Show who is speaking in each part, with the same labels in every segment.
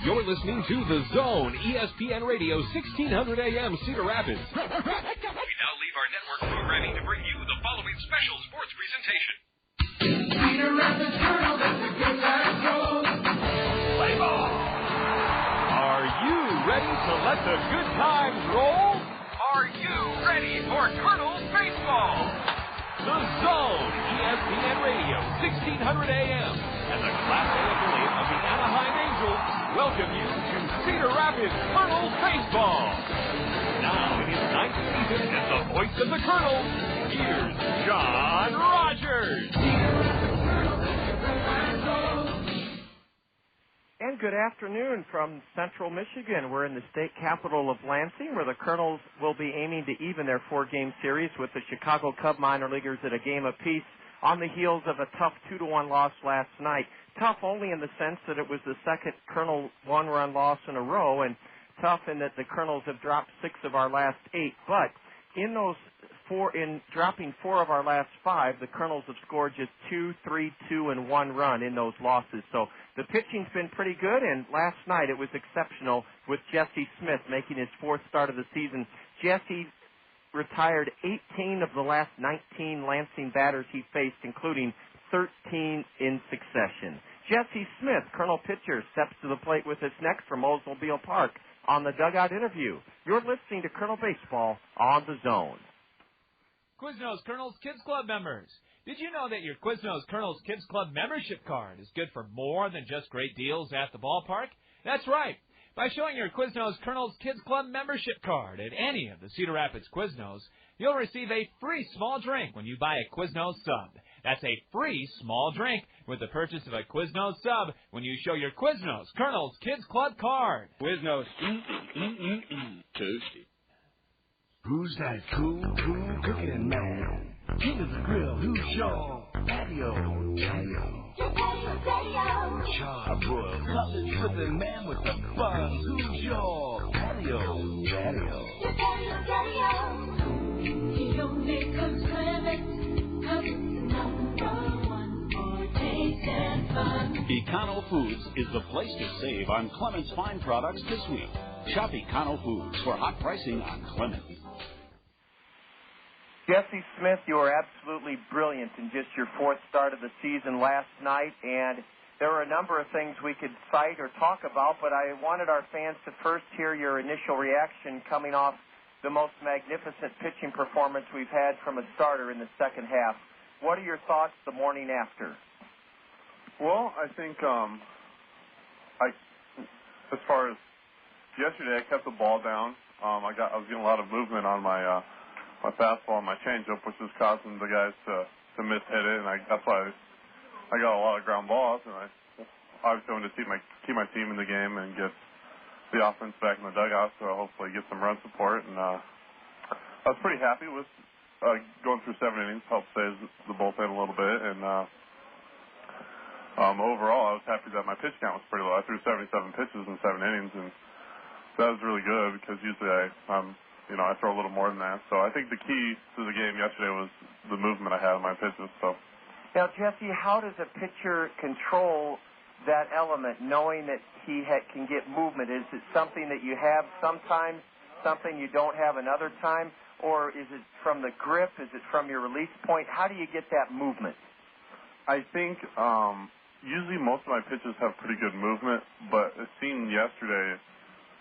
Speaker 1: You're listening to The Zone, ESPN Radio, 1600 AM, Cedar Rapids.
Speaker 2: We now leave our network programming to bring you the following special sports presentation.
Speaker 3: Cedar Rapids Kernels, it's a good time show.
Speaker 1: Play ball. Are you ready to let the good times roll?
Speaker 2: Are you ready for Kernels baseball?
Speaker 1: The Zone, ESPN Radio, 1600 AM, and the Class A affiliate of the Anaheim Angels welcome you to Cedar Rapids Kernels baseball. Now in his ninth season as the voice of the Kernels, here's John Rogers.
Speaker 4: And good afternoon from Central Michigan. We're in the state capital of Lansing, where the Kernels will be aiming to even their four-game series with the Chicago Cub minor leaguers at a game apiece on the heels of a tough 2-1 loss last night. Tough only in the sense that it was the second Kernel one-run loss in a row, and tough in that the Kernels have dropped 6 of our last 8. But in those in dropping 4 of our last 5, the Kernels have scored just 2, 3, 2, and 1 run in those losses. So the pitching's been pretty good, and last night it was exceptional with Jesse Smith making his 4th start of the season. Jesse retired 18 of the last 19 Lansing batters he faced, including 13 in succession. Jesse Smith, Kernel pitcher, steps to the plate with us next from Oldsmobile Park on the Dugout Interview. You're listening to Kernel Baseball on the Zone.
Speaker 5: Quiznos Kernels Kids Club members. Did you know that your Quiznos Kernels Kids Club membership card is good for more than just great deals at the ballpark? That's right. By showing your Quiznos Kernels Kids Club membership card at any of the Cedar Rapids Quiznos, you'll receive a free small drink when you buy a Quiznos sub. That's a free small drink with the purchase of a Quiznos sub when you show your Quiznos Kernels Kids Club card.
Speaker 6: Quiznos, toasty.
Speaker 7: Who's that cool cooking man? King of the grill, who's your patio?
Speaker 3: Your patio.
Speaker 7: Charbroiled cutlet dripping man with the buzz, who's your patio?
Speaker 3: Your patio. He only cooks lemons, cooks number 1 for taste and fun.
Speaker 6: Econo Foods is the place to save on Clement's fine products this week. Shop Econo Foods for hot pricing on Clement.
Speaker 4: Jesse Smith, you were absolutely brilliant in just your 4th start of the season last night, and there were a number of things we could cite or talk about, but I wanted our fans to first hear your initial reaction coming off the most magnificent pitching performance we've had from a starter in the second half. What are your thoughts the morning after?
Speaker 8: Well, I think as far as yesterday, I kept the ball down. I was getting a lot of movement on my fastball and my changeup, which was causing the guys to miss-hit it, and that's why I got a lot of ground balls, and I obviously wanted to keep my team in the game and get the offense back in the dugout, so I'll hopefully get some run support. And I was pretty happy with going through 7 innings, helped save the bullpen a little bit, and overall I was happy that my pitch count was pretty low. I threw 77 pitches in 7 innings, and that was really good because usually I throw a little more than that. So I think the key to the game yesterday was the movement I had in my pitches. So
Speaker 4: now, Jesse, how does a pitcher control that element, knowing that he can get movement? Is it something that you have sometimes, something you don't have another time, or is it from the grip? Is it from your release point? How do you get that movement?
Speaker 8: I think usually most of my pitches have pretty good movement, but it seemed yesterday,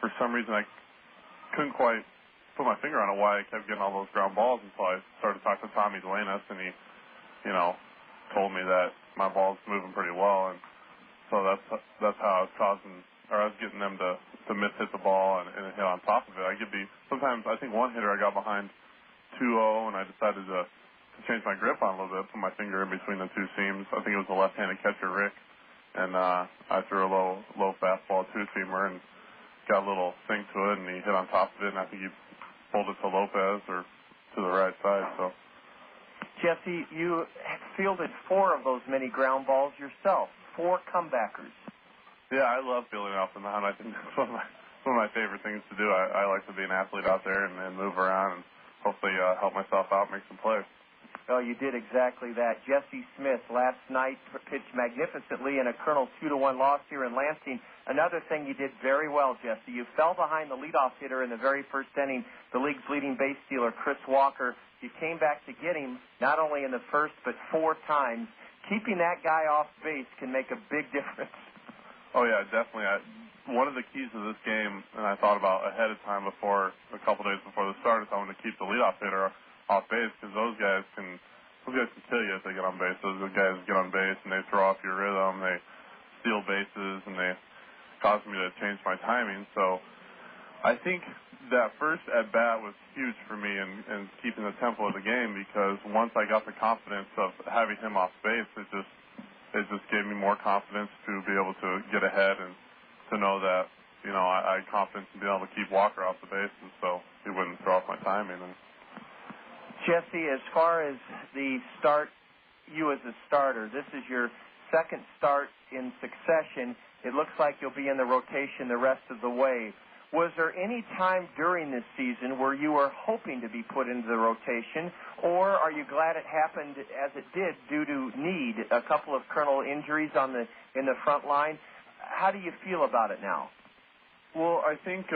Speaker 8: for some reason, I couldn't quite put my finger on it why I kept getting all those ground balls until I started talking to Tommy Delanis, and he, told me that my ball's moving pretty well, and so that's how I was getting them to miss-hit the ball and hit on top of it. Sometimes I think one hitter I got behind 2-0, and I decided to change my grip on a little bit, put my finger in between the two seams. I think it was the left-handed catcher, Rick, and I threw a low fastball, 2-seamer, and got a little sink to it, and he hit on top of it, and I think he pulled it to Lopez or to the right side. So,
Speaker 4: Jesse, you fielded 4 of those many ground balls yourself, 4 comebackers.
Speaker 8: Yeah, I love fielding off the mound. I think that's one of my favorite things to do. I like to be an athlete out there and move around and hopefully help myself out, make some plays.
Speaker 4: Oh, you did exactly that. Jesse Smith last night pitched magnificently in a Kernels 2-1 loss here in Lansing. Another thing you did very well, Jesse. You fell behind the leadoff hitter in the very first inning, the league's leading base stealer, Chris Walker. You came back to get him not only in the first but 4 times. Keeping that guy off base can make a big difference.
Speaker 8: Oh, yeah, definitely. One of the keys to this game, and I thought about ahead of time before, a couple days before the start, is I wanted to keep the leadoff hitter off base because those guys can kill you if they get on base. Those guys get on base and they throw off your rhythm, they steal bases, and they cause me to change my timing. So I think that first at-bat was huge for me in keeping the tempo of the game because once I got the confidence of having him off base, it just gave me more confidence to be able to get ahead and to know that, I had confidence in being able to keep Walker off the bases so he wouldn't throw off my timing. And
Speaker 4: Jesse, as far as the start, you as a starter, this is your second start in succession. It looks like you'll be in the rotation the rest of the way. Was there any time during this season where you were hoping to be put into the rotation, or are you glad it happened as it did due to need, a couple of Kernel injuries in the front line? How do you feel about it now?
Speaker 8: Well, I think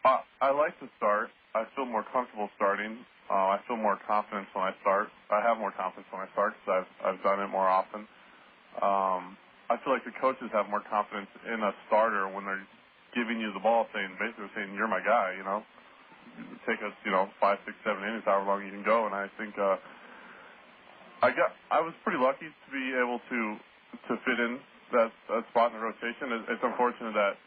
Speaker 8: I like to start. I feel more comfortable starting. I feel more confidence when I start. I have more confidence when I start because I've done it more often. I feel like the coaches have more confidence in a starter when they're giving you the ball, basically saying, you're my guy, Take us, 5, 6, 7 innings, however long you can go. And I think I was pretty lucky to be able to fit in that spot in the rotation. It's unfortunate that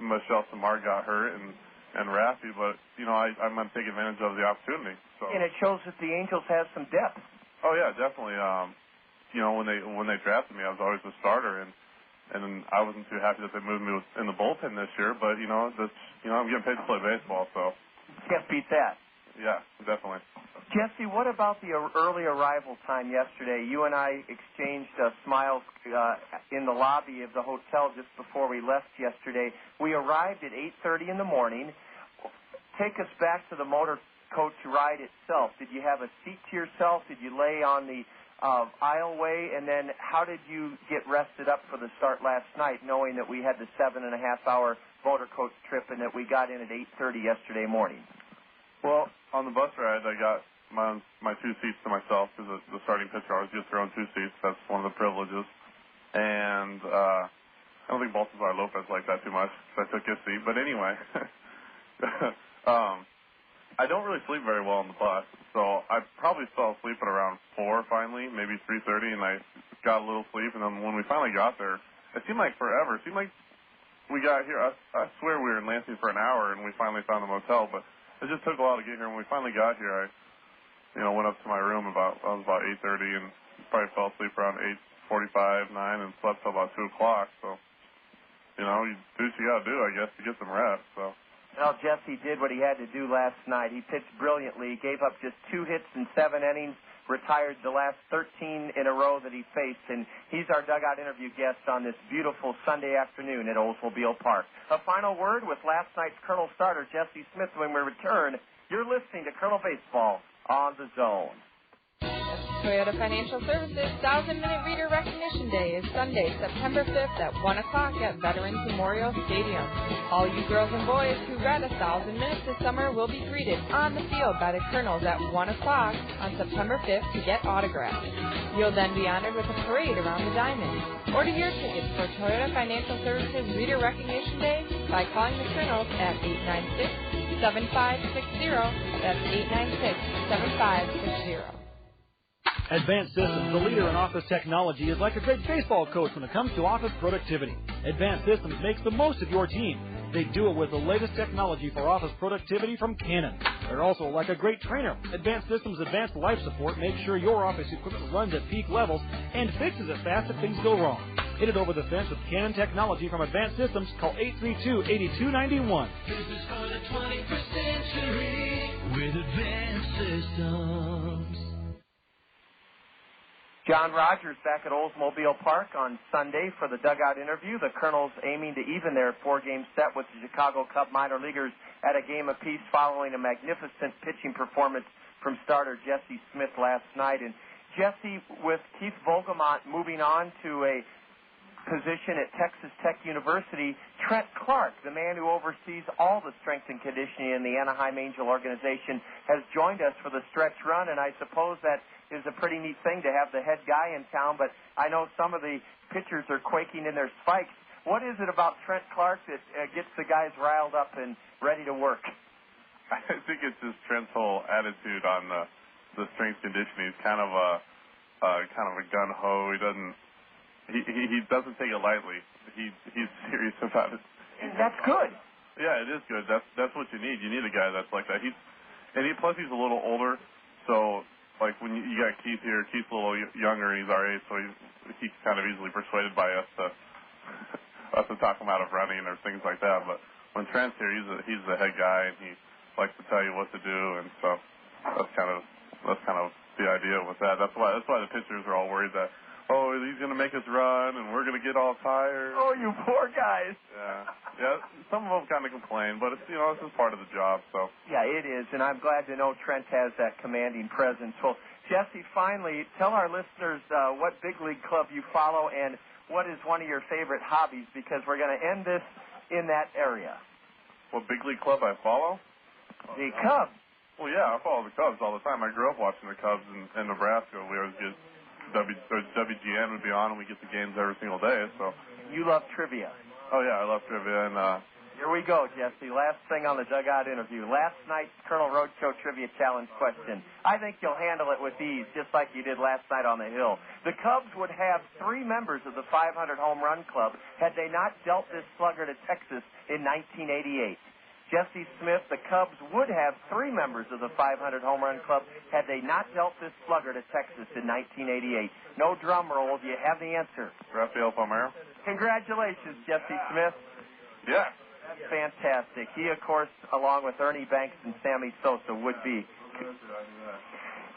Speaker 8: Michelle Samar got hurt and Raffy, but I'm going to take advantage of the opportunity. So.
Speaker 4: And it shows that the Angels have some depth.
Speaker 8: Oh yeah, definitely. When they drafted me, I was always a starter, and I wasn't too happy that they moved me in the bullpen this year. But I'm getting paid to play baseball, so
Speaker 4: can't beat that.
Speaker 8: Yeah, definitely.
Speaker 4: Jesse, what about the early arrival time yesterday? You and I exchanged smiles in the lobby of the hotel just before we left yesterday. We arrived at 8:30 in the morning. Take us back to the motor coach ride itself. Did you have a seat to yourself? Did you lay on the aisleway? And then how did you get rested up for the start last night, knowing that we had the 7.5-hour motor coach trip and that we got in at 8:30 yesterday morning?
Speaker 8: Well, on the bus ride, I got my 2 seats to myself because the starting pitcher always gets their own 2 seats. That's one of the privileges. And I don't think Baltazar Lopez liked that too much because I took his seat. But anyway, I don't really sleep very well on the bus, so I probably fell asleep at around 4 finally, maybe 3:30, and I got a little sleep. And then when we finally got there, it seemed like forever. It seemed like we got here. I swear we were in Lansing for an hour, and we finally found the motel, but it just took a while to get here. When we finally got here, I went up to my room about 8:30 and probably fell asleep around 8:45, 9, and slept till about 2 o'clock. So, you do what you got to do, I guess, to get some rest. So.
Speaker 4: Well, Jesse did what he had to do last night. He pitched brilliantly, gave up just 2 hits in 7 innings, retired the last 13 in a row that he faced, and he's our dugout interview guest on this beautiful Sunday afternoon at Oldsmobile Park. A final word with last night's Kernel starter, Jesse Smith, when we return. You're listening to Kernel Baseball on the Zone.
Speaker 9: Toyota Financial Services 1,000-minute reader recognition day is Sunday, September 5th at 1 o'clock at Veterans Memorial Stadium. All you girls and boys who read 1,000 minutes this summer will be greeted on the field by the Kernels at 1 o'clock on September 5th to get autographs. You'll then be honored with a parade around the diamond. Order your tickets for Toyota Financial Services Reader Recognition Day by calling the Kernels at 896-7560. That's 896-7560.
Speaker 10: Advanced Systems, the leader in office technology, is like a great baseball coach when it comes to office productivity. Advanced Systems makes the most of your team. They do it with the latest technology for office productivity from Canon. They're also like a great trainer. Advanced Systems Advanced Life Support makes sure your office equipment runs at peak levels and fixes it fast if things go wrong. Hit it over the fence with Canon technology from Advanced Systems. Call 832-8291.
Speaker 3: This is for the 21st century with Advanced Systems.
Speaker 4: John Rogers back at Oldsmobile Park on Sunday for the dugout interview. The Kernels aiming to even their 4-game set with the Chicago Cub minor leaguers at a game apiece following a magnificent pitching performance from starter Jesse Smith last night. And Jesse, with Keith Vogelmont moving on to a position at Texas Tech University, Trent Clark, the man who oversees all the strength and conditioning in the Anaheim Angel organization, has joined us for the stretch run, and I suppose that is a pretty neat thing to have the head guy in town, but I know some of the pitchers are quaking in their spikes. What is it about Trent Clark that gets the guys riled up and ready to work?
Speaker 8: I think it's just Trent's whole attitude on the strength conditioning. He's kind of a gun-ho. He doesn't take it lightly. He's serious about it.
Speaker 4: And that's good.
Speaker 8: Yeah, it is good. That's what you need. You need a guy that's like that. Plus he's a little older, so like when you got Keith here, Keith's a little younger and he's our age, so he's kind of easily persuaded by us to talk him out of running or things like that. But when Trent's here, he's the head guy and he likes to tell you what to do, and so that's kind of the idea with that. That's why the pitchers are all worried that, oh, he's going to make us run, and we're going to get all tired.
Speaker 4: Oh, you poor guys.
Speaker 8: Yeah. Some of them kind of complain, but it's this is part of the job. So.
Speaker 4: Yeah, it is, and I'm glad to know Trent has that commanding presence. Well, Jesse, finally, tell our listeners what big league club you follow and what is one of your favorite hobbies, because we're going to end this in that area.
Speaker 8: What big league club I follow?
Speaker 4: The Cubs.
Speaker 8: Well, yeah, I follow the Cubs all the time. I grew up watching the Cubs in Nebraska. We always get WGN would be on, and we get the games every single day. So
Speaker 4: you love trivia.
Speaker 8: Oh yeah, I love trivia. And
Speaker 4: here we go, Jesse. Last thing on the dugout interview. Last night's Colonel Roadshow Trivia Challenge question. I think you'll handle it with ease, just like you did last night on the Hill. The Cubs would have 3 members of the 500 home run club had they not dealt this slugger to Texas in 1988. Jesse Smith, the Cubs would have 3 members of the 500 home run club had they not dealt this slugger to Texas in 1988. No drum roll. Do you have the answer?
Speaker 8: Rafael Palmeiro.
Speaker 4: Congratulations, Jesse Smith.
Speaker 8: Yeah.
Speaker 4: That's fantastic. He, of course, along with Ernie Banks and Sammy Sosa, would be.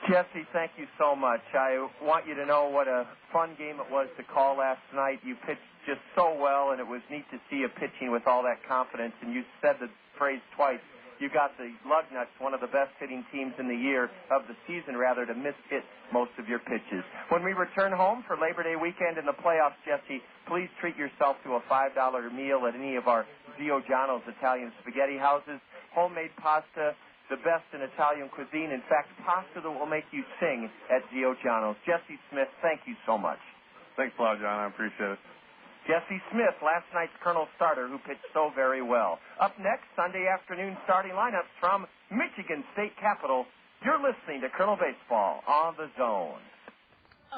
Speaker 4: Jesse, thank you so much. I want you to know what a fun game it was to call last night. You pitched just so well, and it was neat to see you pitching with all that confidence. And you said the phrase twice. You got the Lugnuts, one of the best hitting teams in the year, of the season rather, to miss-hit most of your pitches. When we return home for Labor Day weekend in the playoffs, Jesse, please treat yourself to a $5 meal at any of our Zio Giano's Italian spaghetti houses. Homemade pasta, the best in Italian cuisine. In fact, pasta that will make you sing at Zio Giano's. Jesse Smith, thank you so much.
Speaker 8: Thanks a lot, John. I appreciate it.
Speaker 4: Jesse Smith, last night's Colonel starter, who pitched so very well. Up next, Sunday afternoon starting lineups from Michigan State Capitol. You're listening to Colonel Baseball on the Zone.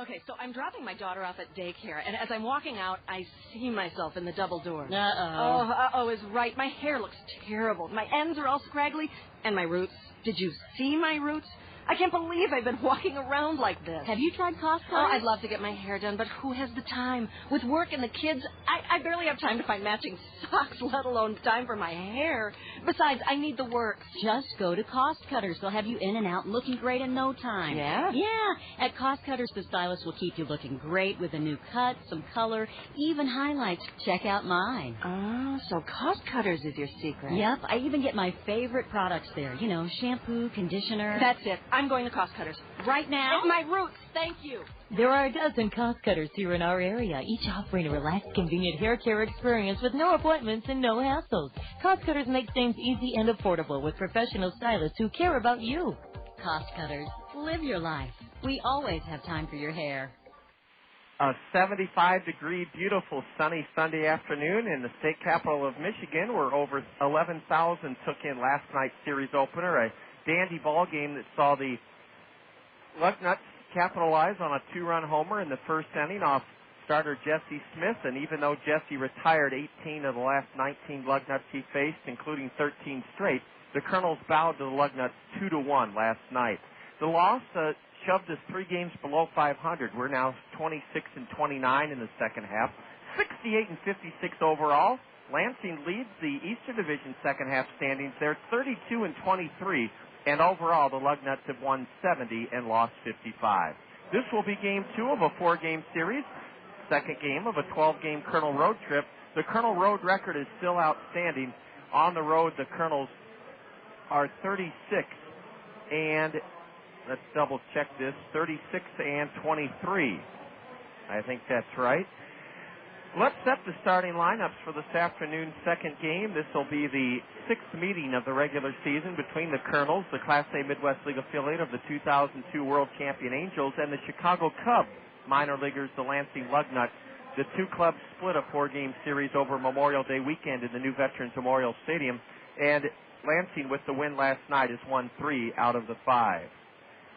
Speaker 11: Okay, so I'm dropping my daughter off at daycare, and as I'm walking out, I see myself in the double doors.
Speaker 12: Uh-oh.
Speaker 11: Uh-oh is right. My hair looks terrible. My ends are all scraggly, and my roots. Did you see my roots? I can't believe I've been walking around like this.
Speaker 12: Have you tried Costco?
Speaker 11: Oh, I'd love to get my hair done, but who has the time? With work and the kids, I barely have time to find matching socks, let alone time for my hair. Besides, I need the work.
Speaker 12: Just go to Cost Cutters. They'll have you in and out and looking great in no time.
Speaker 11: Yeah?
Speaker 12: Yeah. At Cost Cutters, the stylist will keep you looking great with a new cut, some color, even highlights. Check out mine.
Speaker 11: Oh, so Cost Cutters is your secret.
Speaker 12: Yep. I even get my favorite products there. You know, shampoo, conditioner.
Speaker 11: That's it. I'm going to Cost Cutters. Right now? My roots. Thank you.
Speaker 12: There are a dozen Cost Cutters here in our area, each offering a relaxed, convenient hair care experience with no appointments and no hassles. Cost Cutters make things easy and affordable with professional stylists who care about you. Cost Cutters. Live your life. We always have time for your hair.
Speaker 4: A 75-degree, beautiful, sunny Sunday afternoon in the state capital of Michigan, where over 11,000 took in last night's series opener, a dandy ball game that saw the Lugnuts capitalize on a 2-run homer in the first inning off starter Jesse Smith, and even though Jesse retired 18 of the last 19 Lugnuts he faced, including 13 straight, the Kernels bowed to the Lugnuts 2-1 last night. The loss shoved us 3 games below 500. We're now 26-29 in the second half, 68-56 overall. Lansing leads the Eastern Division second half standings. They're 32-23. And overall, the Lugnuts have won 70 and lost 55. This will be game 2 of a 4-game series, second game of a 12-game Colonel road trip. The Colonel road record is still outstanding. On the road, the Colonels are 36 and let's double check this, 36 and 23. I think that's right. Let's set the starting lineups for this afternoon's second game. This will be the sixth meeting of the regular season between the Kernels, the Class A Midwest League affiliate of the 2002 World Champion Angels, and the Chicago Cubs minor leaguers, the Lansing Lugnuts. The two clubs split a four-game series over Memorial Day weekend in the new Veterans Memorial Stadium, and Lansing, with the win last night, has won 3 out of the 5.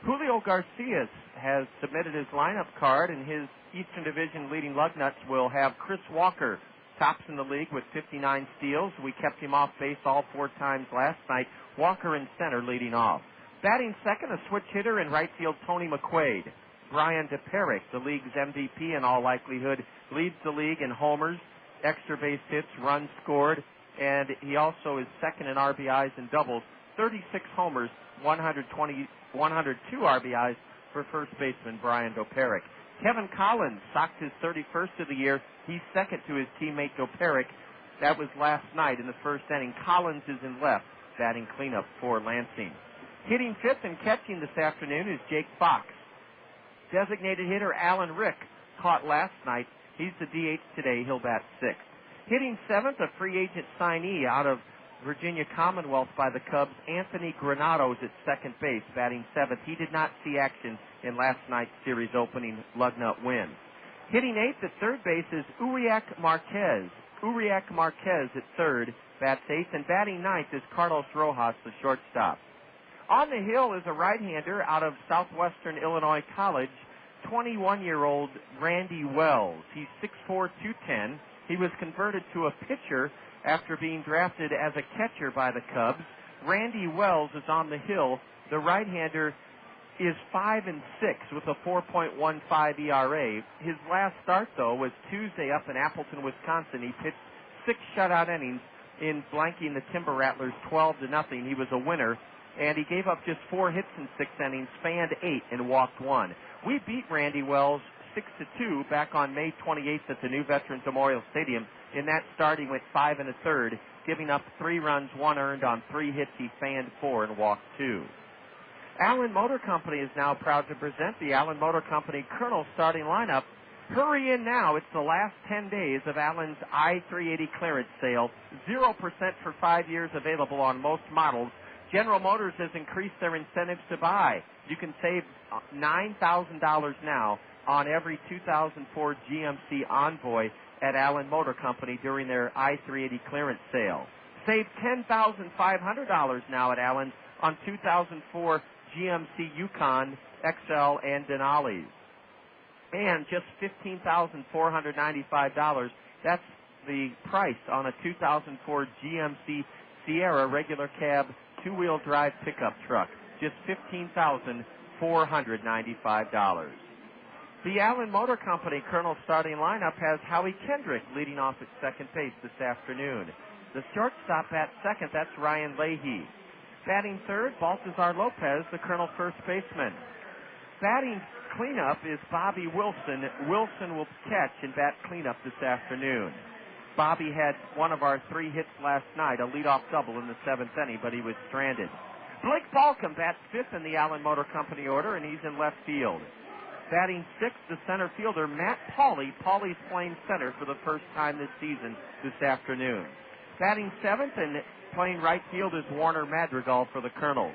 Speaker 4: Julio Garcia has submitted his lineup card, and his Eastern Division leading Lugnuts will have Chris Walker, tops in the league with 59 steals. We kept him off base all 4 times last night. Walker in center leading off. Batting second, a switch hitter in right field, Tony McQuaid. Brian DePerick, the league's MVP in all likelihood, leads the league in homers, extra base hits, runs scored, and he also is second in RBIs and doubles. 36 homers, 102 RBIs for first baseman Brian DePerick. Kevin Collins socked his 31st of the year. He's second to his teammate DePerick. That was last night in the first inning. Collins is in left, batting cleanup for Lansing. Hitting fifth and catching this afternoon is Jake Fox. Designated hitter Alan Rick caught last night. He's the DH today. He'll bat sixth. Hitting seventh, a free agent signee out of Virginia Commonwealth by the Cubs, Anthony Granados at second base, batting seventh. He did not see action in last night's series opening Lugnut win. Hitting eighth at third base is Uriak Marquez. Uriak Marquez at third, bats eighth, and batting ninth is Carlos Rojas, the shortstop. On the hill is a right-hander out of Southwestern Illinois College, 21-year-old Randy Wells. He's 6'4", 210. He was converted to a pitcher after being drafted as a catcher by the Cubs. Randy Wells is on the hill. The right-hander is 5-6 with a 4.15 ERA. His last start, though, was Tuesday up in Appleton, Wisconsin. He pitched 6 shutout innings in blanking the Timber Rattlers 12-0. He was a winner, and he gave up just 4 hits in 6 innings, fanned 8, and walked 1. We beat Randy Wells 6-2 back on May 28th at the new Veterans Memorial Stadium. In that start, he went 5 1/3, giving up 3 runs, 1 earned on 3 hits. He fanned 4 and walked 2. Allen Motor Company is now proud to present the Allen Motor Company Kernel starting lineup. Hurry in now. It's the last 10 days of Allen's I-380 clearance sale. 0% for 5 years available on most models. General Motors has increased their incentives to buy. You can save $9,000 now on every 2004 GMC Envoy at Allen Motor Company during their I-380 clearance sale. Save $10,500 now at Allen on 2004 GMC Yukon XL and Denali's. And just $15,495. That's the price on a 2004 GMC Sierra regular cab 2-wheel drive pickup truck. Just $15,495. The Allen Motor Company Kernel starting lineup has Howie Kendrick leading off at second base this afternoon. The shortstop at second, that's Ryan Leahy. Batting third, Baltazar Lopez, the Kernel first baseman. Batting cleanup is Bobby Wilson. Wilson will catch and bat cleanup this afternoon. Bobby had one of our 3 hits last night, a leadoff double in the 7th inning, but he was stranded. Blake Balcom bats fifth in the Allen Motor Company order, and he's in left field. Batting sixth, the center fielder, Matt Pauley. Pauley's playing center for the first time this season this afternoon. Batting seventh and playing right field is Warner Madrigal for the Kernels.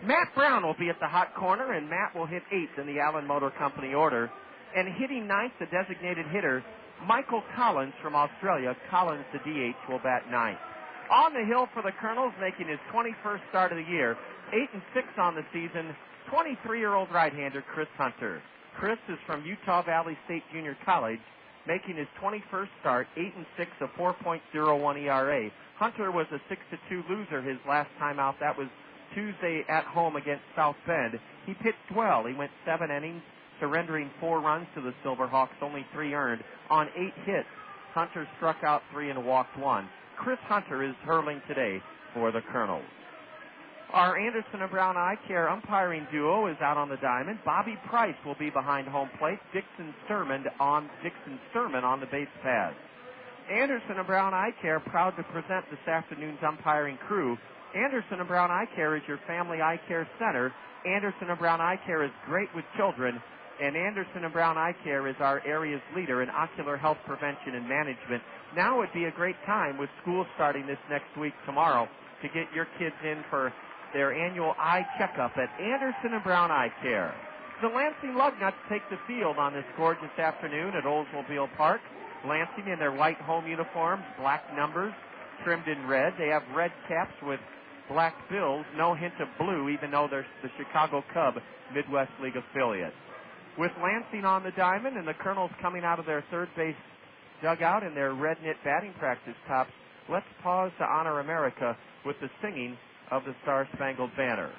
Speaker 4: Matt Brown will be at the hot corner, and Matt will hit eighth in the Allen Motor Company order. And hitting ninth, the designated hitter, Michael Collins from Australia. Collins, the DH, will bat ninth. On the hill for the Kernels, making his 21st start of the year, 8-6 on the season, 23-year-old right-hander Chris Hunter. Chris is from Utah Valley State Junior College, making his 21st start, 8-6, a 4.01 ERA. Hunter was a 6-2 loser his last time out. That was Tuesday at home against South Bend. He pitched well. He went 7 innings, surrendering 4 runs to the Silverhawks, only 3 earned. On 8 hits, Hunter struck out 3 and walked 1. Chris Hunter is hurling today for the Kernels. Our Anderson and Brown Eye Care umpiring duo is out on the diamond. Bobby Price will be behind home plate. Dixon Sturman on the base paths. Anderson and Brown Eye Care proud to present this afternoon's umpiring crew. Anderson and Brown Eye Care is your family eye care center. Anderson and Brown Eye Care is great with children, and Anderson and Brown Eye Care is our area's leader in ocular health prevention and management. Now would be a great time with school starting this next week tomorrow to get your kids in for their annual eye checkup at Anderson and Brown Eye Care. The Lansing Lugnuts take the field on this gorgeous afternoon at Oldsmobile Park. Lansing in their white home uniforms, black numbers, trimmed in red. They have red caps with black bills, no hint of blue, even though they're the Chicago Cub Midwest League affiliate. With Lansing on the diamond and the Kernels coming out of their third base dugout in their red knit batting practice tops, let's pause to honor America with the singing of the Star-Spangled Banner.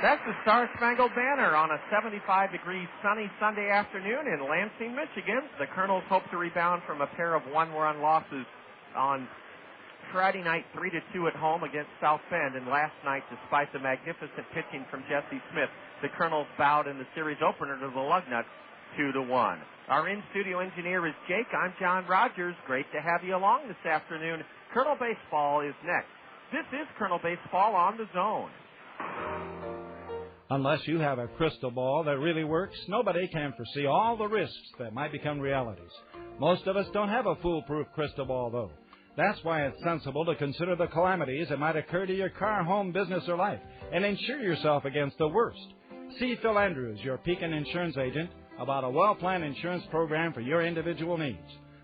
Speaker 4: That's the Star-Spangled Banner on a 75-degree sunny Sunday afternoon in Lansing, Michigan. The Kernels hope to rebound from a pair of one-run losses on Friday night, 3-2 at home against South Bend. And last night, despite the magnificent pitching from Jesse Smith, the Kernels bowed in the series opener to the Lugnuts 2-1. Our in-studio engineer is Jake. I'm John Rogers. Great to have you along this afternoon. Kernel Baseball is next. This is Kernel Baseball on the Zone.
Speaker 13: Unless you have a crystal ball that really works, nobody can foresee all the risks that might become realities. Most of us don't have a foolproof crystal ball, though. That's why it's sensible to consider the calamities that might occur to your car, home, business, or life, and insure yourself against the worst. See Phil Andrews, your Pekin insurance agent, about a well-planned insurance program for your individual needs.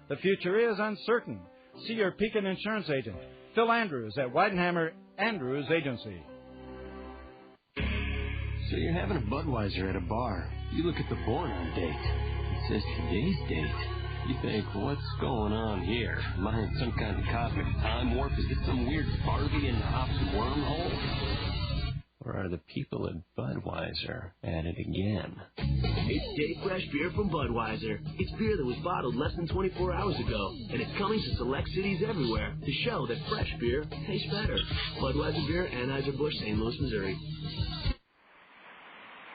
Speaker 13: The future is uncertain. See your Pekin insurance agent, Phil Andrews, at Weidenhammer Andrews Agency.
Speaker 14: So you're having a Budweiser at a bar. You look at the born-on date. It says today's date. You think, what's going on here? Am I in some kind of cosmic time warp? Is this some weird Barbie and Hops wormhole? Or are the people at Budweiser at it again?
Speaker 15: It's Day Fresh beer from Budweiser. It's beer that was bottled less than 24 hours ago, and it's coming to select cities everywhere to show that fresh beer tastes better. Budweiser beer, Anheuser-Busch, St. Louis, Missouri.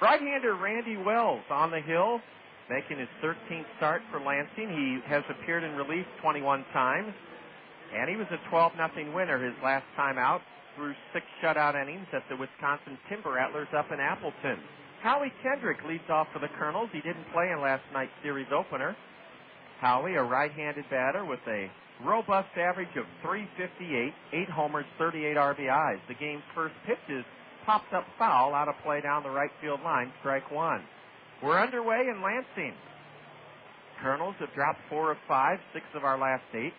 Speaker 4: Right-hander Randy Wells on the hill, making his 13th start for Lansing. He has appeared in relief 21 times, and he was a 12-0 winner his last time out through 6 shutout innings at the Wisconsin Timber Rattlers up in Appleton. Howie Kendrick leads off for the Kernels. He didn't play in last night's series opener. Howie, a right-handed batter with a robust average of .358, 8 homers, 38 RBIs. The game's first pitch is popped up foul out of play down the right field line, strike one. We're underway in Lansing. Kernels have dropped 4 of 5, 6 of our last 8,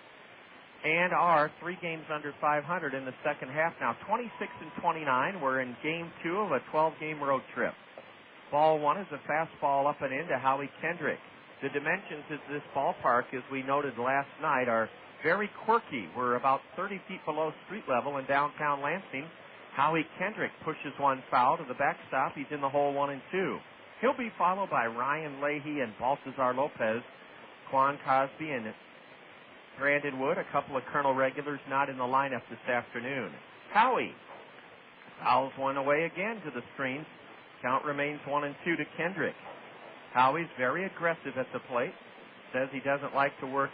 Speaker 4: and are 3 games under 500 in the second half now. 26-29. We're in game 2 of a 12-game road trip. Ball 1 is a fastball up and in to Howie Kendrick. The dimensions of this ballpark, as we noted last night, are very quirky. We're about 30 feet below street level in downtown Lansing. Howie Kendrick pushes one foul to the backstop. He's in the hole 1 and 2. He'll be followed by Ryan Leahy and Baltazar Lopez, Quan Cosby, and Brandon Wood, a couple of Colonel regulars not in the lineup this afternoon. Howie fouls one away again to the screens. Count remains 1 and 2 to Kendrick. Howie's very aggressive at the plate. Says he doesn't like to work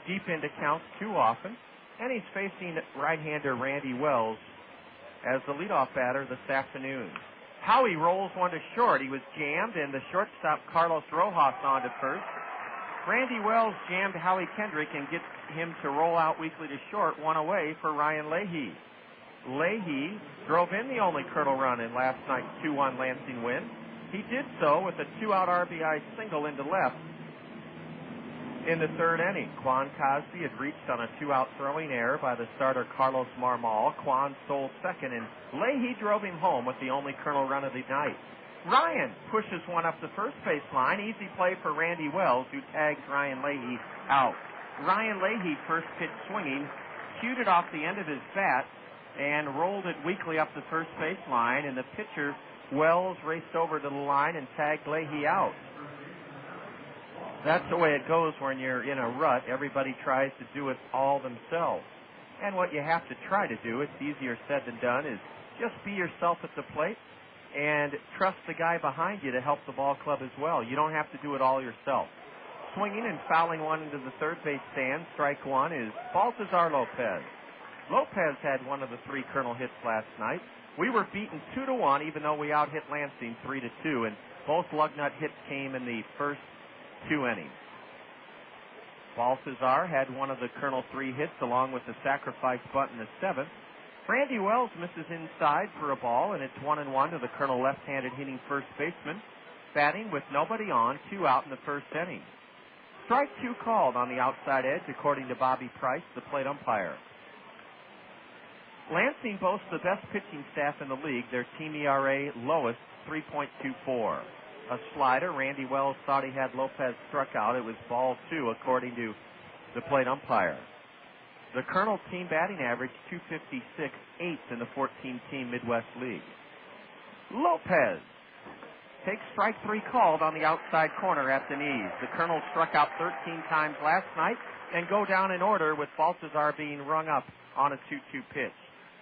Speaker 4: deep into counts too often. And he's facing right-hander Randy Wells as the leadoff batter this afternoon. Howie rolls one to short. He was jammed, and the shortstop Carlos Rojas on to first. Randy Wells jammed Howie Kendrick and gets him to roll out weakly to short, 1 away for Ryan Leahy. Leahy drove in the only Colonel run in last night's 2-1 Lansing win. He did so with a 2-out RBI single into left in the third inning. Quan Cosby had reached on a 2-out throwing error by the starter Carlos Marmol. Quan stole second, and Leahy drove him home with the only Colonel run of the night. Ryan pushes one up the first base line. Easy play for Randy Wells, who tags Ryan Leahy out. Ryan Leahy, first pitch swinging, cued it off the end of his bat and rolled it weakly up the first base line, and the pitcher, Wells, raced over to the line and tagged Leahy out. That's the way it goes when you're in a rut. Everybody tries to do it all themselves. And what you have to try to do, it's easier said than done, is just be yourself at the plate and trust the guy behind you to help the ball club as well. You don't have to do it all yourself. Swinging and fouling one into the third base stand, strike one, is Baltazar Lopez. Lopez had one of the 3 Colonel hits last night. We were beaten 2-1, even though we out-hit Lansing 3-2, and both Lugnut hits came in the first 2 innings. Baltazar had one of the Colonel 3 hits along with the sacrifice bunt in the 7th. Randy Wells misses inside for a ball, and it's 1-1 to the Colonel left-handed hitting first baseman, batting with nobody on, 2 out in the first inning. Strike 2 called on the outside edge, according to Bobby Price, the plate umpire. Lansing boasts the best pitching staff in the league. Their team ERA lowest, 3.24. A slider. Randy Wells thought he had Lopez struck out. It was ball 2, according to the plate umpire. The Colonel team batting average 256, 8th in the 14-team Midwest League. Lopez takes strike 3 called on the outside corner at the knees. The Colonel struck out 13 times last night and go down in order, with Baltazar being rung up on a 2-2 pitch.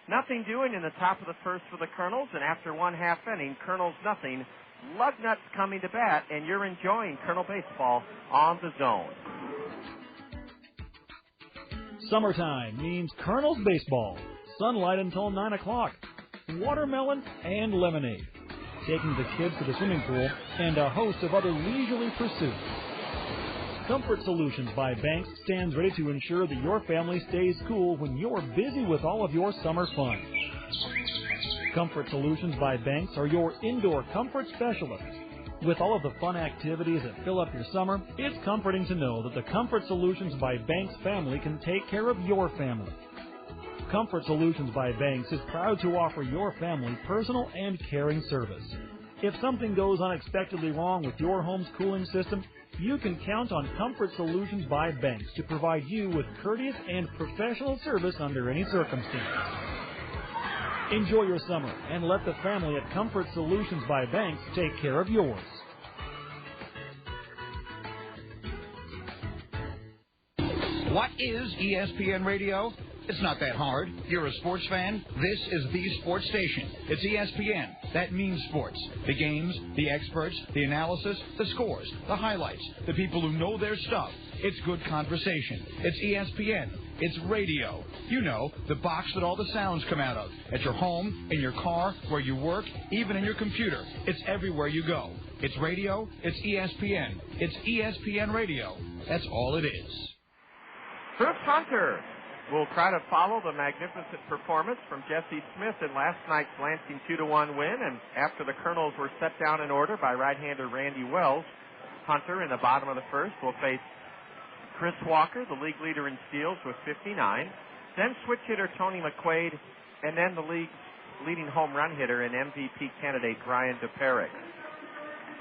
Speaker 4: Nothing doing in the top of the first for the Colonels, and after 1/2 inning, Colonels nothing. Lugnuts coming to bat, and you're enjoying Colonel baseball on the Zone.
Speaker 10: Summertime means Kernels baseball. Sunlight until 9 o'clock. Watermelon and lemonade. Taking the kids to the swimming pool and a host of other leisurely pursuits. Comfort Solutions by Banks stands ready to ensure that your family stays cool when you're busy with all of your summer fun. Comfort Solutions by Banks are your indoor comfort specialists. With all of the fun activities that fill up your summer, it's comforting to know that the Comfort Solutions by Banks family can take care of your family. Comfort Solutions by Banks is proud to offer your family personal and caring service. If something goes unexpectedly wrong with your home's cooling system, you can count on Comfort Solutions by Banks to provide you with courteous and professional service under any circumstance. Enjoy your summer and let the family at Comfort Solutions by Banks take care of yours.
Speaker 16: What is ESPN Radio? It's not that hard. You're a sports fan? This is the sports station. It's ESPN. That means sports. The games, the experts, the analysis, the scores, the highlights, the people who know their stuff. It's good conversation. It's ESPN. It's radio. You know, the box that all the sounds come out of. At your home, in your car, where you work, even in your computer. It's everywhere you go. It's radio. It's ESPN. It's ESPN Radio. That's all it is.
Speaker 4: Bruce Hunter We'll try to follow the magnificent performance from Jesse Smith in last night's Lansing 2-1 win, and after the Kernels were set down in order by right-hander Randy Wells, Hunter in the bottom of the first will face Chris Walker, the league leader in steals with 59, then switch hitter Tony McQuaid, and then the league's leading home run hitter and MVP candidate Brian DePerick.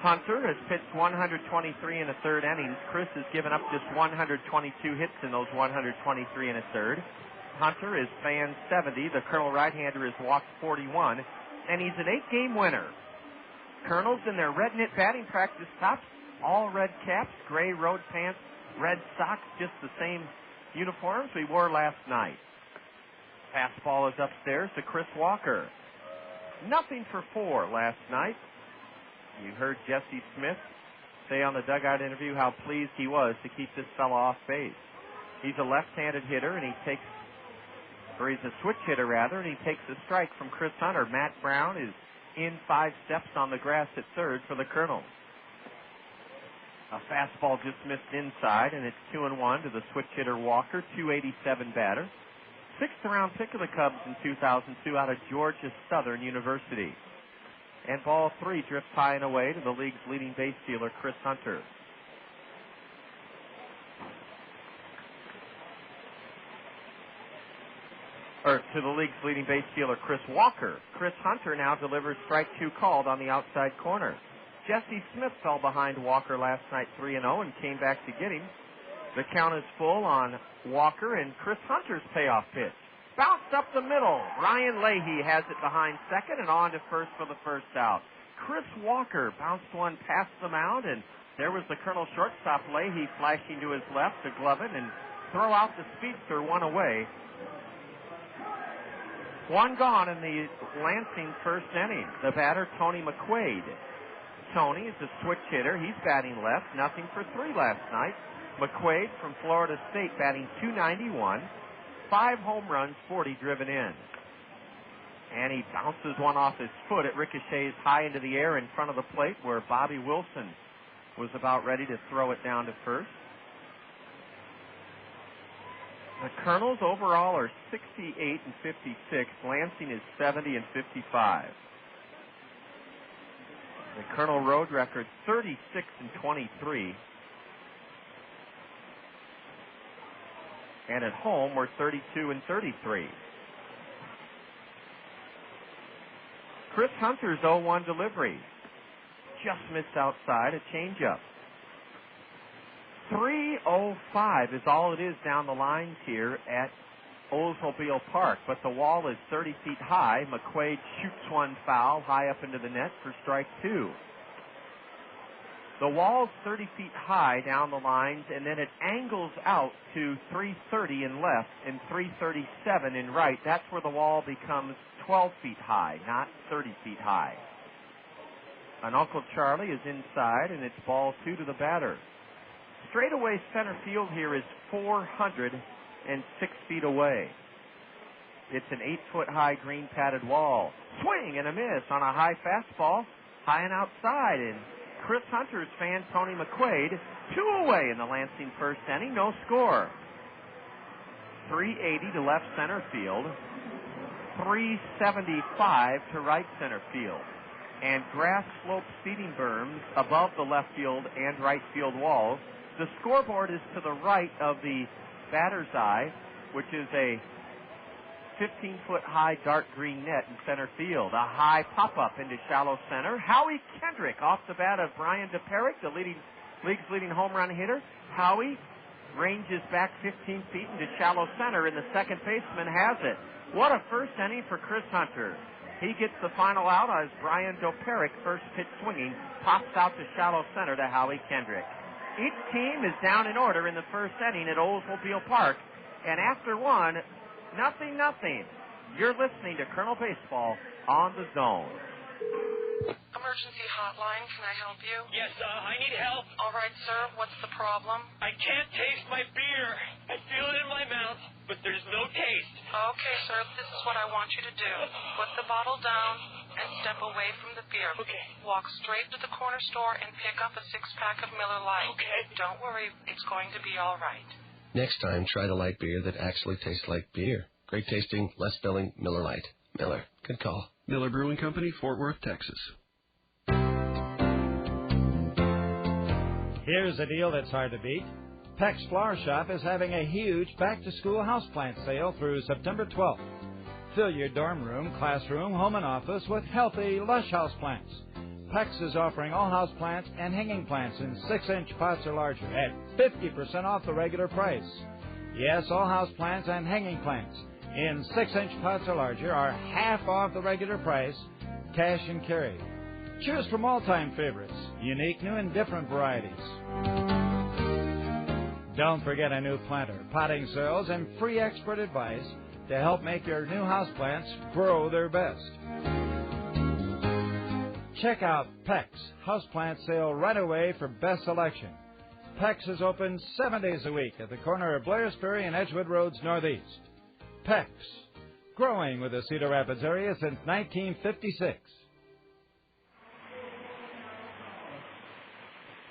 Speaker 4: Hunter has pitched 123 in the third innings. Chris has given up just 122 hits in those 123 in a third. Hunter is fan 70. The Colonel right-hander has walked 41, and he's an 8-game winner. Colonels in their red knit batting practice tops, all red caps, gray road pants, red socks, just the same uniforms we wore last night. Fastball is upstairs to Chris Walker. Nothing for 4 last night. You heard Jesse Smith say on the dugout interview how pleased he was to keep this fellow off base. He's a left-handed hitter, and he's a switch hitter rather, and he takes a strike from Chris Hunter. Matt Brown is in 5 steps on the grass at third for the Colonels. A fastball just missed inside, and it's 2-1 to the switch hitter Walker, 287 batter. 6th round pick of the Cubs in 2002 out of Georgia Southern University. And ball 3 drifts high and away to the league's leading base stealer, Chris Hunter. Or to the league's leading base stealer, Chris Walker. Chris Hunter now delivers strike 2 called on the outside corner. Jesse Smith fell behind Walker last night 3-0 and came back to get him. The count is full on Walker and Chris Hunter's payoff pitch. Bounced up the middle. Ryan Leahy has it behind second and on to first for the first out. Chris Walker bounced one past the mound, and there was the Colonel shortstop Leahy flashing to his left to glove it and throw out the speedster, 1 away. 1 gone in the Lansing first inning. The batter, Tony McQuaid. Tony is a switch hitter. He's batting left. Nothing for 3 last night. McQuaid from Florida State batting .291. 5 home runs, 40 driven in. And he bounces one off his foot. It ricochets high into the air in front of the plate where Bobby Wilson was about ready to throw it down to first. The Colonels overall are 68 and 56. Lansing is 70 and 55. The Colonel road record 36 and 23. And at home, we're 32 and 33. Chris Hunter's 0-1 delivery. Just missed outside, a changeup. 3:05 is all it is down the lines here at Oldsmobile Park, but the wall is 30 feet high. McQuaid shoots one foul high up into the net for strike 2. The wall's 30 feet high down the lines, and then it angles out to 330 in left and 337 in right. That's where the wall becomes 12 feet high, not 30 feet high. And Uncle Charlie is inside, and it's ball 2 to the batter. Straightaway center field here is 406 feet away. It's an 8-foot-high green padded wall. Swing and a miss on a high fastball, high and outside, and Chris Hunter's fan, Tony McQuaid, 2 away in the Lansing first inning, no score. 380 to left center field, 375 to right center field. And grass slope seating berms above the left field and right field walls. The scoreboard is to the right of the batter's eye, which is a 15-foot-high dark green net in center field. A high pop-up into shallow center. Howie Kendrick off the bat of Brian DePerick, the league's leading home run hitter. Howie ranges back 15 feet into shallow center, and the second baseman has it. What a first inning for Chris Hunter. He gets the final out as Brian DePerick, first pitch swinging, pops out to shallow center to Howie Kendrick. Each team is down in order in the first inning at Oldsmobile Park, and after one, nothing. You're listening to Colonel Baseball on the Zone.
Speaker 17: Emergency hotline, can I help you?
Speaker 18: Yes, I need help.
Speaker 17: All right, sir, what's the problem?
Speaker 18: I can't taste my beer. I feel it in my mouth, but there's no taste.
Speaker 17: Okay, sir, this is what I want you to do. Put the bottle down and step away from the beer.
Speaker 18: Okay.
Speaker 17: Walk straight to the corner store and pick up a 6-pack of Miller Lite.
Speaker 18: Okay.
Speaker 17: Don't worry, it's going to be all right.
Speaker 14: Next time, try the light beer that actually tastes like beer. Great tasting, less filling, Miller Lite. Miller. Good call.
Speaker 19: Miller Brewing Company, Fort Worth, Texas.
Speaker 13: Here's a deal that's hard to beat. Peck's Flower Shop is having a huge back-to-school houseplant sale through September 12th. Fill your dorm room, classroom, home, and office with healthy, lush houseplants. Peck's is offering all houseplants and hanging plants in 6-inch pots or larger at 50% off the regular price. Yes, all houseplants and hanging plants in 6-inch pots or larger are half off the regular price, cash and carry. Choose from all-time favorites, unique, new, and different varieties. Don't forget a new planter, potting soils, and free expert advice to help make your new houseplants grow their best. Check out Peck's houseplant sale right away for best selection. Peck's is open 7 days a week at the corner of Blairsbury and Edgewood Roads Northeast. Peck's, growing with the Cedar Rapids area since 1956.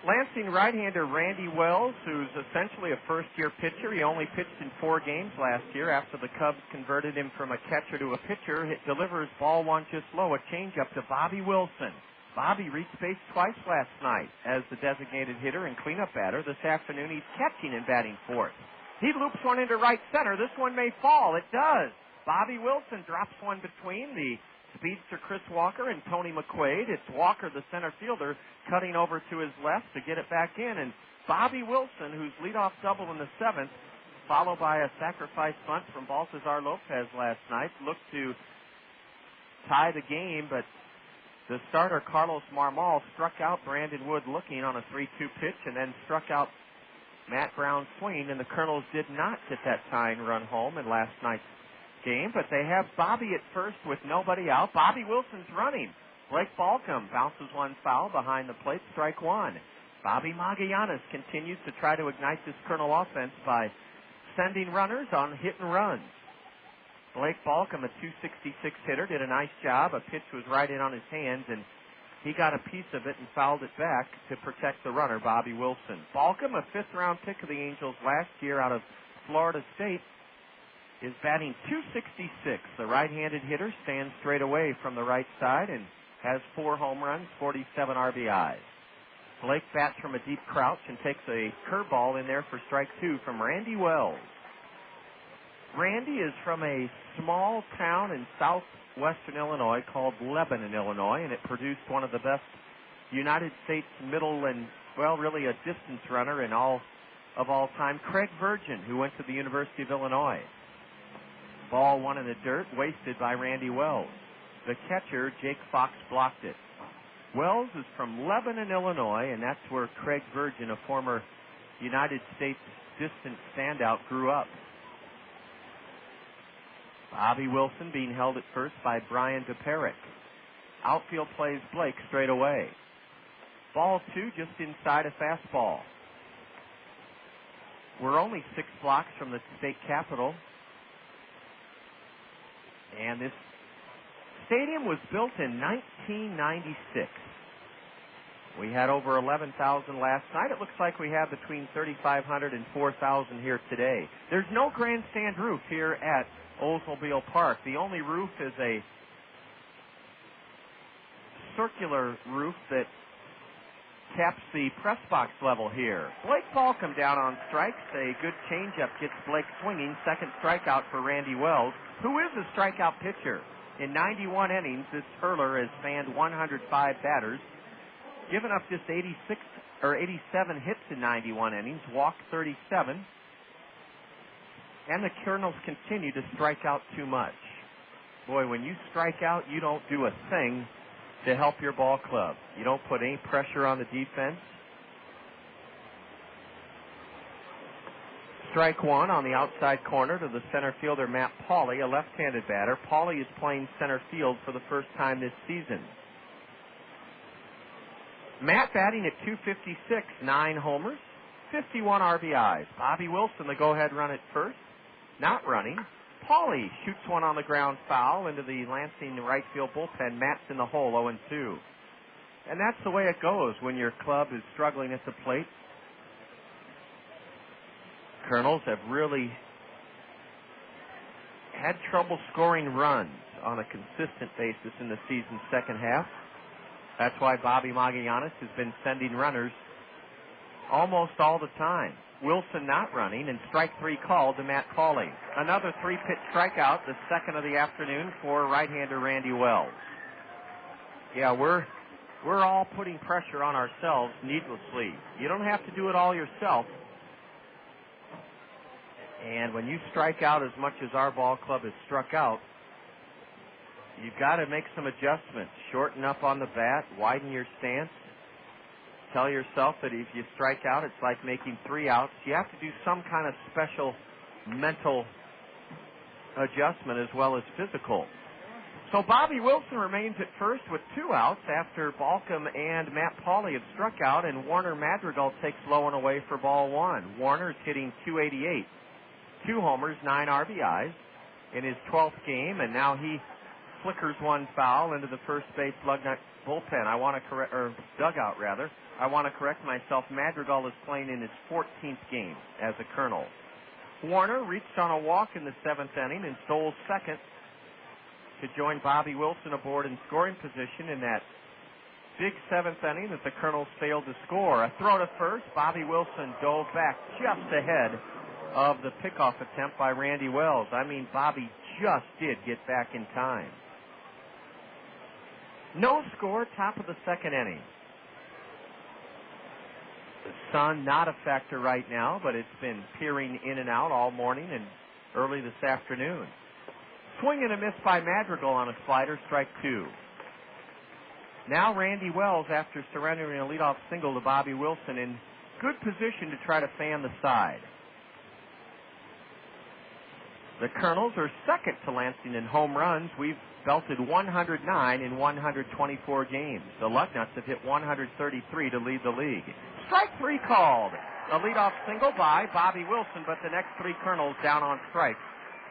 Speaker 4: Lansing right-hander Randy Wells, who's essentially a first-year pitcher. He only pitched in 4 games last year after the Cubs converted him from a catcher to a pitcher. It delivers ball one just low, a changeup to Bobby Wilson. Bobby reached base twice last night as the designated hitter and cleanup batter. This afternoon he's catching and batting fourth. He loops one into right center. This one may fall. It does. Bobby Wilson drops one between the speedster Chris Walker and Tony McQuaid. It's Walker, the center fielder, cutting over to his left to get it back in. And Bobby Wilson, whose leadoff double in the 7th, followed by a sacrifice bunt from Baltazar Lopez last night, looked to tie the game, but the starter, Carlos Marmol, struck out Brandon Wood looking on a 3-2 pitch and then struck out Matt Brown swinging, and the Kernels did not get that tying run home in last night's game, but they have Bobby at first with nobody out. Bobby Wilson's running. Blake Balcom bounces one foul behind the plate, strike one. Bobby Magallanes continues to try to ignite this Kernel offense by sending runners on hit and runs. Blake Balcom, a .266 hitter, did a nice job. A pitch was right in on his hands, and he got a piece of it and fouled it back to protect the runner, Bobby Wilson. Balcom, a 5th-round pick of the Angels last year out of Florida State, is batting .266. The right-handed hitter stands straight away from the right side and has 4 home runs, 47 RBIs. Blake bats from a deep crouch and takes a curveball in there for strike 2 from Randy Wells. Randy is from a small town in southwestern Illinois called Lebanon, Illinois, and it produced one of the best United States middle and, well, really a distance runner in all time, Craig Virgin, who went to the University of Illinois. Ball one in the dirt, wasted by Randy Wells. The catcher, Jake Fox, blocked it. Wells is from Lebanon, Illinois, and that's where Craig Virgin, a former United States distance standout, grew up. Bobby Wilson being held at first by Brian DePerick. Outfield plays Blake straight away. Ball 2 just inside a fastball. We're only 6 blocks from the state capitol. And this stadium was built in 1996. We had over 11,000 last night. It looks like we have between 3,500 and 4,000 here today. There's no grandstand roof here at Oldsmobile Park. The only roof is a circular roof that caps the press box level here. Blake Balcom down on strikes. A good changeup gets Blake swinging. Second strikeout for Randy Wells, who is a strikeout pitcher. In 91 innings, this hurler has fanned 105 batters, given up just 87 hits in 91 innings, walked 37, and the Kernels continue to strike out too much. Boy, when you strike out, you don't do a thing to help your ball club. You don't put any pressure on the defense. Strike one on the outside corner to the center fielder, Matt Pauley, a left-handed batter. Pauley is playing center field for the first time this season. Matt batting at .256, 9 homers, 51 RBIs. Bobby Wilson, the go-ahead run at first, not running. Pauley shoots one on the ground foul into the Lansing right field bullpen. Matt's in the hole, 0-2. And that's the way it goes when your club is struggling at the plate. Kernels have really had trouble scoring runs on a consistent basis in the season's second half. That's why Bobby Magallanes has been sending runners almost all the time. Wilson not running, and strike 3 called to Matt Pauley. Another 3-pitch strikeout, the second of the afternoon for right-hander Randy Wells. Yeah, we're all putting pressure on ourselves needlessly. You don't have to do it all yourself. And when you strike out as much as our ball club has struck out, you've got to make some adjustments. Shorten up on the bat, widen your stance. Tell yourself that if you strike out, it's like making 3 outs. You have to do some kind of special mental adjustment as well as physical. So Bobby Wilson remains at first with 2 outs after Balcom and Matt Pauley have struck out, and Warner Madrigal takes low and away for ball 1. Warner is hitting .288. 2 homers, 9 RBIs in his 12th game, and now he flickers one foul into the first base Lugnut bullpen. Dugout rather. I want to correct myself. Madrigal is playing in his 14th game as a Colonel. Warner reached on a walk in the 7th inning and stole second to join Bobby Wilson aboard in scoring position in that big 7th inning that the Colonels failed to score. A throw to first. Bobby Wilson dove back just ahead of the pickoff attempt by Randy Wells. I mean, Bobby just did get back in time. No score, top of the 2nd inning. The sun not a factor right now, but it's been peering in and out all morning and early this afternoon. Swing and a miss by Madrigal on a slider, strike 2. Now Randy Wells, after surrendering a leadoff single to Bobby Wilson, in good position to try to fan the side. The Colonels are second to Lansing in home runs. We've belted 109 in 124 games. The Lugnuts have hit 133 to lead the league. Strike 3 called. A leadoff single by Bobby Wilson, but the next 3 Colonels down on strikes.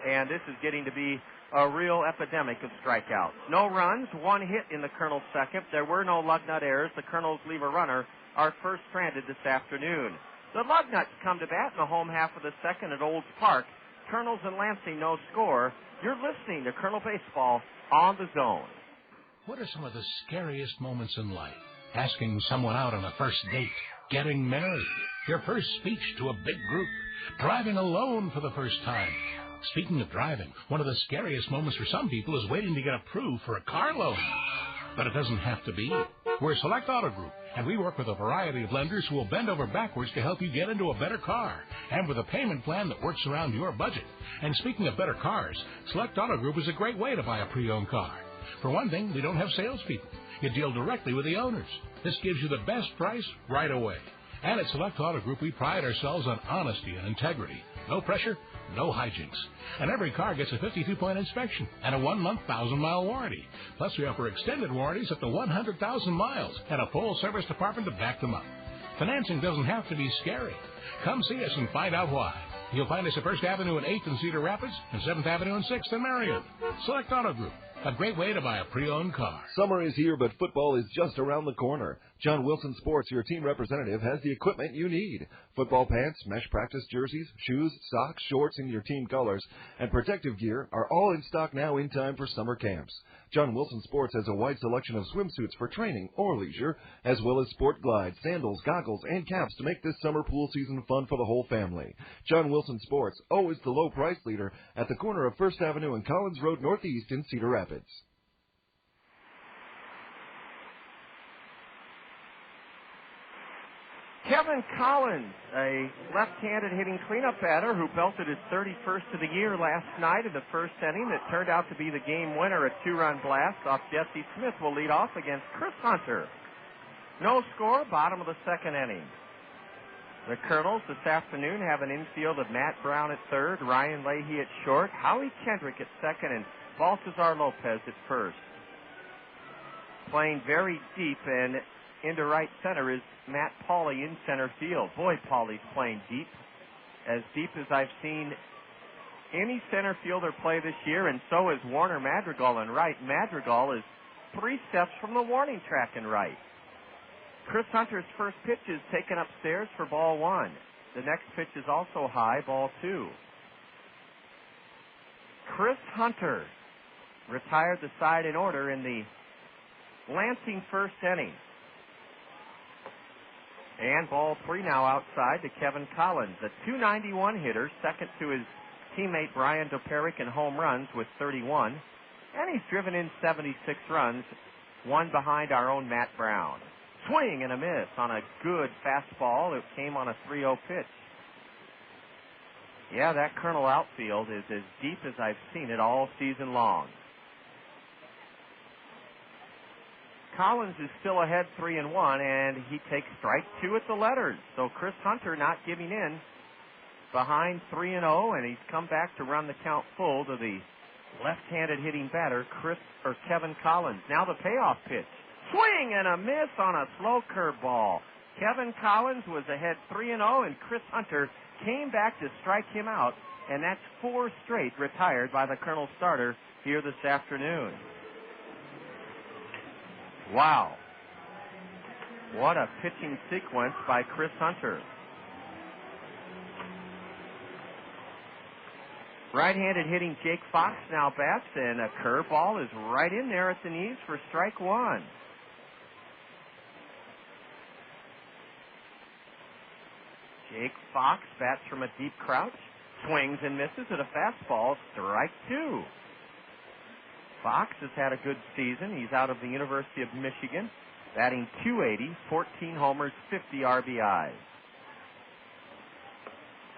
Speaker 4: And this is getting to be a real epidemic of strikeouts. No runs, 1 hit in the Colonels' second. There were no Lugnut errors. The Colonels leave a runner, our first stranded this afternoon. The Lugnuts come to bat in the home half of the second at Olds Park. Colonels and Lansing no score. You're listening to Colonel Baseball on the Zone.
Speaker 20: What are some of the scariest moments in life? Asking someone out on a first date, getting married, your first speech to a big group, driving alone for the first time. Speaking of driving, one of the scariest moments for some people is waiting to get approved for a car loan. But it doesn't have to be. We're Select Auto Group, and we work with a variety of lenders who will bend over backwards to help you get into a better car, and with a payment plan that works around your budget. And speaking of better cars, Select Auto Group is a great way to buy a pre-owned car. For one thing, we don't have salespeople. You deal directly with the owners. This gives you the best price right away. And at Select Auto Group, we pride ourselves on honesty and integrity. No pressure, no hijinks. And every car gets a 52-point inspection and a 1-month, 1,000-mile warranty. Plus, we offer extended warranties up to 100,000 miles and a full-service department to back them up. Financing doesn't have to be scary. Come see us and find out why. You'll find us at 1st Avenue and 8th in Cedar Rapids and 7th Avenue and 6th in Marion. Select Auto Group, a great way to buy a pre-owned car.
Speaker 21: Summer is here, but football is just around the corner. John Wilson Sports, your team representative, has the equipment you need. Football pants, mesh practice jerseys, shoes, socks, shorts in your team colors, and protective gear are all in stock now in time for summer camps. John Wilson Sports has a wide selection of swimsuits for training or leisure, as well as sport glides, sandals, goggles, and caps to make this summer pool season fun for the whole family. John Wilson Sports, always the low price leader at the corner of 1st Avenue and Collins Road Northeast in Cedar Rapids.
Speaker 4: Kevin Collins, a left-handed hitting cleanup batter who belted his 31st of the year last night in the first inning that turned out to be the game winner, a 2-run blast off Jesse Smith, will lead off against Chris Hunter. No score, bottom of the 2nd inning. The Kernels this afternoon have an infield of Matt Brown at third, Ryan Leahy at short, Howie Kendrick at second, and Baltazar Lopez at first. Playing very deep and into right center is Matt Pauley in center field. Boy, Pauley's playing deep. As deep as I've seen any center fielder play this year, and so is Warner Madrigal in right. Madrigal is 3 steps from the warning track in right. Chris Hunter's first pitch is taken upstairs for ball 1. The next pitch is also high, ball 2. Chris Hunter retired the side in order in the Lansing first inning. And ball 3 now outside to Kevin Collins, a .291 hitter, second to his teammate Brian Doperic in home runs with 31. And he's driven in 76 runs, one behind our own Matt Brown. Swing and a miss on a good fastball. It came on a 3-0 pitch. Yeah, that Kernel outfield is as deep as I've seen it all season long. Collins is still ahead 3-1, and he takes strike 2 at the letters. So Chris Hunter not giving in, behind 3-0, and he's come back to run the count full to the left-handed hitting batter, Kevin Collins. Now the payoff pitch. Swing and a miss on a slow curveball. Kevin Collins was ahead 3-0, and Chris Hunter came back to strike him out, and that's 4 straight retired by the Kernel starter here this afternoon. Wow. What a pitching sequence by Chris Hunter. Right-handed hitting Jake Fox now bats, and a curveball is right in there at the knees for strike 1. Jake Fox bats from a deep crouch, swings and misses at a fastball, strike 2. Fox has had a good season. He's out of the University of Michigan, batting .280, 14 homers, 50 RBIs.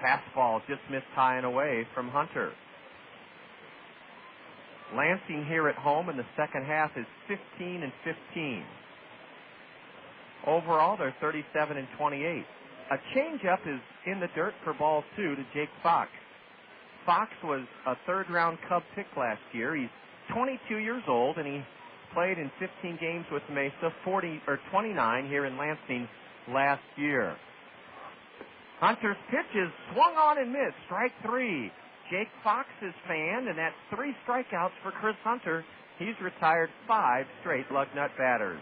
Speaker 4: Fastball just missed high and away from Hunter. Lansing here at home in the second half is 15-15. Overall, they're 37-28. A changeup is in the dirt for ball 2 to Jake Fox. Fox was a third-round Cub pick last year. He's 22 years old, and he played in 15 games with Mesa, 29 here in Lansing last year. Hunter's pitch is swung on and missed, strike 3. Jake Fox is fanned, and that's 3 strikeouts for Chris Hunter. He's retired 5 straight Lugnut batters.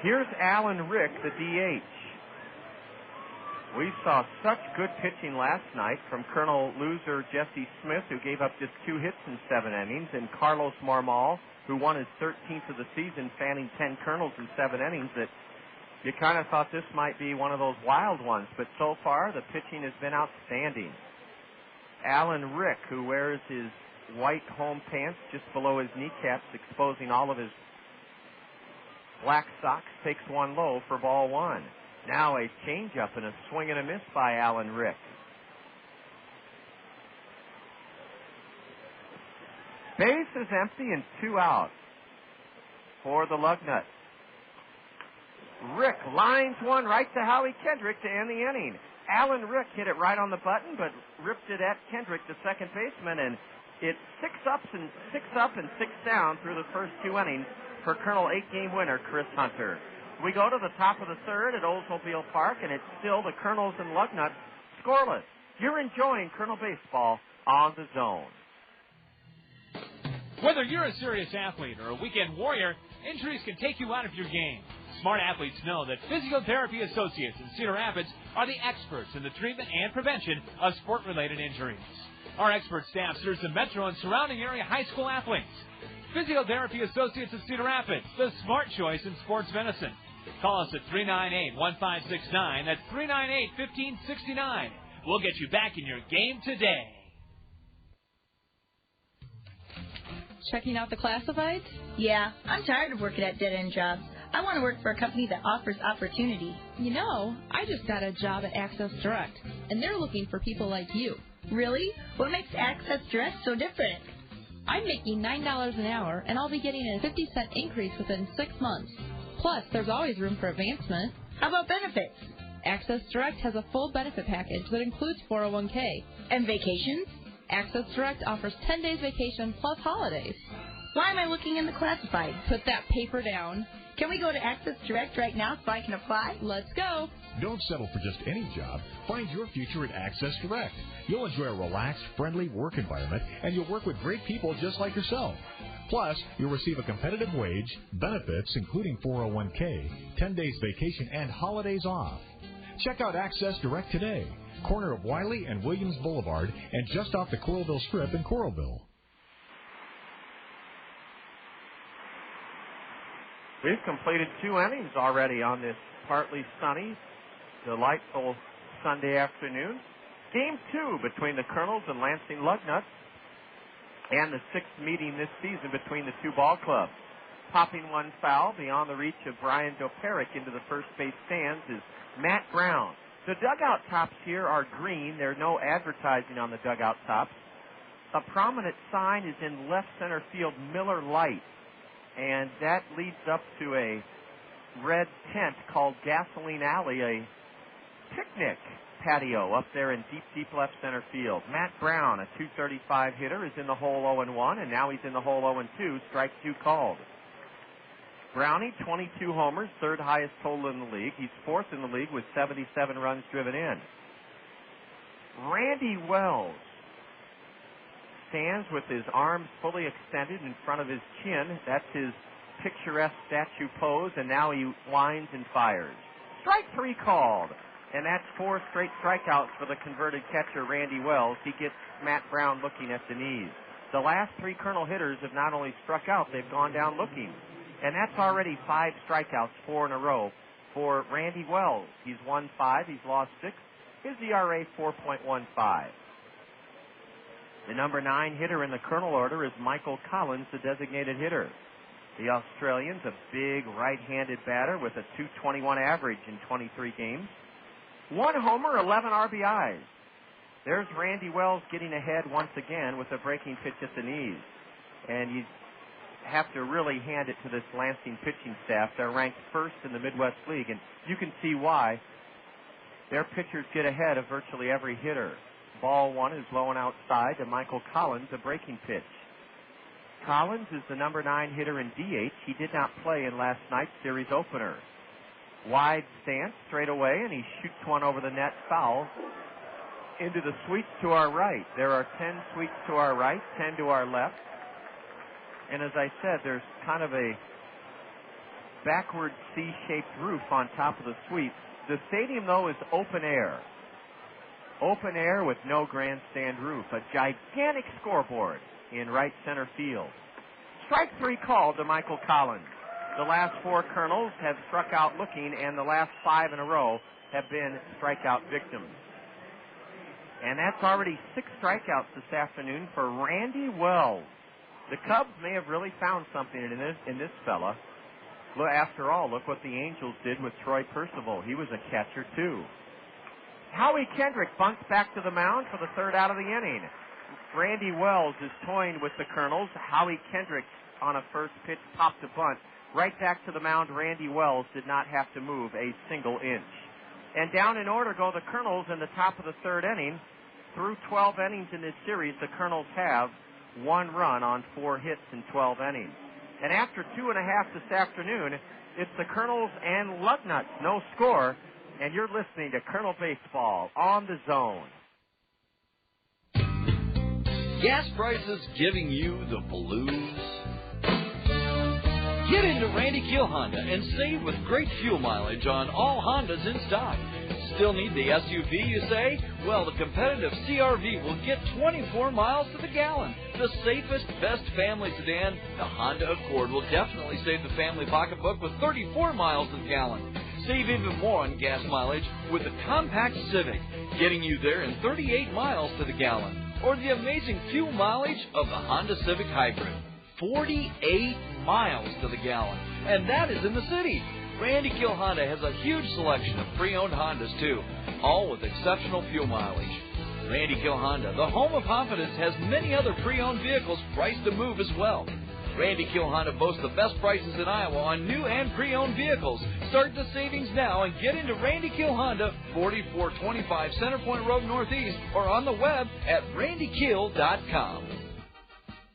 Speaker 4: Here's Alan Rick, the DH. We saw such good pitching last night from Kernel loser Jesse Smith, who gave up just 2 hits in 7 innings, and Carlos Marmal, who won his 13th of the season, fanning 10 Kernels in 7 innings, that you kind of thought this might be one of those wild ones. But so far, the pitching has been outstanding. Alan Rick, who wears his white home pants just below his kneecaps, exposing all of his black socks, takes one low for ball 1. Now a changeup and a swing and a miss by Alan Rick. Base is empty and 2 out for the Lugnuts. Rick lines one right to Howie Kendrick to end the inning. Alan Rick hit it right on the button, but ripped it at Kendrick, the second baseman, and it's 6 up and 6 down through the first 2 innings for Kernel 8-game winner Chris Hunter. We go to the top of the third at Oldsmobile Park, and it's still the Kernels and Lugnuts scoreless. You're enjoying Kernel baseball on the Zone.
Speaker 5: Whether you're a serious athlete or a weekend warrior, injuries can take you out of your game. Smart athletes know that Physiotherapy Associates in Cedar Rapids are the experts in the treatment and prevention of sport-related injuries. Our expert staff serves the metro and surrounding area high school athletes. Physiotherapy Associates of Cedar Rapids, the smart choice in sports medicine. Call us at 398-1569. That's 398-1569. We'll get you back in your game today.
Speaker 2: Checking out the classifieds?
Speaker 22: Yeah, I'm tired of working at dead-end jobs. I want to work for a company that offers opportunity.
Speaker 2: You know, I just got a job at Access Direct, and they're looking for people like you.
Speaker 22: Really? What makes Access Direct so different?
Speaker 2: I'm making $9 an hour, and I'll be getting a 50-cent increase within 6 months. Plus, there's always room for advancement.
Speaker 22: How about benefits?
Speaker 2: Access Direct has a full benefit package that includes 401k.
Speaker 22: And vacations?
Speaker 2: Access Direct offers 10 days vacation plus holidays.
Speaker 22: Why am I looking in the classified?
Speaker 2: Put that paper down.
Speaker 22: Can we go to Access Direct right now so I can apply?
Speaker 2: Let's go.
Speaker 23: Don't settle for just any job. Find your future at Access Direct. You'll enjoy a relaxed, friendly work environment, and you'll work with great people just like yourself. Plus, you'll receive a competitive wage, benefits including 401k, 10 days vacation, and holidays off. Check out Access Direct today, corner of Wiley and Williams Boulevard, and just off the Coralville Strip in Coralville.
Speaker 4: We've completed 2 innings already on this partly sunny, delightful Sunday afternoon. Game 2 between the Kernels and Lansing Lugnuts, and the 6th meeting this season between the 2 ball clubs. Popping one foul beyond the reach of Brian Doperic into the first base stands is Matt Brown. The dugout tops here are green. There's no advertising on the dugout tops. A prominent sign is in left center field, Miller Lite, and that leads up to a red tent called Gasoline Alley, a picnic patio up there in deep left center field. Matt Brown, a .235 hitter, is in the hole 0-1, and now he's in the hole 0-2, strike 2 called. Brownie, 22 homers, 3rd highest total in the league. He's 4th in the league with 77 runs driven in. Randy Wells stands with his arms fully extended in front of his chin. That's his picturesque statue pose, and now he winds and fires. Strike 3 called. And that's 4 straight strikeouts for the converted catcher, Randy Wells. He gets Matt Brown looking at the knees. The last 3 Kernel hitters have not only struck out, they've gone down looking. And that's already 5 strikeouts, 4 in a row for Randy Wells. He's won 5, he's lost 6. His ERA 4.15. The number 9 hitter in the Kernel order is Michael Collins, the designated hitter. The Australian's a big right-handed batter with a .221 average in 23 games. 1 homer, 11 RBIs. There's Randy Wells getting ahead once again with a breaking pitch at the knees. And you have to really hand it to this Lansing pitching staff. They're ranked 1st in the Midwest League, and you can see why. Their pitchers get ahead of virtually every hitter. Ball 1 is low and outside to Michael Collins, a breaking pitch. Collins is the number 9 hitter in DH. He did not play in last night's series opener. Wide stance, straight away, and he shoots one over the net, foul, into the suites to our right. There are 10 suites to our right, 10 to our left. And as I said, there's kind of a backward C-shaped roof on top of the suite. The stadium, though, is open air. Open air with no grandstand roof. A gigantic scoreboard in right center field. Strike 3 called to Michael Collins. The last 4 Kernels have struck out looking, and the last 5 in a row have been strikeout victims. And that's already 6 strikeouts this afternoon for Randy Wells. The Cubs may have really found something in this fella. Look, after all, look what the Angels did with Troy Percival. He was a catcher, too. Howie Kendrick bunts back to the mound for the 3rd out of the inning. Randy Wells is toying with the Kernels. Howie Kendrick on a first pitch popped a bunt. Right back to the mound, Randy Wells did not have to move a single inch. And down in order go the Kernels in the top of the 3rd inning. Through 12 innings in this series, the Kernels have 1 run on 4 hits in 12 innings. And after 2.5 this afternoon, it's the Kernels and Lugnuts, no score. And you're listening to Kernel Baseball on the Zone.
Speaker 1: Gas prices giving you the blues? Get into Randy Keel Honda and save with great fuel mileage on all Hondas in stock. Still need the SUV, you say? Well, the competitive CR-V will get 24 miles to the gallon. The safest, best family sedan, the Honda Accord will definitely save the family pocketbook with 34 miles to the gallon. Save even more on gas mileage with the compact Civic, getting you there in 38 miles to the gallon. Or the amazing fuel mileage of the Honda Civic Hybrid, 48 miles to the gallon. And that is in the city. Randy Keel Honda has a huge selection of pre-owned Hondas, too, all with exceptional fuel mileage. Randy Keel Honda, the home of confidence, has many other pre-owned vehicles priced to move as well. Randy Keel Honda boasts the best prices in Iowa on new and pre-owned vehicles. Start the savings now and get into Randy Keel Honda, 4425 Centerpoint Road Northeast, or on the web at randykeel.com.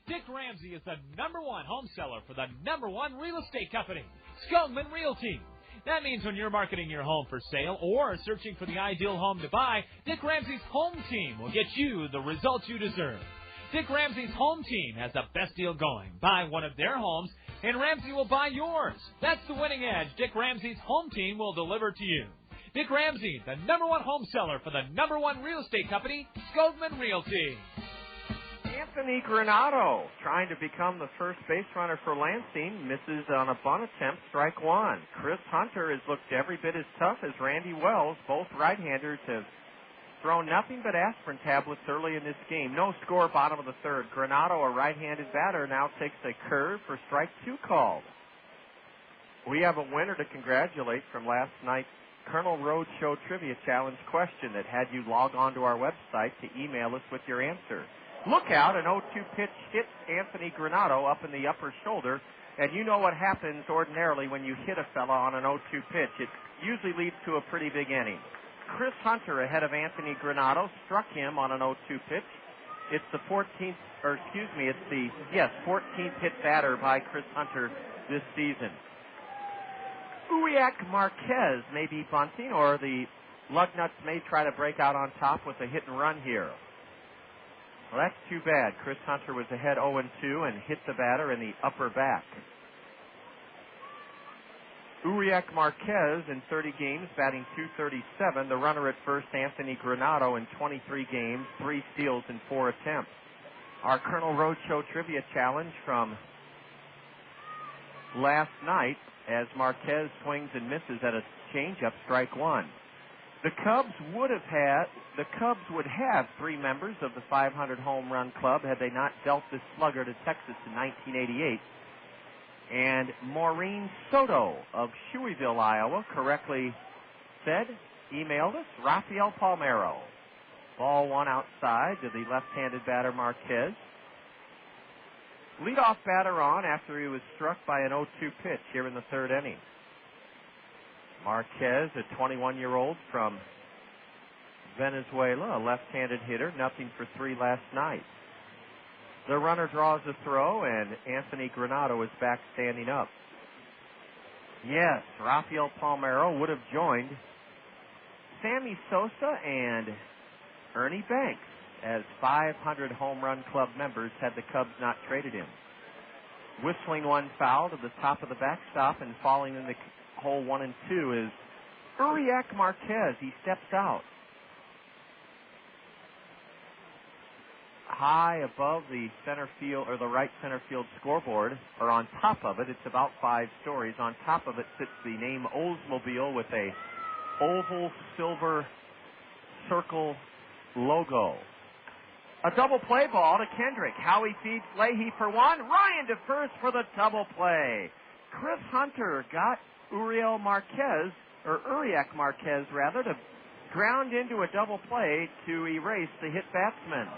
Speaker 5: Dick Ramsey is the #1 home seller for the #1 real estate company, Skogman Realty. That means when you're marketing your home for sale or searching for the ideal home to buy, Dick Ramsey's home team will get you the results you deserve. Dick Ramsey's home team has the best deal going. Buy one of their homes, and Ramsey will buy yours. That's the winning edge Dick Ramsey's home team will deliver to you. Dick Ramsey, the #1 home seller for the #1 real estate company, Skogman Realty.
Speaker 4: Anthony Granato, trying to become the first base runner for Lansing, misses on a bunt attempt, strike one. Chris Hunter has looked every bit as tough as Randy Wells. Both right-handers have thrown nothing but aspirin tablets early in this game. No score, bottom of the third. Granato, a right-handed batter, now takes a curve for strike two called. We have a winner to congratulate from last night's Kernel Roadshow Trivia Challenge question that had you log on to our website to email us with your answer. Look out, an 0-2 pitch hits Anthony Granato up in the upper shoulder, and you know what happens ordinarily when you hit a fella on an 0-2 pitch. It usually leads to a pretty big inning. Chris Hunter ahead of Anthony Granato struck him on an 0-2 pitch. It's the 14th hit batter by Chris Hunter this season. Uriak Marquez may be bunting, or the Lugnuts may try to break out on top with a hit and run here. Well, that's too bad. Chris Hunter was ahead 0-2 and hit the batter in the upper back. Uriak Marquez in 30 games, batting .237. The runner at first, Anthony Granato, in 23 games, 3 steals and 4 attempts. Our Kernel Roadshow Trivia Challenge from last night, as Marquez swings and misses at a changeup, strike one. The Cubs would have 3 members of the 500 home run club had they not dealt this slugger to Texas in 1988. And Maureen Soto of Shoeyville, Iowa, correctly emailed us, Rafael Palmeiro. Ball one outside to the left-handed batter Marquez. Leadoff batter on after he was struck by an 0-2 pitch here in the third inning. Marquez, a 21-year-old from Venezuela, a left-handed hitter, 0-for-3 last night. The runner draws a throw, and Anthony Granato is back standing up. Yes, Rafael Palmeiro would have joined Sammy Sosa and Ernie Banks as 500 home run club members had the Cubs not traded him. Whistling one foul to the top of the backstop and falling in the hole 1 and 2 is Uriak Marquez. He steps out. High above the center field, or the right center field scoreboard, or on top of it, it's about 5 stories. On top of it sits the name Oldsmobile with a oval silver circle logo. A double play ball to Kendrick. Howie feeds Leahy for one. Ryan to first for the double play. Chris Hunter got Uriak Marquez to ground into a double play to erase the hit batsman.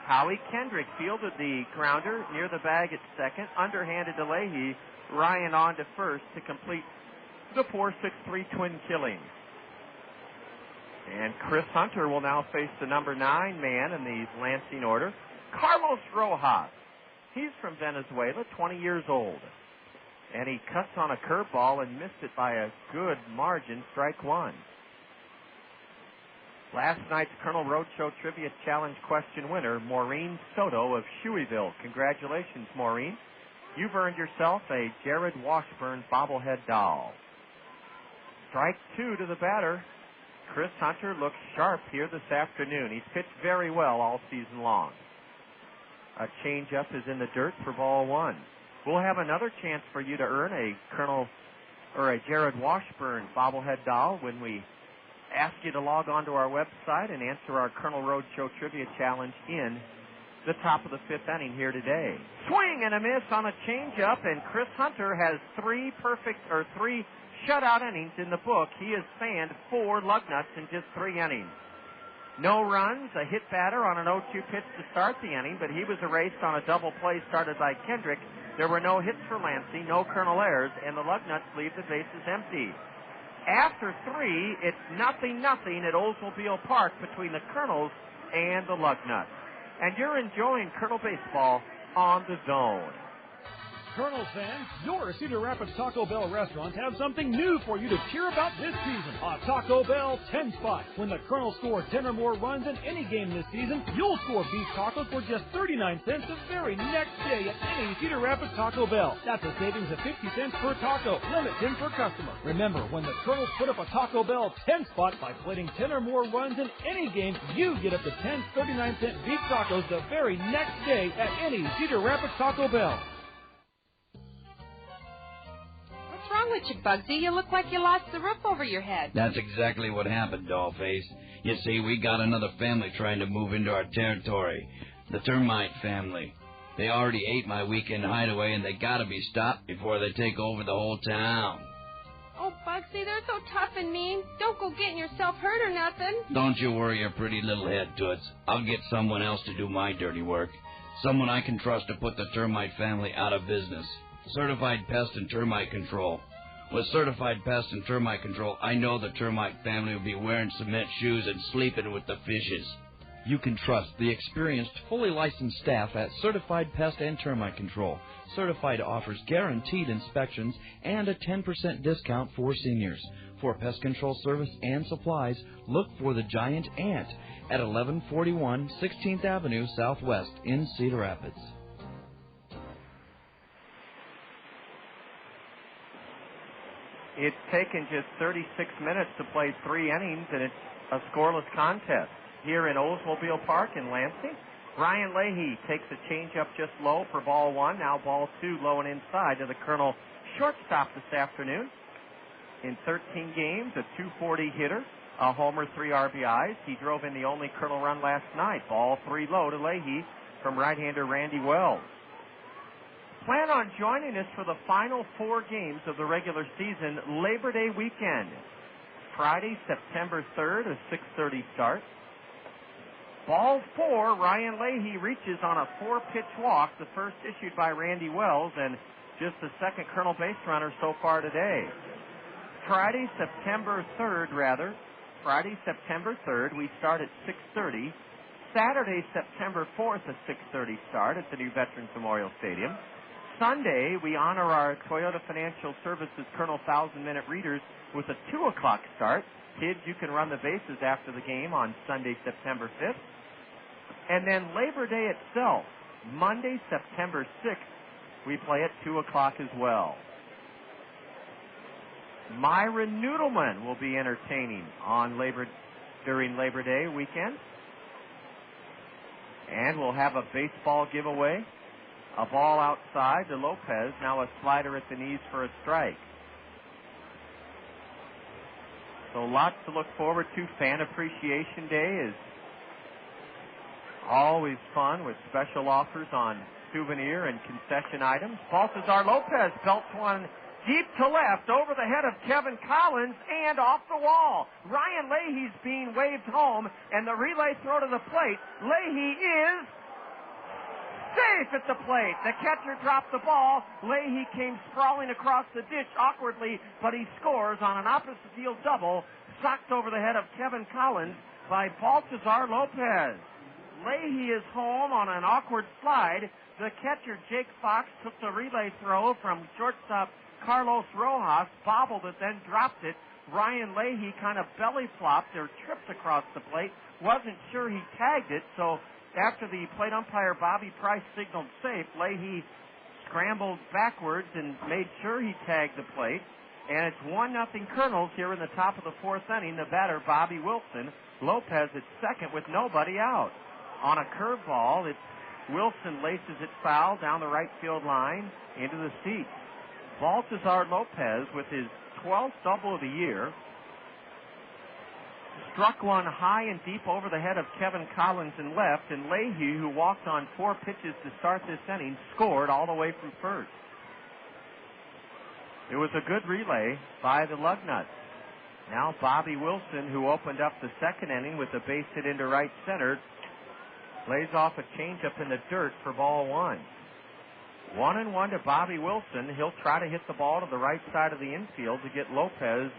Speaker 4: Howie Kendrick fielded the grounder near the bag at second, underhanded to Leahy. Ryan on to first to complete the 4-6-3 twin killing. And Chris Hunter will now face the number 9 man in the Lansing order, Carlos Rojas. He's from Venezuela, 20 years old. And he cuts on a curveball and missed it by a good margin, strike one. Last night's Kernel Roadshow Trivia Challenge question winner, Maureen Soto of Shoeyville. Congratulations, Maureen. You've earned yourself a Jared Washburn bobblehead doll. Strike two to the batter. Chris Hunter looks sharp here this afternoon. He's pitched very well all season long. A changeup is in the dirt for ball one. We'll have another chance for you to earn a Jared Washburn bobblehead doll when we ask you to log on to our website and answer our Kernel Roadshow Trivia Challenge in the top of the 5th inning here today. Swing and a miss on a changeup, and Chris Hunter has 3 shutout innings in the book. He has fanned 4 Lugnuts in just 3 innings. No runs, a hit batter on an 0-2 pitch to start the inning, but he was erased on a double play started by Kendrick. There were no hits for Lansing, no Kernel errors, and the Lugnuts leave the bases empty. After 3, it's 0-0 at Oldsmobile Park between the Kernels and the Lugnuts. And you're enjoying Kernel baseball on the Zone.
Speaker 10: Kernels fans, your Cedar Rapids Taco Bell restaurants have something new for you to cheer about this season. A Taco Bell 10 spot. When the Kernels score 10 or more runs in any game this season, you'll score beef tacos for just 39 cents the very next day at any Cedar Rapids Taco Bell. That's a savings of 50 cents per taco. Limit 10 per customer. Remember, when the Kernels put up a Taco Bell 10 spot by plating 10 or more runs in any game, you get up to 10 39-cent beef tacos the very next day at any Cedar Rapids Taco Bell.
Speaker 6: What's wrong with you, Bugsy? You look like you lost the roof over your head.
Speaker 7: That's exactly what happened, Dollface. You see, we got another family trying to move into our territory. The termite family. They already ate my weekend hideaway, and they gotta be stopped before they take over the whole town.
Speaker 6: Oh, Bugsy, they're so tough and mean. Don't go getting yourself hurt or nothing.
Speaker 7: Don't you worry your pretty little head, Toots. I'll get someone else to do my dirty work. Someone I can trust to put the termite family out of business. Certified Pest and Termite Control. With Certified Pest and Termite Control, I know the termite family will be wearing cement shoes and sleeping with the fishes.
Speaker 9: You can trust the experienced, fully licensed staff at Certified Pest and Termite Control. Certified offers guaranteed inspections and a 10% discount for seniors. For pest control service and supplies, look for the Giant Ant at 1141 16th Avenue Southwest in Cedar Rapids.
Speaker 4: It's taken just 36 minutes to play 3 innings, and it's a scoreless contest here in Oldsmobile Park in Lansing. Ryan Leahy takes a changeup just low for ball 1. Now ball 2 low and inside to the Colonel shortstop this afternoon. In 13 games, a .240 hitter, a homer, 3 RBIs. He drove in the only Colonel run last night. Ball 3 low to Leahy from right-hander Randy Wells. Plan on joining us for the final 4 games of the regular season Labor Day weekend. Friday, September 3rd, a 6:30 start. Ball 4, Ryan Leahy reaches on a 4-pitch walk, the first issued by Randy Wells, and just the second Colonel base runner so far today. Friday, September 3rd, we start at 6:30. Saturday, September 4th, a 6:30 start at the new Veterans Memorial Stadium. Sunday, we honor our Toyota Financial Services Colonel 1,000-minute readers with a 2 o'clock start. Kids, you can run the bases after the game on Sunday, September 5th. And then Labor Day itself, Monday, September 6th, we play at 2 o'clock as well. Myra Noodleman will be entertaining during Labor Day weekend. And we'll have a baseball giveaway. A ball outside to Lopez, now a slider at the knees for a strike. So lots to look forward to. Fan Appreciation Day is always fun with special offers on souvenir and concession items. Baltazar Lopez belts one deep to left over the head of Kevin Collins and off the wall. Ryan Leahy's being waved home, and the relay throw to the plate. Leahy is safe at the plate. The catcher dropped the ball. Leahy came sprawling across the ditch awkwardly, but he scores on an opposite field double, socked over the head of Kevin Collins by Baltazar Lopez. Leahy is home on an awkward slide. The catcher, Jake Fox, took the relay throw from shortstop Carlos Rojas, bobbled it, then dropped it. Ryan Leahy kind of belly flopped or tripped across the plate. Wasn't sure he tagged it, so after the plate umpire Bobby Price signaled safe, Leahy scrambled backwards and made sure he tagged the plate. And it's 1-0 Kernels here in the top of the 4th inning. The batter, Bobby Wilson. Lopez at second with nobody out. On a curveball, Wilson laces it foul down the right field line into the seats. Baltazar Lopez with his 12th double of the year struck one high and deep over the head of Kevin Collins in left, and Leahy, who walked on 4 pitches to start this inning, scored all the way from first. It was a good relay by the Lugnuts. Now Bobby Wilson, who opened up the second inning with a base hit into right center, lays off a changeup in the dirt for ball 1. 1-1 to Bobby Wilson. He'll try to hit the ball to the right side of the infield to get Lopez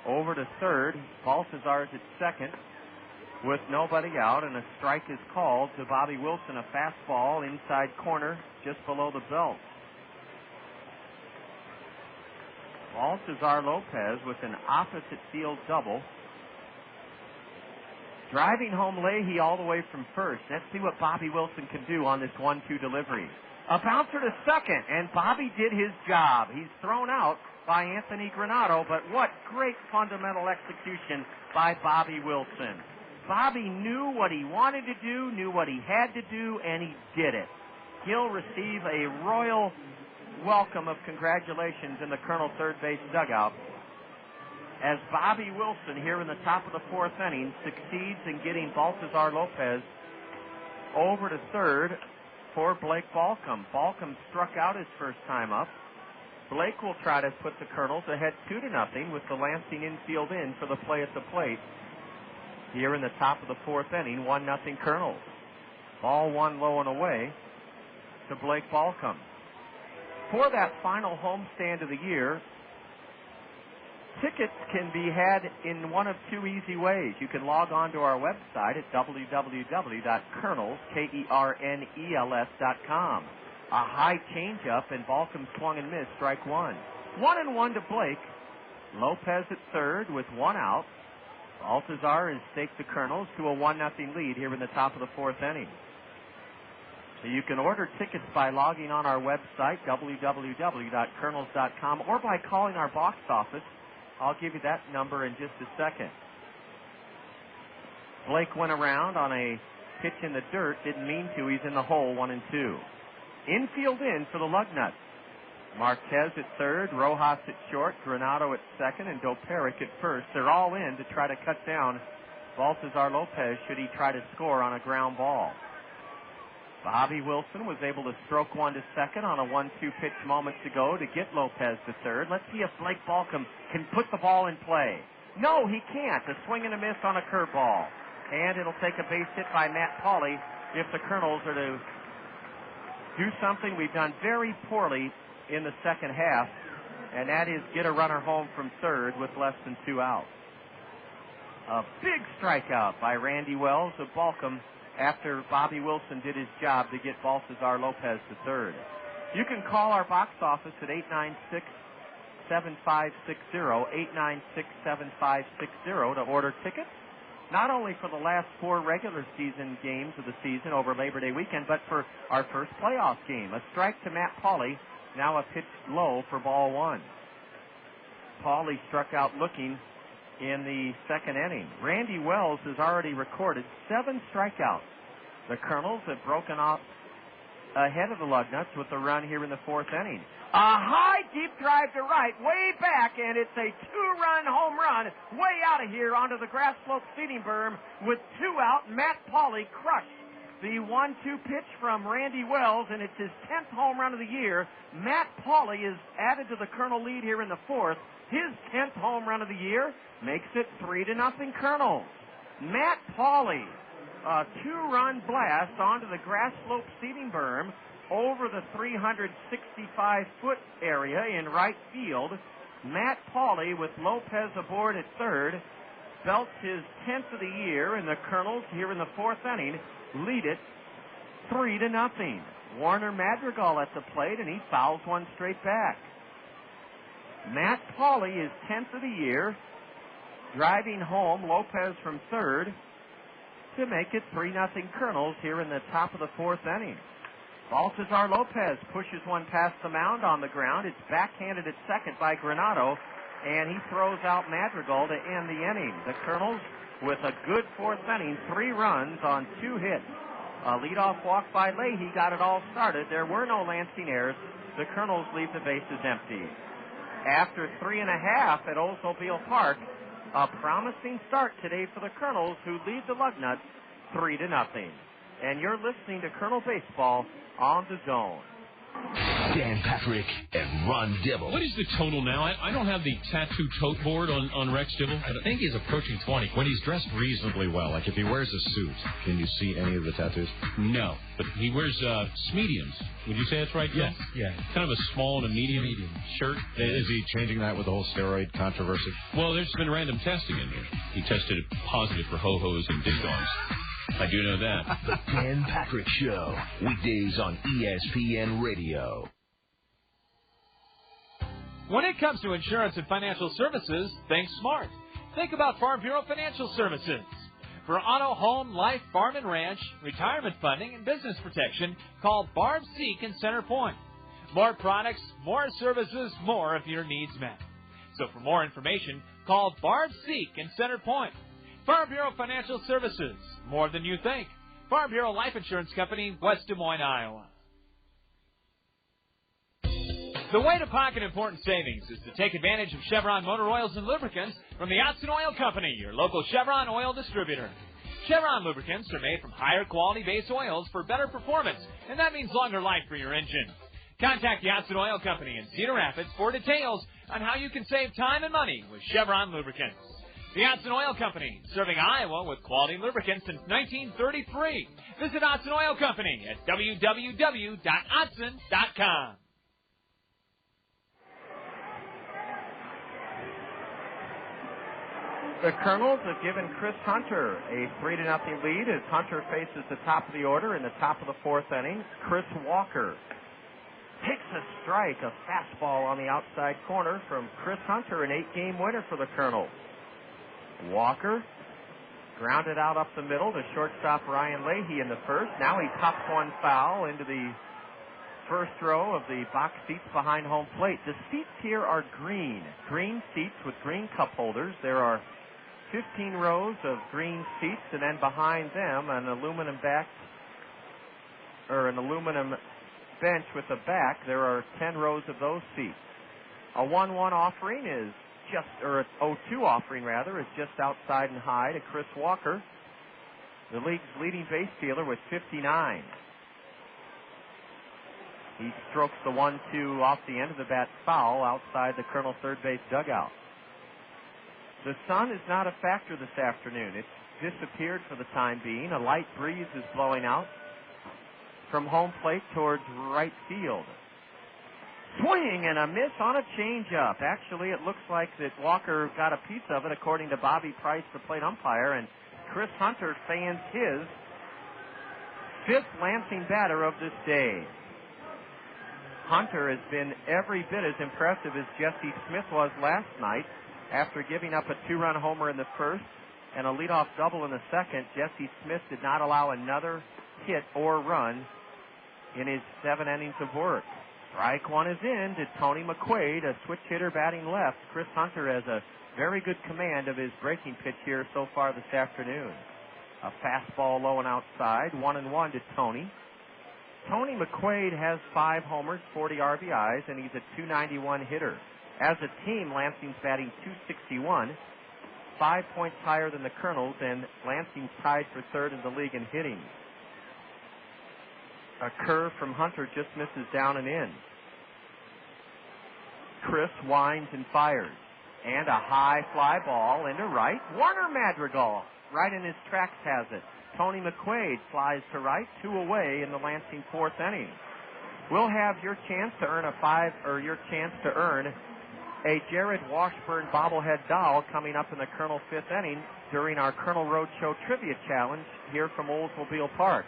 Speaker 4: over to third. Baltazar's at second with nobody out, and a strike is called to Bobby Wilson. A fastball inside corner just below the belt. Baltazar Lopez with an opposite field double. Driving home Leahy all the way from first. Let's see what Bobby Wilson can do on this 1-2 delivery. A bouncer to second, and Bobby did his job. He's thrown out by Anthony Granado, but what great fundamental execution by Bobby Wilson. Bobby knew what he wanted to do, knew what he had to do, and he did it. He'll receive a royal welcome of congratulations in the Colonel third base dugout as Bobby Wilson here in the top of the fourth inning succeeds in getting Baltazar Lopez over to third for Blake Balcom. Balcom struck out his first time up. Blake will try to put the Colonels ahead 2-0 with the Lansing infield in for the play at the plate here in the top of the fourth inning. 1-0 Colonels. Ball one low and away to Blake Balcom. For that final homestand of the year, tickets can be had in one of two easy ways. You can log on to our website at www.kernels, KERNELS.com. A high changeup, and Balcom swung and missed, strike one. 1-1 to Blake. Lopez at third with one out. Baltazar has staked the Colonels to a 1-0 lead here in the top of the fourth inning. So you can order tickets by logging on our website, www.kernels.com, or by calling our box office. I'll give you that number in just a second. Blake went around on a pitch in the dirt. Didn't mean to. He's in the hole, 1-2. Infield in for the Lugnuts. Marquez at third, Rojas at short, Granado at second, and Doperic at first. They're all in to try to cut down Baltazar Lopez should he try to score on a ground ball. Bobby Wilson was able to stroke one to second on a 1-2 pitch moments ago to get Lopez to third. Let's see if Blake Balcom can put the ball in play. No, he can't. A swing and a miss on a curveball. And it'll take a base hit by Matt Pauley if the Colonels are to do something we've done very poorly in the second half, and that is get a runner home from third with less than two outs. A big strikeout by Randy Wells of Balcom after Bobby Wilson did his job to get Baltazar Lopez to third. You can call our box office at 896-7560, 896-7560 to order tickets, not only for the last four regular season games of the season over Labor Day weekend, but for our first playoff game. A strike to Matt Pauley, now a pitch low for ball one. Pauley struck out looking in the second inning. Randy Wells has already recorded 7 strikeouts. The Colonels have broken off ahead of the Lugnuts with a run here in the fourth inning. A high deep drive to right, way back, and it's a 2-run home run way out of here onto the grass slope seating berm with 2 out. Matt Pauley crushed the 1-2 pitch from Randy Wells, and it's his 10th home run of the year. Matt Pauley is added to the Colonel lead here in the fourth. His 10th home run of the year makes it 3-0 Colonels. Matt Pauley, a 2-run blast onto the grass slope seating berm over the 365-foot area in right field. Matt Pauley with Lopez aboard at third belts his 10th of the year, and the Colonels here in the fourth inning lead it 3-0. Warner Madrigal at the plate, and he fouls one straight back. Matt Pauley is 10th of the year, driving home Lopez from third to make it 3-0 Colonels here in the top of the fourth inning. Baltazar Lopez pushes one past the mound on the ground. It's backhanded at second by Granado, and he throws out Madrigal to end the inning. The Colonels with a good fourth inning, 3 runs on 2 hits. A leadoff walk by Leahy got it all started. There were no Lansing errors. The Colonels leave the bases empty. After 3.5 at Oldsmobile Park, a promising start today for the Colonels, who lead the Lugnuts 3-0. And you're listening to Colonel Baseball on the Zone.
Speaker 3: Dan Patrick and Ron Dibble.
Speaker 8: What is the total now? I don't have the tattoo tote board on Rex Dibble.
Speaker 11: I think he's approaching 20. When he's dressed reasonably well, like if he wears a suit, can you see any of the tattoos?
Speaker 8: No, but he wears mediums. Would you say that's right, Phil?
Speaker 11: Yes. Yeah.
Speaker 8: Kind of a small and a medium shirt.
Speaker 11: Is he changing that with the whole steroid controversy?
Speaker 8: Well, there's been random testing in here. He tested positive for ho-hos and ding-dongs. I do know that.
Speaker 3: The Dan Patrick Show, weekdays on ESPN Radio.
Speaker 5: When it comes to insurance and financial services, think smart. Think about Farm Bureau Financial Services. For auto, home, life, farm and ranch, retirement funding, and business protection, call Barb Seek in Center Point. More products, more services, more of your needs met. So for more information, call Barb Seek in Center Point. Farm Bureau Financial Services, more than you think. Farm Bureau Life Insurance Company, West Des Moines, Iowa. The way to pocket important savings is to take advantage of Chevron motor oils and lubricants from the Otson Oil Company, your local Chevron oil distributor. Chevron lubricants are made from higher quality base oils for better performance, and that means longer life for your engine. Contact the Otson Oil Company in Cedar Rapids for details on how you can save time and money with Chevron lubricants. The Otson Oil Company, serving Iowa with quality lubricants since 1933. Visit Otson Oil Company at www.otson.com.
Speaker 4: The Kernels have given Chris Hunter a 3-0 lead as Hunter faces the top of the order in the top of the fourth inning. Chris Walker takes a strike, a fastball on the outside corner from Chris Hunter, an 8-game winner for the Kernels. Walker grounded out up the middle to shortstop Ryan Leahy in the first. Now he pops one foul into the first row of the box seats behind home plate. The seats here are green seats with green cup holders. There are 15 rows of green seats, and then behind them an aluminum bench with a back. There are 10 rows of those seats. A 1-1 offering is a 0-2 offering rather, is just outside and high to Chris Walker, the league's leading base stealer with 59. He strokes the 1-2 off the end of the bat foul outside the Colonel third base dugout. The sun is not a factor this afternoon. It's disappeared for the time being. A light breeze is blowing out from home plate towards right field. Swing and a miss on a changeup. Actually, it looks like that Walker got a piece of it, according to Bobby Price, the plate umpire, and Chris Hunter fans his 5th Lansing batter of this day. Hunter has been every bit as impressive as Jesse Smith was last night. After giving up a 2-run homer in the first and a leadoff double in the second, Jesse Smith did not allow another hit or run in his 7 innings of work. Strike one is in to Tony McQuaid, a switch hitter batting left. Chris Hunter has a very good command of his breaking pitch here so far this afternoon. A fastball low and outside, 1-1 to Tony. Tony McQuaid has 5 homers, 40 RBIs, and he's a .291 hitter. As a team, Lansing's batting .261, 5 points higher than the Kernels, and Lansing's tied for third in the league in hitting. A curve from Hunter just misses down and in. Chris winds and fires. And a high fly ball into right. Warner Madrigal, right in his tracks, has it. Tony McQuaid flies to right, 2 away in the Lansing 4th inning. We'll have your chance to earn a Jared Washburn bobblehead doll coming up in the Colonel 5th inning during our Colonel Roadshow Trivia Challenge here from Oldsmobile Park.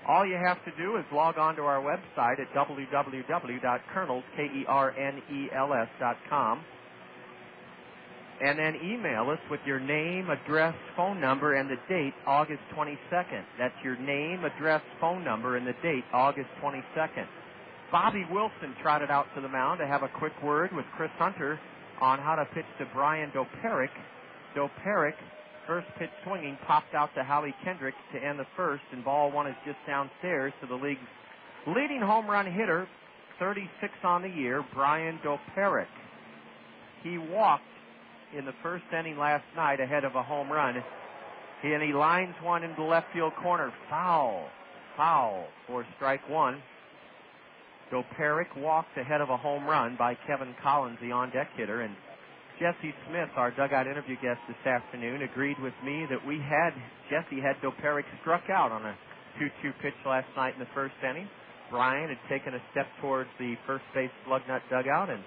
Speaker 4: All you have to do is log on to our website at www.kernels.com and then email us with your name, address, phone number, and the date, August 22nd. That's your name, address, phone number, and the date, August 22nd. Bobby Wilson trotted out to the mound to have a quick word with Chris Hunter on how to pitch to Brian Doperick. Doperick, first pitch swinging, popped out to Howie Kendrick to end the first, and ball one is just downstairs to the league's leading home run hitter, 36 on the year, Brian Doperick. He walked in the first inning last night ahead of a home run, and he lines one into the left field corner. Foul for strike one. Doperick walked ahead of a home run by Kevin Collins, the on-deck hitter, and Jesse Smith, our dugout interview guest this afternoon, agreed with me that Jesse had Doperick struck out on a 2-2 pitch last night in the first inning. Brian had taken a step towards the first base Lugnut dugout, and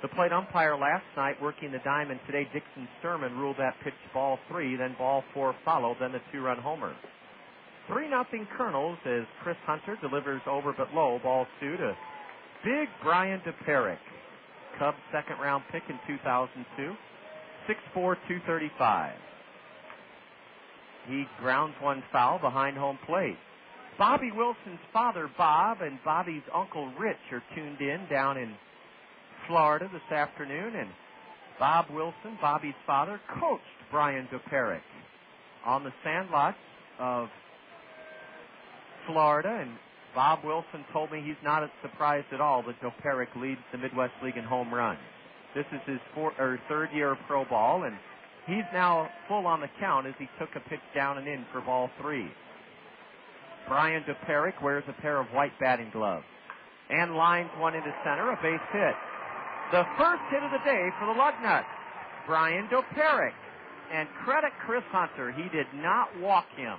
Speaker 4: the plate umpire last night, working the diamond today, Dixon Sturman, ruled that pitch ball 3, then ball 4 followed, then the 2-run homer. 3-0 Kernels as Chris Hunter delivers over but low, ball 2 to big Brian Doperick. Cubs second-round pick in 2002. 6'4", 235. He grounds one foul behind home plate. Bobby Wilson's father, Bob, and Bobby's uncle, Rich, are tuned in down in Florida this afternoon. And Bob Wilson, Bobby's father, coached Brian Duperick on the sandlots of Florida. And Bob Wilson told me he's not surprised at all that Duperick leads the Midwest League in home runs. This is his third year of pro ball, and he's now full on the count as he took a pitch down and in for ball 3. Brian Duperick wears a pair of white batting gloves and lines one into center, a base hit. The first hit of the day for the Lugnuts, Brian Duperick. And credit Chris Hunter, he did not walk him.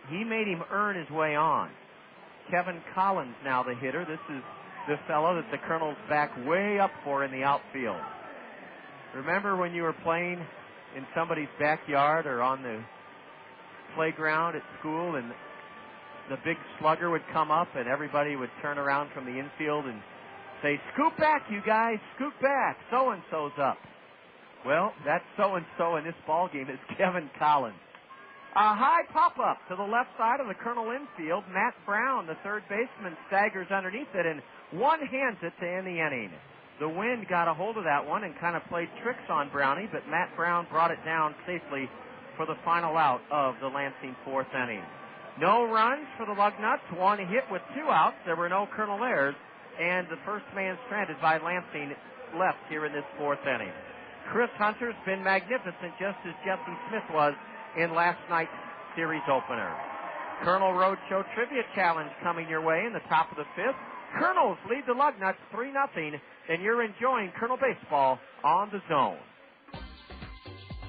Speaker 4: He made him earn his way on. Kevin Collins now the hitter. This is the fellow that the Kernels back way up for in the outfield. Remember when you were playing in somebody's backyard or on the playground at school and the big slugger would come up and everybody would turn around from the infield and say, "Scoot back, you guys, scoot back, so-and-so's up." Well, that so-and-so in this ballgame is Kevin Collins. A high pop-up to the left side of the Kernel infield. Matt Brown, the third baseman, staggers underneath it and one-hands it to end the inning. The wind got a hold of that one and kind of played tricks on Brownie, but Matt Brown brought it down safely for the final out of the Lansing fourth inning. No runs for the Lugnuts, one hit with 2 outs. There were no Kernel errors, and the first man stranded by Lansing left here in this fourth inning. Chris Hunter's been magnificent, just as Jesse Smith was in last night's series opener. Kernel Roadshow Trivia Challenge coming your way in the top of the 5th. Kernels lead the Lugnuts 3-0, and you're enjoying Kernel Baseball on the Zone.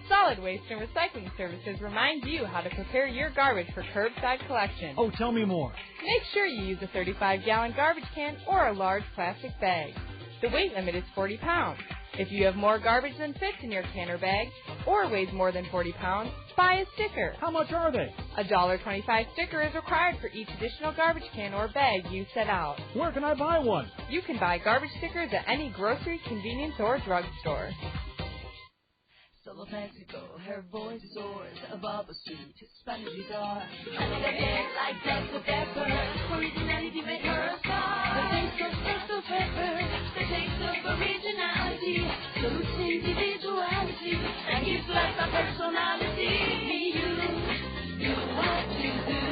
Speaker 12: Solid Waste and Recycling Services reminds you how to prepare your garbage for curbside collection.
Speaker 10: Oh, tell me more.
Speaker 12: Make sure you use a 35-gallon garbage can or a large plastic bag. The weight limit is 40 pounds. If you have more garbage than fits in your can or bag, or weighs more than 40 pounds, buy a sticker.
Speaker 10: How much are they?
Speaker 12: A $1.25 sticker is required for each additional garbage can or bag you set out.
Speaker 10: Where can I buy one?
Speaker 12: You can buy garbage stickers at any grocery, convenience, or drugstore.
Speaker 15: Solo Mexico, her voice soars above a sweet Spanish guitar. And like a dance like Dexter Pepper, originality made her a star. The taste of Dexter Pepper, the taste of originality, the roots individuality, and gives life a personality. Be you, do what you do.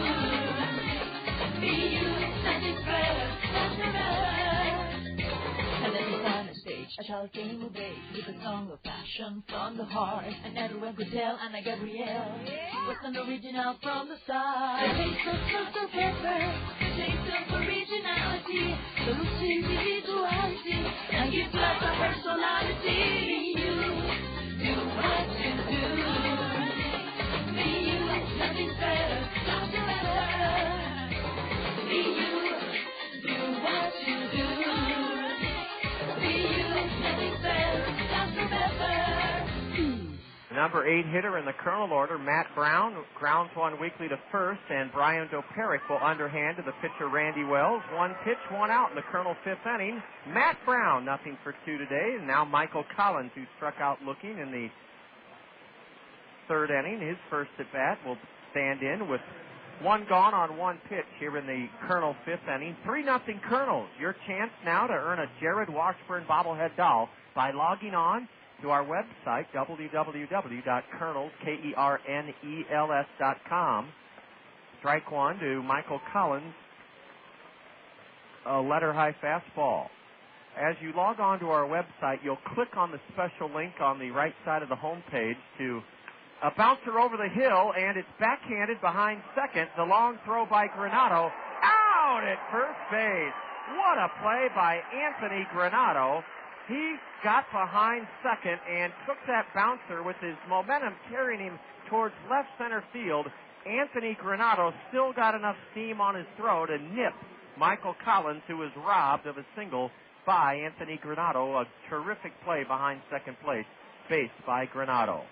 Speaker 15: Be you, and express, that's forever. And then it's on the stage, a child came of age with a song of passion from the heart. And everyone could tell Anna Gabrielle was an original from the start. The taste of Dr. Pepper, the taste of originality, the roots individuality, and gives life a personality. Be you, do what you do. Be you, nothing's better, not forever. Be you, do what you do.
Speaker 4: Number 8 hitter in the Kernel order, Matt Brown, grounds one weekly to first, and Brian Duperick will underhand to the pitcher Randy Wells. 1 pitch, 1 out in the Kernel 5th inning. Matt Brown, 0 for 2 today, and now Michael Collins, who struck out looking in the 3rd inning. His first at bat will stand in with 1 gone on 1 pitch here in the Kernel 5th inning. 3-0 Kernels. Your chance now to earn a Jared Washburn bobblehead doll by logging on to our website, www.kernels.com. Strike 1 to Michael Collins, a letter high fastball. As you log on to our website, you'll click on the special link on the right side of the home page to a bouncer over the hill, and it's backhanded behind second. The long throw by Granado, out at first base. What a play by Anthony Granado. He got behind second and took that bouncer with his momentum carrying him towards left center field. Anthony Granado still got enough steam on his throw to nip Michael Collins, who was robbed of a single by Anthony Granado. A terrific play behind second base by Granado.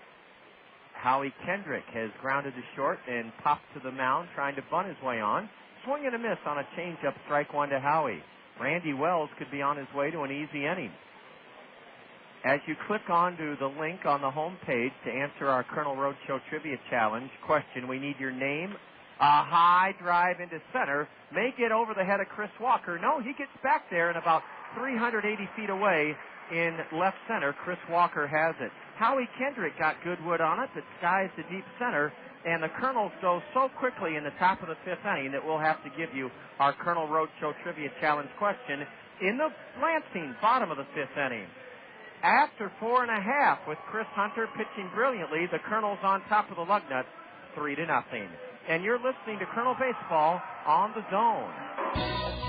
Speaker 4: Howie Kendrick has grounded to short and popped to the mound, trying to bunt his way on. Swing and a miss on a changeup, strike 1 to Howie. Randy Wells could be on his way to an easy inning. As you click onto the link on the home page to answer our Colonel Roadshow Trivia Challenge question, we need your name. A high drive into center. May get over the head of Chris Walker. No, he gets back there and about 380 feet away in left center. Chris Walker has it. Howie Kendrick got Goodwood on it, but skies to deep center. And the Kernels go so quickly in the top of the fifth inning that we'll have to give you our Colonel Roadshow Trivia Challenge question in the Lansing bottom of the fifth inning. After 4.5 with Chris Hunter pitching brilliantly, the Kernels on top of the Lugnuts 3-0. And you're listening to Colonel Baseball on the Zone.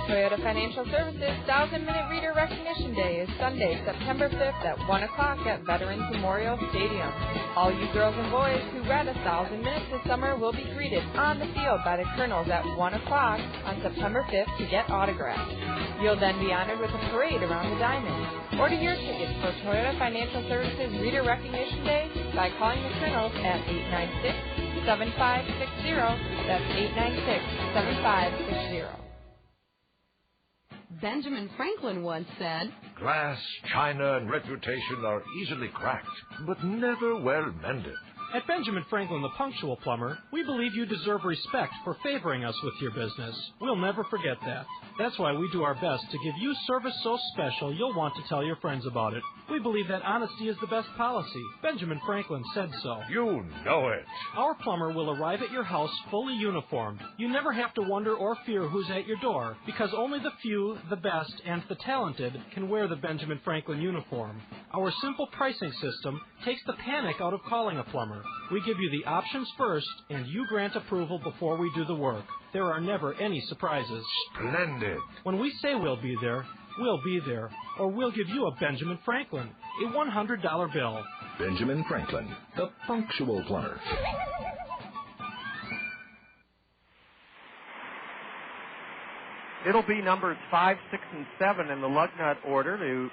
Speaker 12: Toyota Financial Services 1,000-Minute Reader Recognition Day is Sunday, September 5th at 1 o'clock at Veterans Memorial Stadium. All you girls and boys who read 1,000 minutes this summer will be greeted on the field by the Kernels at 1 o'clock on September 5th to get autographs. You'll then be honored with a parade around the diamond. Order your tickets for Toyota Financial Services Reader Recognition Day by calling the Kernels at 896-7560. That's 896-7560.
Speaker 16: Benjamin Franklin once said,
Speaker 17: "Glass, china, and reputation are easily cracked, but never well mended."
Speaker 18: At Benjamin Franklin, the Punctual Plumber, we believe you deserve respect for favoring us with your business. We'll never forget that. That's why we do our best to give you service so special you'll want to tell your friends about it. We believe that honesty is the best policy. Benjamin Franklin said so.
Speaker 17: You know it.
Speaker 18: Our plumber will arrive at your house fully uniformed. You never have to wonder or fear who's at your door, because only the few, the best, and the talented can wear the Benjamin Franklin uniform. Our simple pricing system takes the panic out of calling a plumber. We give you the options first, and you grant approval before we do the work. There are never any surprises.
Speaker 17: Splendid.
Speaker 18: When we say we'll be there, or we'll give you a Benjamin Franklin, a $100 bill.
Speaker 3: Benjamin Franklin, the Punctual Plumber.
Speaker 4: It'll be numbers 5, 6, and 7 in the Lugnut order to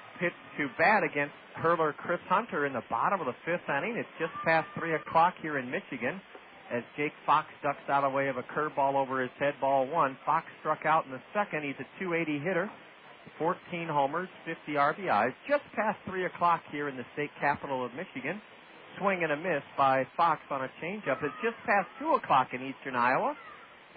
Speaker 4: bat against hurler Chris Hunter in the bottom of the fifth inning. It's just past 3 o'clock here in Michigan as Jake Fox ducks out of the way of a curveball over his head, ball one. Fox struck out in the second. He's a .280 hitter, 14 homers, 50 RBIs. Just past 3 o'clock here in the state capital of Michigan. Swing and a miss by Fox on a changeup. It's just past 2 o'clock in eastern Iowa.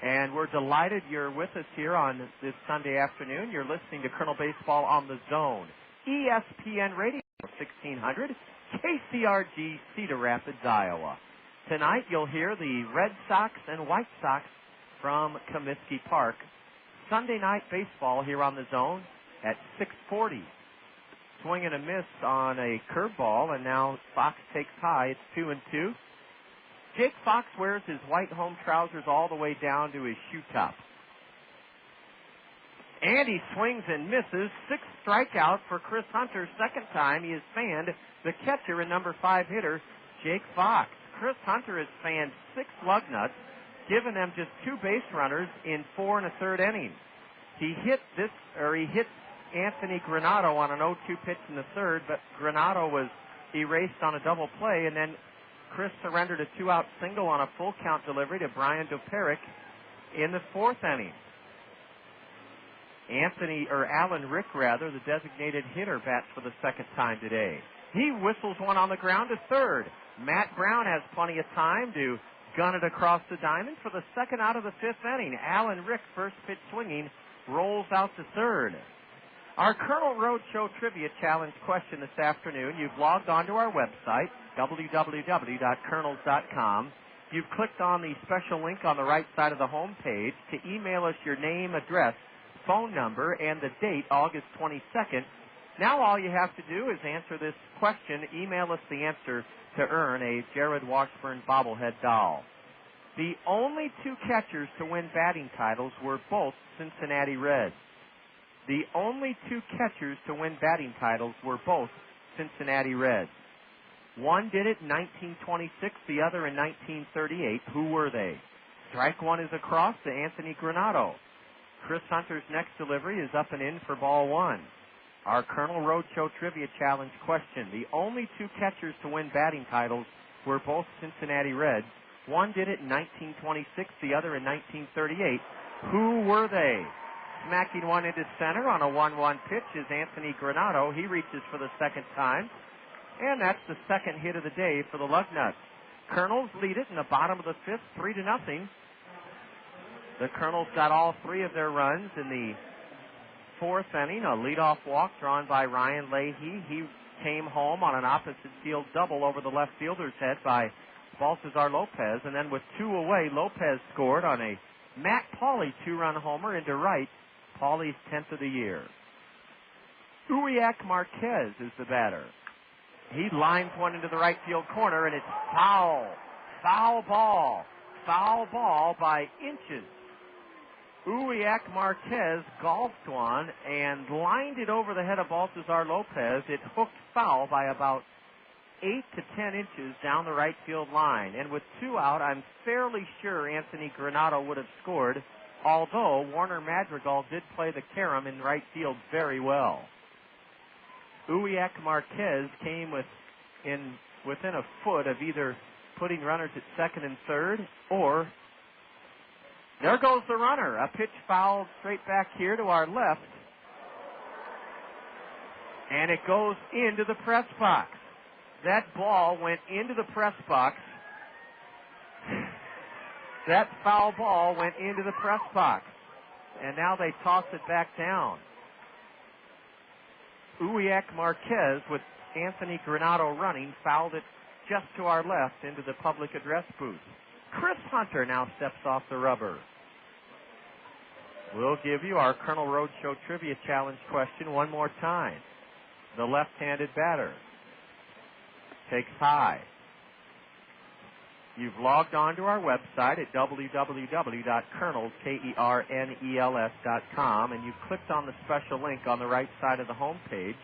Speaker 4: And we're delighted you're with us here on this Sunday afternoon. You're listening to Colonel Baseball on the Zone. ESPN Radio, 1600, KCRG, Cedar Rapids, Iowa. Tonight you'll hear the Red Sox and White Sox from Comiskey Park. Sunday night baseball here on the Zone at 6:40. Swing and a miss on a curveball, and now Fox takes high. It's 2-2. Jake Fox wears his white home trousers all the way down to his shoe top. And he swings and misses. 6 strikeouts for Chris Hunter. Second time he has fanned the catcher and number 5 hitter, Jake Fox. Chris Hunter has fanned 6 Lugnuts, given them just 2 base runners in 4 1/3 innings. He hit Anthony Granato on an 0-2 pitch in the third, but Granato was erased on a double play, and then Chris surrendered a 2-out single on a full count delivery to Brian Doperic in the 4th inning. Alan Rick, the designated hitter, bats for the second time today. He whistles one on the ground to third. Matt Brown has plenty of time to gun it across the diamond for the second out of the 5th inning. Alan Rick, first pitch swinging, rolls out to third. Our Colonel Roadshow Trivia Challenge question this afternoon, you've logged onto our website, www.kernels.com. You've clicked on the special link on the right side of the home page to email us your name, address, phone number, and the date, August 22nd. Now all you have to do is answer this question. Email us the answer to earn a Jared Washburn bobblehead doll. The only 2 catchers to win batting titles were both Cincinnati Reds. The only 2 catchers to win batting titles were both Cincinnati Reds. One did it in 1926, the other in 1938. Who were they? Strike one is across to Anthony Granato. Chris Hunter's next delivery is up and in for ball one. Our Colonel Roadshow Trivia Challenge question. The only 2 catchers to win batting titles were both Cincinnati Reds. One did it in 1926, the other in 1938. Who were they? Smacking one into center on a 1-1 pitch is Anthony Granato. He reaches for the second time. And that's the second hit of the day for the Lugnuts. Kernels lead it in the bottom of the fifth, 3-0. The Kernels got all three of their runs in the fourth inning. A leadoff walk drawn by Ryan Leahy. He came home on an opposite field double over the left fielder's head by Baltazar Lopez. And then with two away, Lopez scored on a Matt Pauley two-run homer into right. Pauley's 10th of the year. Uwiak Marquez is the batter. He lines one into the right field corner, and it's foul. Foul ball. Foul ball by inches. Uwiak Marquez golfed one and lined it over the head of Baltazar Lopez. It hooked foul by about 8 to 10 inches down the right field line. And with two out, I'm fairly sure Anthony Granato would have scored, although Warner Madrigal did play the carom in right field very well. Uwiak Marquez came within a foot of either putting runners at second and third, or there goes the runner. A pitch fouled straight back here to our left, and it goes into the press box. That ball went into the press box. That foul ball went into the press box, and now they toss it back down. Uwiak Marquez, with Anthony Granato running, fouled it just to our left into the public address booth. Chris Hunter now steps off the rubber. We'll give you our Colonel Roadshow Trivia Challenge question one more time. The left-handed batter takes high. You've logged on to our website at www.kernels, KERNELS.com, and you clicked on the special link on the right side of the home page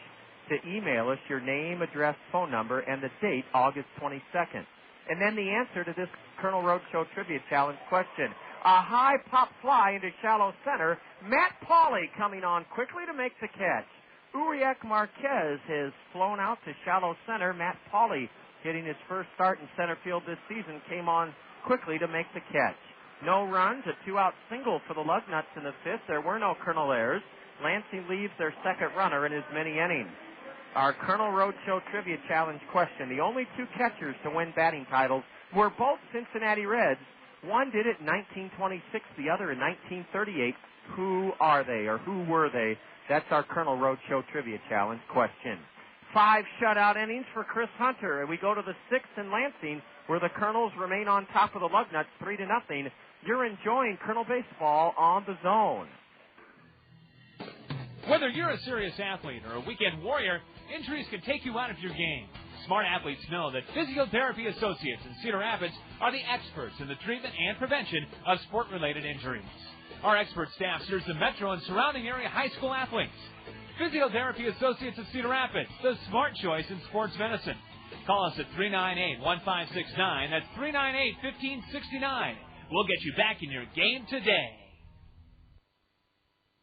Speaker 4: to email us your name, address, phone number, and the date, August 22nd. And then the answer to this Colonel Roadshow Trivia Challenge question. A high pop fly into shallow center. Matt Pauley coming on quickly to make the catch. Uwiak Marquez has flown out to shallow center. Matt Pauley, hitting his first start in center field this season, came on quickly to make the catch. No runs, a two-out single for the Lugnuts in the fifth. There were no Colonel errors. Lansing leaves their second runner in as many innings. Our Colonel Roadshow Trivia Challenge question. The only two catchers to win batting titles were both Cincinnati Reds. One did it in 1926, the other in 1938. Who are they, or who were they? That's our Colonel Roadshow Trivia Challenge question. 5 shutout innings for Chris Hunter, and we go to the sixth in Lansing, where the Colonels remain on top of the Lugnuts 3-0. You're enjoying Colonel Baseball on the Zone.
Speaker 5: Whether you're a serious athlete or a weekend warrior, injuries can take you out of your game. Smart athletes know that Physiotherapy Associates in Cedar Rapids are the experts in the treatment and prevention of sport-related injuries. Our expert staff serves the metro and surrounding area high school athletes. Physiotherapy Associates of Cedar Rapids, the smart choice in sports medicine. Call us at 398-1569. That's 398-1569. We'll get you back in your game today.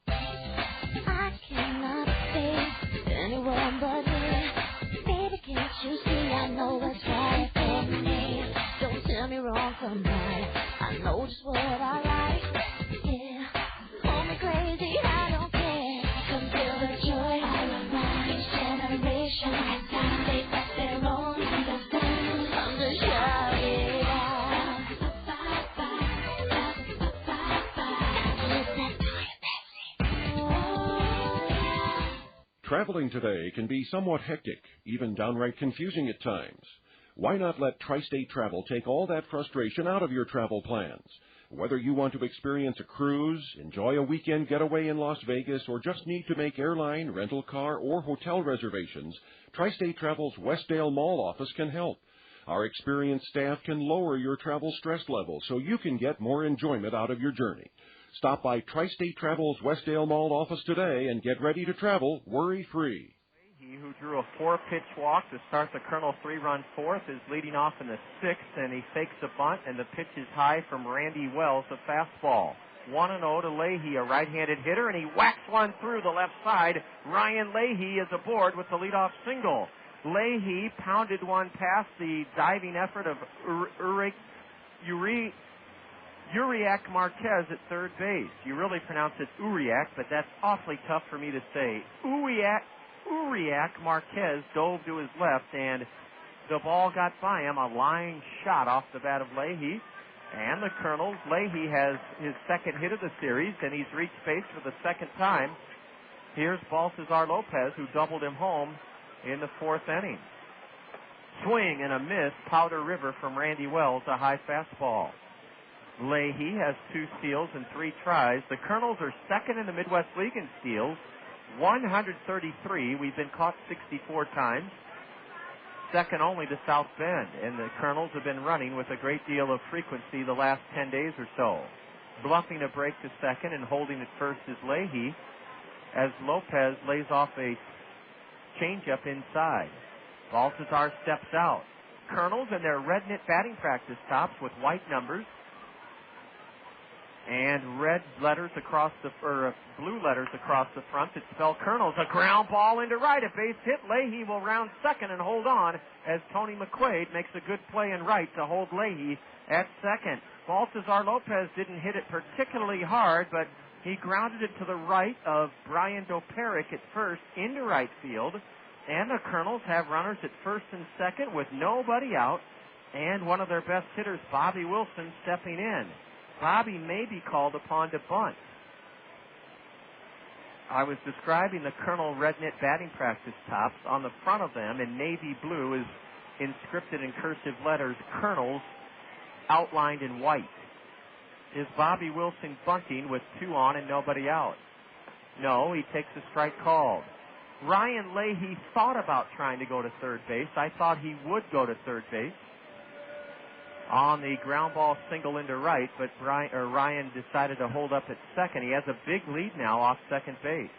Speaker 15: I cannot face anyone but me. Baby, can't you see I know what's right for me? Don't tell me wrong from right. I know just what I like. Yeah, call me crazy, I don't care. Come feel the joy all around each generation. They got their own understanding. Come to shout it out.
Speaker 13: Traveling today can be somewhat hectic, even downright confusing at times. Why not let Tri-State Travel take all that frustration out of your travel plans? Whether you want to experience a cruise, enjoy a weekend getaway in Las Vegas, or just need to make airline, rental car, or hotel reservations, Tri-State Travel's Westdale Mall office can help. Our experienced staff can lower your travel stress level so you can get more enjoyment out of your journey. Stop by Tri-State Travel's Westdale Mall office today and get ready to travel worry-free.
Speaker 4: He who drew a 4-pitch walk to start the Colonel 3-run fourth is leading off in the sixth, and he fakes a bunt, and the pitch is high from Randy Wells, a fastball. 1-0 to Leahy, a right-handed hitter, and he whacks one through the left side. Ryan Leahy is aboard with the leadoff single. Leahy pounded one past the diving effort of Uriak Marquez at third base. You really pronounce it Uriak, but that's awfully tough for me to say. Uriak Marquez dove to his left, and the ball got by him. A line shot off the bat of Leahy. And the Kernels, Leahy has his second hit of the series, and he's reached base for the second time. Here's Baltazar Lopez, who doubled him home in the fourth inning. Swing and a miss, Powder River from Randy Wells, a high fastball. Leahy has 2 steals and 3 tries. The Kernels are second in the Midwest League in steals, 133. We've been caught 64 times. Second only to South Bend, and the Kernels have been running with a great deal of frequency the last 10 days or so. Bluffing a break to second and holding at first is Leahy, as Lopez lays off a changeup inside. Baltazar steps out. Kernels in their red knit batting practice tops with white numbers and red letters across blue letters across the front that spell Kernels. A ground ball into right, a base hit. Leahy will round second and hold on as Tony McQuaid makes a good play in right to hold Leahy at second. Baltazar Lopez didn't hit it particularly hard, but he grounded it to the right of Brian Doperic at first into right field. And the Kernels have runners at first and second with nobody out, and one of their best hitters, Bobby Wilson, stepping in. Bobby may be called upon to bunt. I was describing the Kernel red knit batting practice tops. On the front of them in navy blue is inscripted in cursive letters, Kernels, outlined in white. Is Bobby Wilson bunting with 2 on and nobody out? No, he takes a strike called. Ryan Leahy thought about trying to go to third base. I thought he would go to third base on the ground ball single into right, but Ryan decided to hold up at second. He has a big lead now off second base.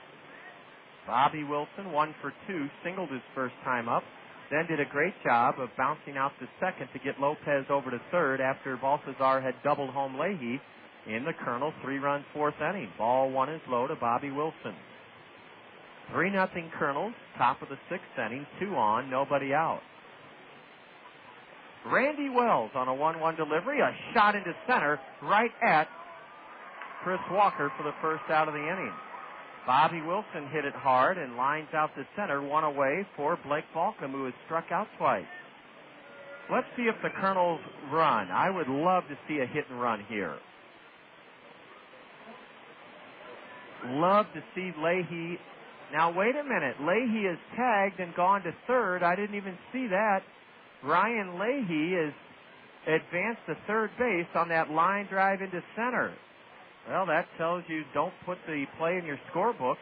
Speaker 4: Bobby Wilson, 1 for 2, singled his first time up, then did a great job of bouncing out to second to get Lopez over to third after Baltazar had doubled home Leahy in the Kernel 3-run fourth inning. Ball 1 is low to Bobby Wilson. 3-0 Kernels, top of the sixth inning, 2 on, nobody out. Randy Wells on a 1-1 delivery, a shot into center, right at Chris Walker for the first out of the inning. Bobby Wilson hit it hard and lines out to center, 1 away for Blake Balcom, who has struck out twice. Let's see if the Kernels run. I would love to see a hit and run here. Love to see Leahy. Now, wait a minute. Leahy is tagged and gone to third. I didn't even see that. Ryan Leahy is advanced to third base on that line drive into center. Well, that tells you don't put the play in your scorebook,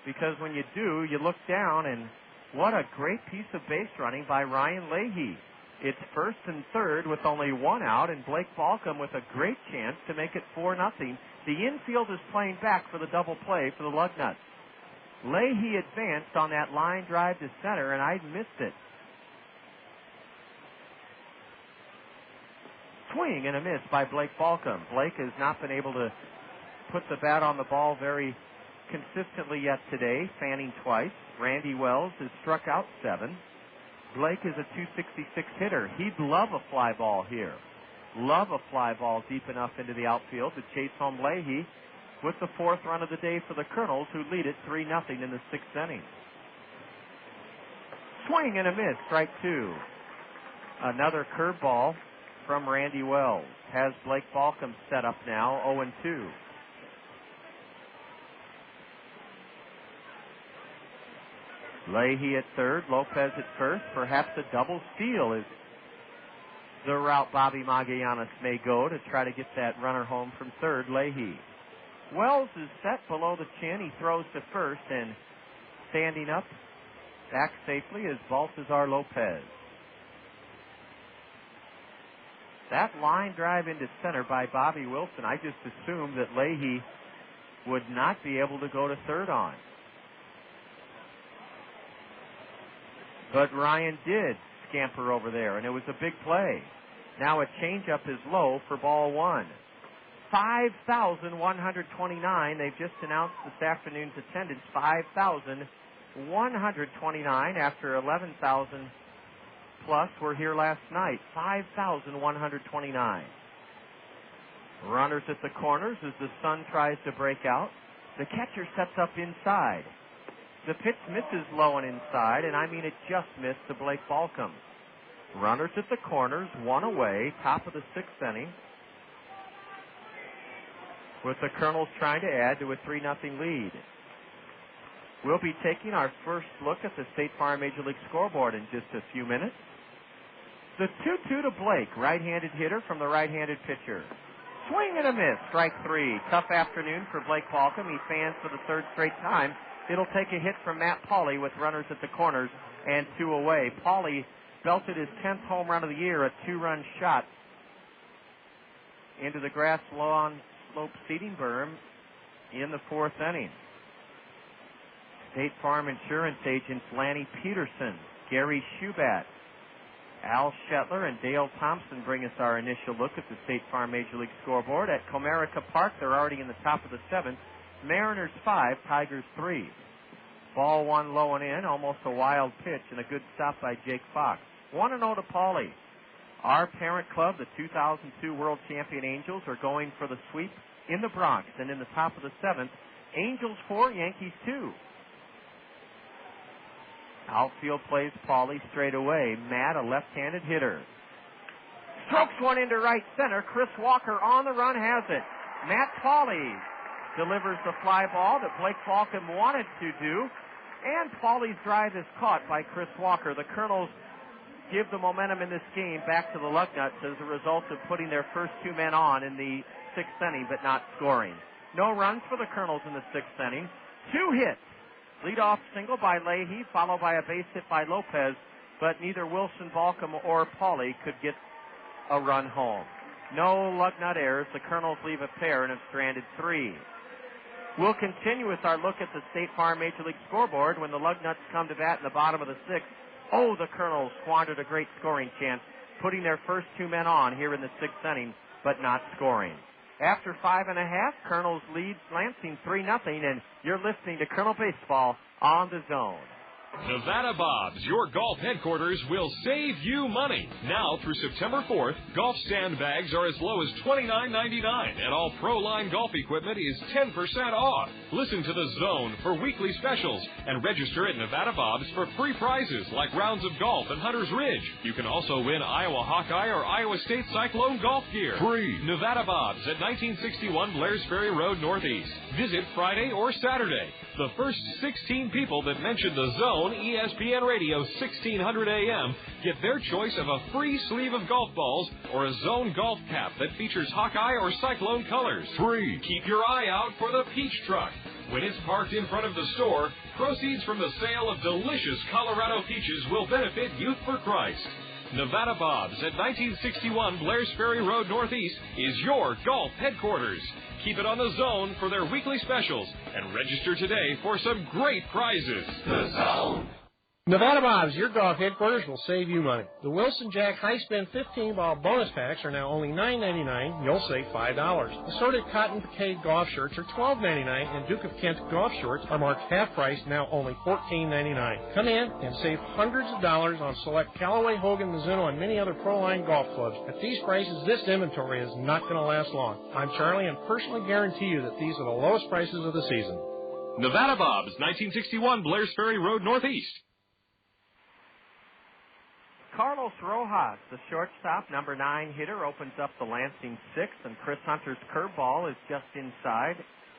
Speaker 4: because when you do, you look down, and what a great piece of base running by Ryan Leahy. It's first and third with only 1 out, and Blake Balcom with a great chance to make it 4-0. The infield is playing back for the double play for the Lugnuts. Leahy advanced on that line drive to center, and I missed it. Swing and a miss by Blake Balcom. Blake has not been able to put the bat on the ball very consistently yet today, fanning twice. Randy Wells has struck out 7. Blake is a .266 hitter. He'd love a fly ball here. Love a fly ball deep enough into the outfield to chase home Leahy with the 4th run of the day for the Kernels, who lead it 3-0 in the 6th inning. Swing and a miss, strike 2. Another curveball from Randy Wells has Blake Balcom set up now 0-2. Leahy at third, Lopez at first. Perhaps a double steal is the route Bobby Magallanes may go to try to get that runner home from third. Leahy. Wells is set below the chin. He throws to first, and standing up back safely is Baltazar Lopez. That line drive into center by Bobby Wilson, I just assumed that Leahy would not be able to go to third on. But Ryan did scamper over there, and it was a big play. Now a changeup is low for ball 1. 5,129. They've just announced this afternoon's attendance, 5,129 after 11,000 plus were here last night. 5,129. Runners at the corners as the sun tries to break out. The catcher sets up inside. The pitch misses low and inside, and I mean it just missed to Blake Balcom. Runners at the corners, one away, top of the 6th inning. With the Kernels trying to add to a 3-0 lead. We'll be taking our first look at the State Farm Major League scoreboard in just a few minutes. The 2-2 to Blake, right-handed hitter from the right-handed pitcher. Swing and a miss, strike 3. Tough afternoon for Blake Balcom. He fans for the 3rd straight time. It'll take a hit from Matt Pauley with runners at the corners and 2 away. Pauley belted his 10th home run of the year, a 2-run shot into the grass lawn slope seating berm in the 4th inning. State Farm Insurance agents Lanny Peterson, Gary Schubat, Al Shetler, and Dale Thompson bring us our initial look at the State Farm Major League scoreboard. At Comerica Park, they're already in the top of the 7th. Mariners 5, Tigers 3. Ball 1 low and in, almost a wild pitch, and a good stop by Jake Fox. 1-0 to Pauley. Our parent club, the 2002 World Champion Angels, are going for the sweep in the Bronx, and in the top of the 7th, Angels 4, Yankees 2. Outfield plays Pauley straight away. Matt, a left-handed hitter. Strokes one into right center. Chris Walker on the run has it. Matt Pauley delivers the fly ball that Blake Balcom wanted to do, and Pauley's drive is caught by Chris Walker. The Kernels give the momentum in this game back to the Lugnuts as a result of putting their first 2 men on in the 6th inning but not scoring. No runs for the Kernels in the 6th inning. 2 hits. Leadoff single by Leahy, followed by a base hit by Lopez, but neither Wilson, Balcom, or Pauley could get a run home. No Lugnut errors. The Kernels leave a pair and have stranded 3. We'll continue with our look at the State Farm Major League scoreboard when the Lugnuts come to bat in the bottom of the 6th. Oh, the Kernels squandered a great scoring chance, putting their first 2 men on here in the 6th inning, but not scoring. After 5.5, Kernels lead Lansing 3-0, and you're listening to Kernel Baseball on the Zone.
Speaker 14: Nevada Bob's, your golf headquarters, will save you money. Now through September 4th, golf stand bags are as low as $29.99, and all Pro-Line golf equipment is 10% off. Listen to the Zone for weekly specials, and register at Nevada Bob's for free prizes like rounds of golf and Hunter's Ridge. You can also win Iowa Hawkeye or Iowa State Cyclone golf gear. Free. Nevada Bob's at 1961 Blairs Ferry Road Northeast. Visit Friday or Saturday. The first 16 people that mention the Zone, ESPN Radio 1600 AM, get their choice of a free sleeve of golf balls or a Zone golf cap that features Hawkeye or Cyclone colors. Free. Keep your eye out for the Peach Truck. When it's parked in front of the store, proceeds from the sale of delicious Colorado peaches will benefit Youth for Christ. Nevada Bob's at 1961 Blairs Ferry Road Northeast is your golf headquarters. Keep it on the Zone for their weekly specials and register today for some great prizes. The Zone.
Speaker 19: Nevada Bob's, your golf headquarters, will save you money. The Wilson Jack High Spin 15-ball bonus packs are now only $9.99. You'll save $5. Assorted cotton piqué golf shirts are $12.99, and Duke of Kent golf shorts are marked half price, now only $14.99. Come in and save hundreds of dollars on select Callaway, Hogan, Mizuno, and many other Pro-Line golf clubs. At these prices, this inventory is not going to last long. I'm Charlie, and personally guarantee you that these are the lowest prices of the season.
Speaker 14: Nevada Bob's, 1961 Blairs Ferry Road Northeast.
Speaker 4: Carlos Rojas, the shortstop, number 9 hitter, opens up the Lansing 6th, and Chris Hunter's curveball is just inside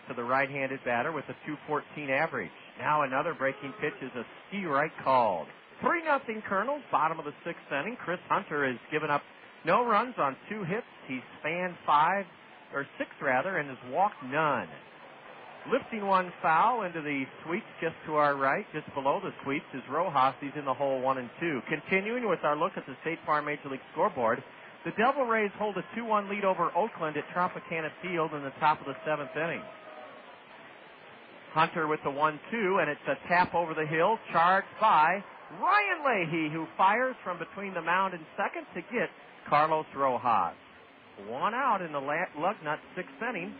Speaker 4: to the right-handed batter with a .214 average. Now another breaking pitch is a ski right called. 3-0 Kernels, bottom of the 6th inning. Chris Hunter has given up no runs on 2 hits. He's spanned 6 and has walked none. Lifting one foul into the sweeps just to our right, just below the sweeps, is Rojas. He's in the hole 1 and 2. Continuing with our look at the State Farm Major League scoreboard, the Devil Rays hold a 2-1 lead over Oakland at Tropicana Field in the top of the 7th inning. Hunter with the 1-2, and it's a tap over the hill, charged by Ryan Leahy, who fires from between the mound and second to get Carlos Rojas. 1 out in the Lugnuts 6th inning,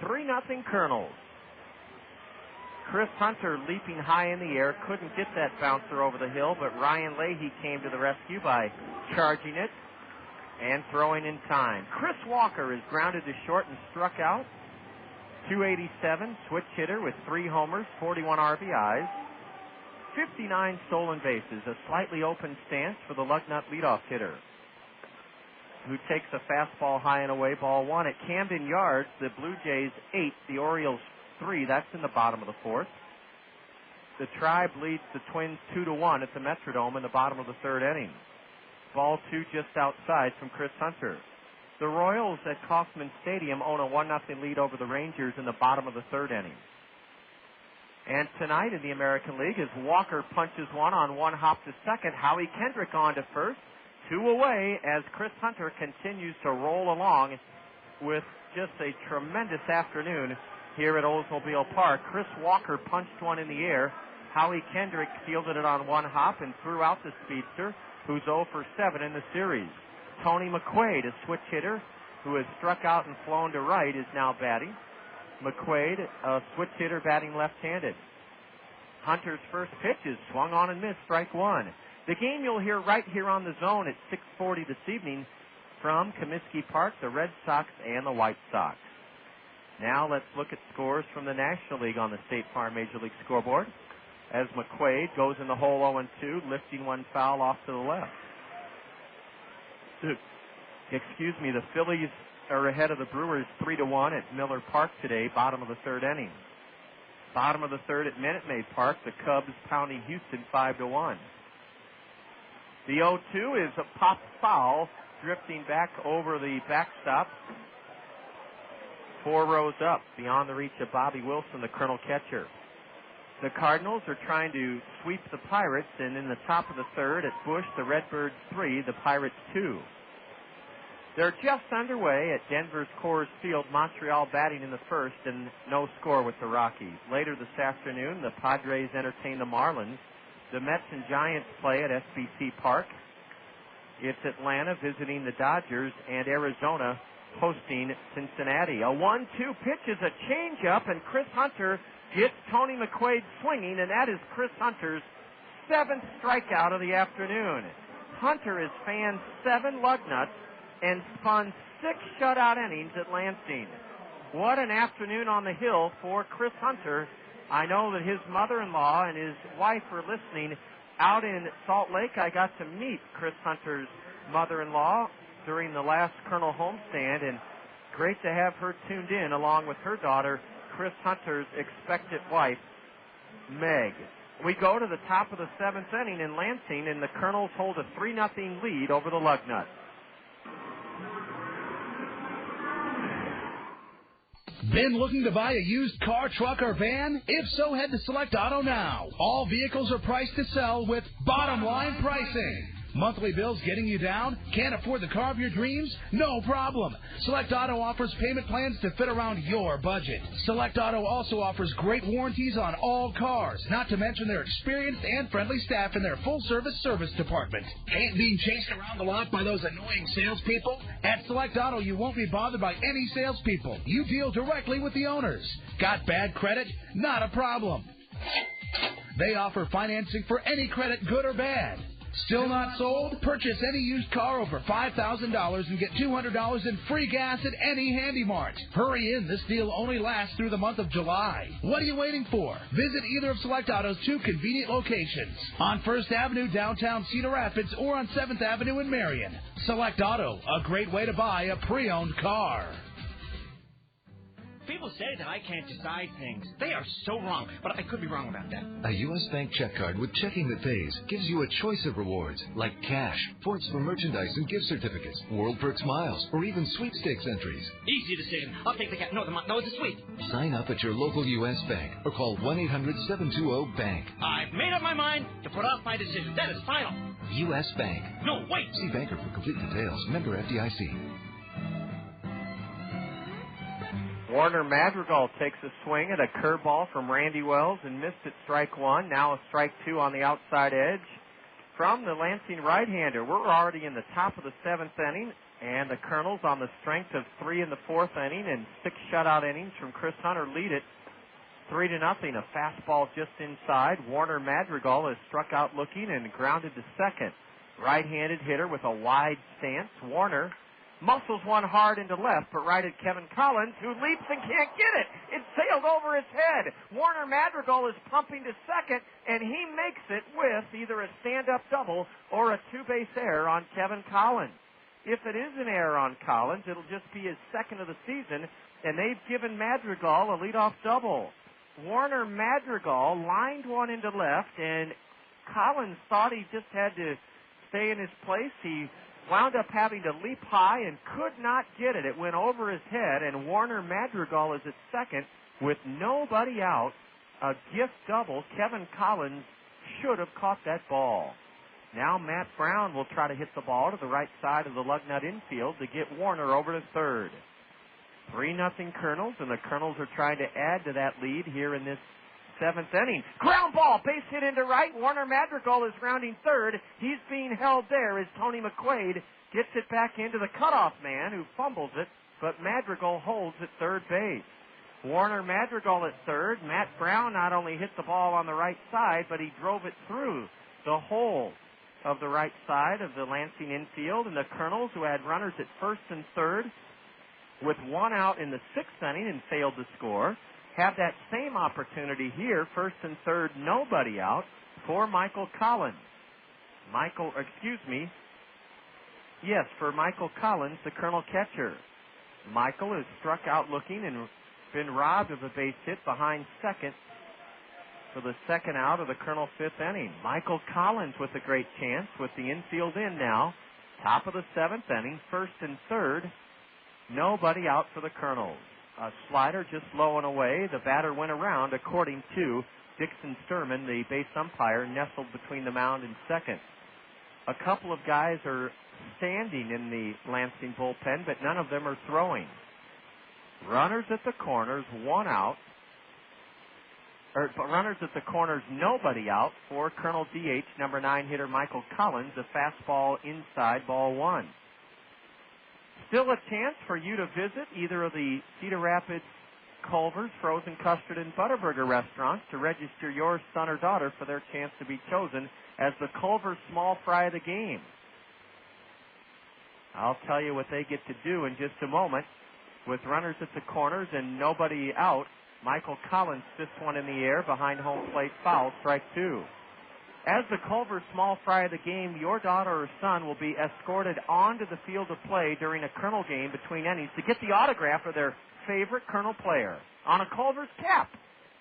Speaker 4: 3-0 Kernels. Chris Hunter leaping high in the air, couldn't get that bouncer over the hill, but Ryan Leahy came to the rescue by charging it And throwing in time. Chris Walker is grounded to short and struck out. 287, switch hitter with 3 homers, 41 RBIs, 59 stolen bases, a slightly open stance for the Lugnut leadoff hitter, who takes a fastball high and away, ball 1. At Camden Yards, the Blue Jays 8, the Orioles 3. That's in the bottom of the 4th. The Tribe leads the Twins 2-1 at the Metrodome in the bottom of the 3rd inning. Ball 2 just outside from Chris Hunter. The Royals at Kauffman Stadium own a 1-0 lead over the Rangers in the bottom of the 3rd inning. And tonight in the American League, as Walker punches one on 1 hop to second, Howie Kendrick on to first, 2 away as Chris Hunter continues to roll along with just a tremendous afternoon here at Oldsmobile Park. Chris Walker punched one in the air. Howie Kendrick fielded it on 1 hop and threw out the speedster, who's 0 for 7 in the series. Tony McQuaid, a switch hitter who has struck out and flown to right, is now batting. McQuaid, a switch hitter batting left-handed. Hunter's first pitch is swung on and missed, strike 1. The game you'll hear right here on the Zone at 6:40 this evening from Comiskey Park, the Red Sox and the White Sox. Now let's look at scores from the National League on the State Farm Major League scoreboard as McQuaid goes in the hole 0-2, lifting one foul off to the left. Excuse me, the Phillies are ahead of the Brewers 3-1 at Miller Park today, bottom of the 3rd inning. Bottom of the 3rd at Minute Maid Park, the Cubs pounding Houston 5-1. The 0-2 is a pop foul, drifting back over the backstop. 4 rows up, beyond the reach of Bobby Wilson, the Colonel catcher. The Cardinals are trying to sweep the Pirates, and in the top of the 3rd at Busch, the Redbirds 3, the Pirates 2. They're just underway at Denver's Coors Field, Montreal batting in the 1st, and no score with the Rockies. Later this afternoon, the Padres entertain the Marlins. The Mets and Giants play at SBC Park. It's Atlanta visiting the Dodgers, and Arizona hosting Cincinnati. A 1-2 pitch is a changeup, and Chris Hunter gets Tony McQuaid swinging, and that is Chris Hunter's 7th strikeout of the afternoon. Hunter has fanned 7 Lugnuts and spun 6 shutout innings at Lansing. What an afternoon on the hill for Chris Hunter. I know that his mother-in-law and his wife are listening. Out in Salt Lake, I got to meet Chris Hunter's mother-in-law during the last Colonel homestand, and great to have her tuned in along with her daughter, Chris Hunter's expectant wife, Meg. We go to the top of the 7th inning in Lansing, and the Colonels hold a 3-0 lead over the Lugnuts.
Speaker 20: Been looking to buy a used car, truck, or van? If so, head to Select Auto now. All vehicles are priced to sell with bottom line pricing. Monthly bills getting you down? Can't afford the car of your dreams? No problem. Select Auto offers payment plans to fit around your budget. Select Auto also offers great warranties on all cars, not to mention their experienced and friendly staff in their full-service service department. Hate being chased around the lot by those annoying salespeople? At Select Auto, you won't be bothered by any salespeople. You deal directly with the owners. Got bad credit? Not a problem. They offer financing for any credit, good or bad. Still not sold? Purchase any used car over $5,000 and get $200 in free gas at any Handy Mart. Hurry in. This deal only lasts through the month of July. What are you waiting for? Visit either of Select Auto's 2 convenient locations. On 1st Avenue, downtown Cedar Rapids, or on 7th Avenue in Marion. Select Auto, a great way to buy a pre-owned car.
Speaker 21: People say that I can't decide things. They are so wrong, but I could be wrong about that.
Speaker 22: A U.S. Bank check card with checking that pays gives you a choice of rewards, like cash, points for merchandise and gift certificates, World Perks miles, or even sweepstakes entries.
Speaker 21: Easy decision. I'll take the cash. No, it's a sweep.
Speaker 22: Sign up at your local U.S. Bank or call 1-800-720-BANK.
Speaker 21: I've made up my mind to put off my decision. That is final.
Speaker 22: U.S. Bank.
Speaker 21: No, wait.
Speaker 22: See banker for complete details. Member FDIC.
Speaker 4: Warner Madrigal takes a swing at a curveball from Randy Wells and missed at strike 1. Now a strike 2 on the outside edge from the Lansing right-hander. We're already in the top of the 7th inning, and the Kernels, on the strength of 3 in the 4th inning and 6 shutout innings from Chris Hunter, lead it 3-0. A fastball just inside. Warner Madrigal is struck out looking and grounded to second. Right-handed hitter with a wide stance. Warner muscles one hard into left, but right at Kevin Collins, who leaps and can't get it. It sailed over his head. Warner Madrigal is pumping to second, and he makes it with either a stand-up double or a two-base error on Kevin Collins. If it is an error on Collins, it'll just be his second of the season, and they've given Madrigal a leadoff double. Warner Madrigal lined one into left, and Collins thought he just had to stay in his place. He wound up having to leap high and could not get it. It went over his head, and Warner Madrigal is at second with nobody out. A gift double. Kevin Collins should have caught that ball. Now Matt Brown will try to hit the ball to the right side of the Lugnut infield to get Warner over to third. 3-0 Kernels, and the Kernels are trying to add to that lead here in this seventh inning. Ground ball, base hit into right. Warner Madrigal is rounding third. He's being held there as Tony McQuaid gets it back into the cutoff man, who fumbles it, but Madrigal holds at third base. Warner Madrigal at third. Matt Brown not only hit the ball on the right side, but he drove it through the hole of the right side of the Lansing infield, and the Kernels, who had runners at first and third with one out in the sixth inning and failed to score, have that same opportunity here, first and third, nobody out, for Michael Collins. For Michael Collins, the Colonel catcher. Michael is struck out looking and been robbed of a base hit behind second for the second out of the Colonel fifth inning. Michael Collins with a great chance with the infield in now. Top of the seventh inning, first and third, nobody out for the Colonels. A slider just low and away. The batter went around, according to Dixon Sturman, the base umpire, nestled between the mound and second. A couple of guys are standing in the Lansing bullpen, but none of them are throwing. Runners at the corners, one out. Runners at the corners, nobody out for Colonel DH, number 9 hitter Michael Collins, a fastball inside, ball one. Still a chance for you to visit either of the Cedar Rapids, Culver's, Frozen Custard, and Butterburger restaurants to register your son or daughter for their chance to be chosen as the Culver's Small Fry of the game. I'll tell you what they get to do in just a moment. With runners at the corners and nobody out, Michael Collins fists one in the air behind home plate, foul, strike two. As the Culver Small Fry of the game, your daughter or son will be escorted onto the field of play during a Colonel game between innings to get the autograph of their favorite Colonel player on a Culver's cap.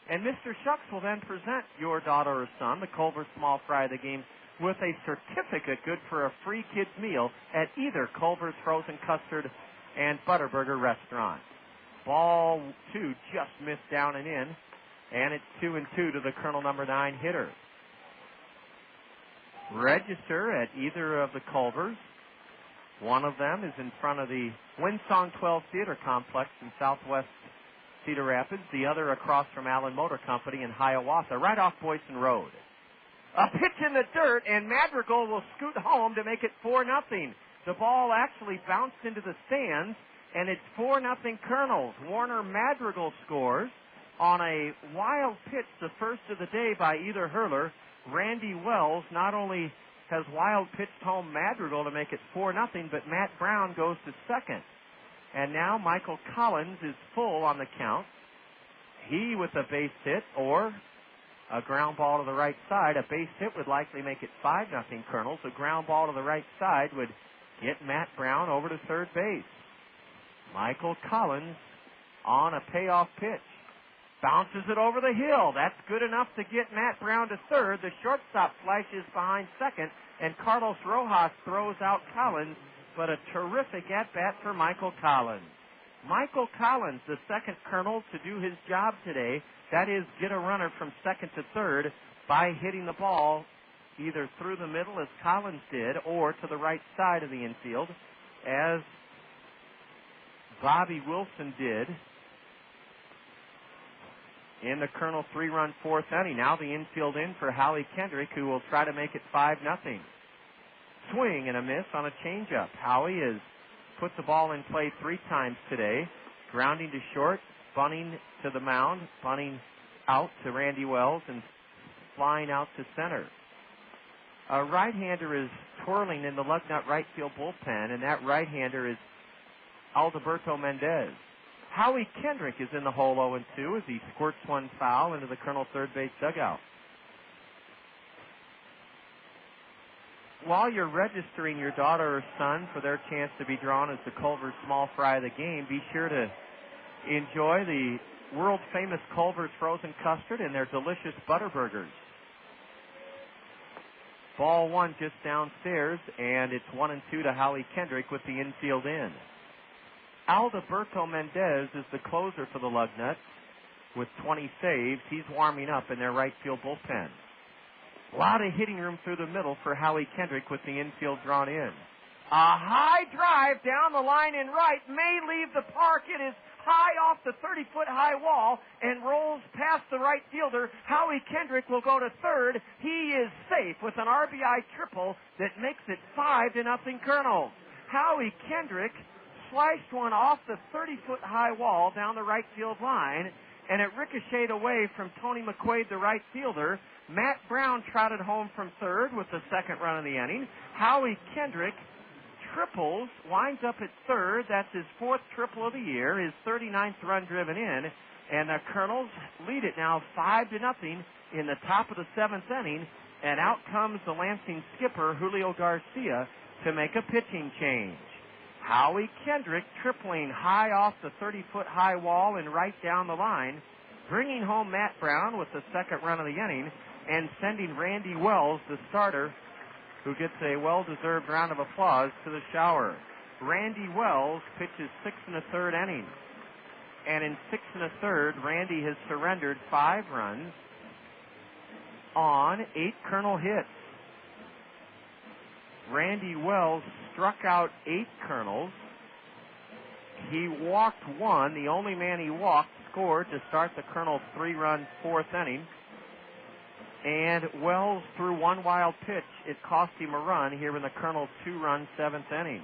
Speaker 4: And Mr. Shucks will then present your daughter or son, the Culver Small Fry of the game, with a certificate good for a free kids meal at either Culver's Frozen Custard and Butterburger restaurant. Ball two just missed down and in, and it's 2-2 to the Colonel number 9 hitter. Register at either of the Culvers. One of them is in front of the Windsong 12 Theater Complex in southwest Cedar Rapids. The other across from Allen Motor Company in Hiawatha, right off Boyson Road. A pitch in the dirt, and Madrigal will scoot home to make it 4-0. The ball actually bounced into the stands, and it's 4-0 Kernels. Warner Madrigal scores on a wild pitch, the first of the day by either hurler. Randy Wells not only has wild pitched home Madrigal to make it 4-0, but Matt Brown goes to second. And now Michael Collins is full on the count. He with a base hit or a ground ball to the right side. A base hit would likely make it 5-0 Kernels. A ground ball to the right side would get Matt Brown over to third base. Michael Collins on a payoff pitch. Bounces it over the hill. That's good enough to get Matt Brown to third. The shortstop flashes behind second, and Carlos Rojas throws out Collins, but a terrific at-bat for Michael Collins. Michael Collins, the second Colonel to do his job today, that is, get a runner from second to third by hitting the ball either through the middle, as Collins did, or to the right side of the infield, as Bobby Wilson did in the Colonel 3-run fourth inning. Now the infield in for Howie Kendrick, who will try to make it 5-0. Swing and a miss on a changeup. Howie has put the ball in play 3 times today, grounding to short, bunting to the mound, bunting out to Randy Wells, and flying out to center. A right-hander is twirling in the Lugnut right field bullpen, and that right-hander is Alberto Mendez. Howie Kendrick is in the hole 0-2 as he squirts one foul into the Colonel third base dugout. While you're registering your daughter or son for their chance to be drawn as the Culver's small fry of the game, be sure to enjoy the world-famous Culver's frozen custard and their delicious butter burgers. Ball one just downstairs, and it's 1-2 to Howie Kendrick with the infield in. Alberto Mendez is the closer for the Lugnuts with 20 saves. He's warming up in their right field bullpen. A lot of hitting room through the middle for Howie Kendrick with the infield drawn in. A high drive down the line in right may leave the park. It is high off the 30-foot high wall and rolls past the right fielder. Howie Kendrick will go to third. He is safe with an RBI triple that makes it 5-0 Kernels. Howie Kendrick sliced one off the 30-foot high wall down the right field line, and it ricocheted away from Tony McQuaid, the right fielder. Matt Brown trotted home from third with the second run of the inning. Howie Kendrick triples, winds up at third. That's his fourth triple of the year, his 39th run driven in, and the Kernels lead it now 5-0 in the top of the seventh inning, and out comes the Lansing skipper, Julio Garcia, to make a pitching change. Howie Kendrick tripling high off the 30-foot high wall and right down the line, bringing home Matt Brown with the second run of the inning, and sending Randy Wells, the starter, who gets a well-deserved round of applause, to the shower. Randy Wells pitches 6 1/3 innings. And in 6 1/3, Randy has surrendered 5 runs on 8 Kernel hits. Randy Wells struck out 8 Kernels. He walked 1. The only man he walked scored to start the Kernels' 3-run 4th inning. And Wells threw 1 wild pitch. It cost him a run here in the Kernels' 2-run 7th inning.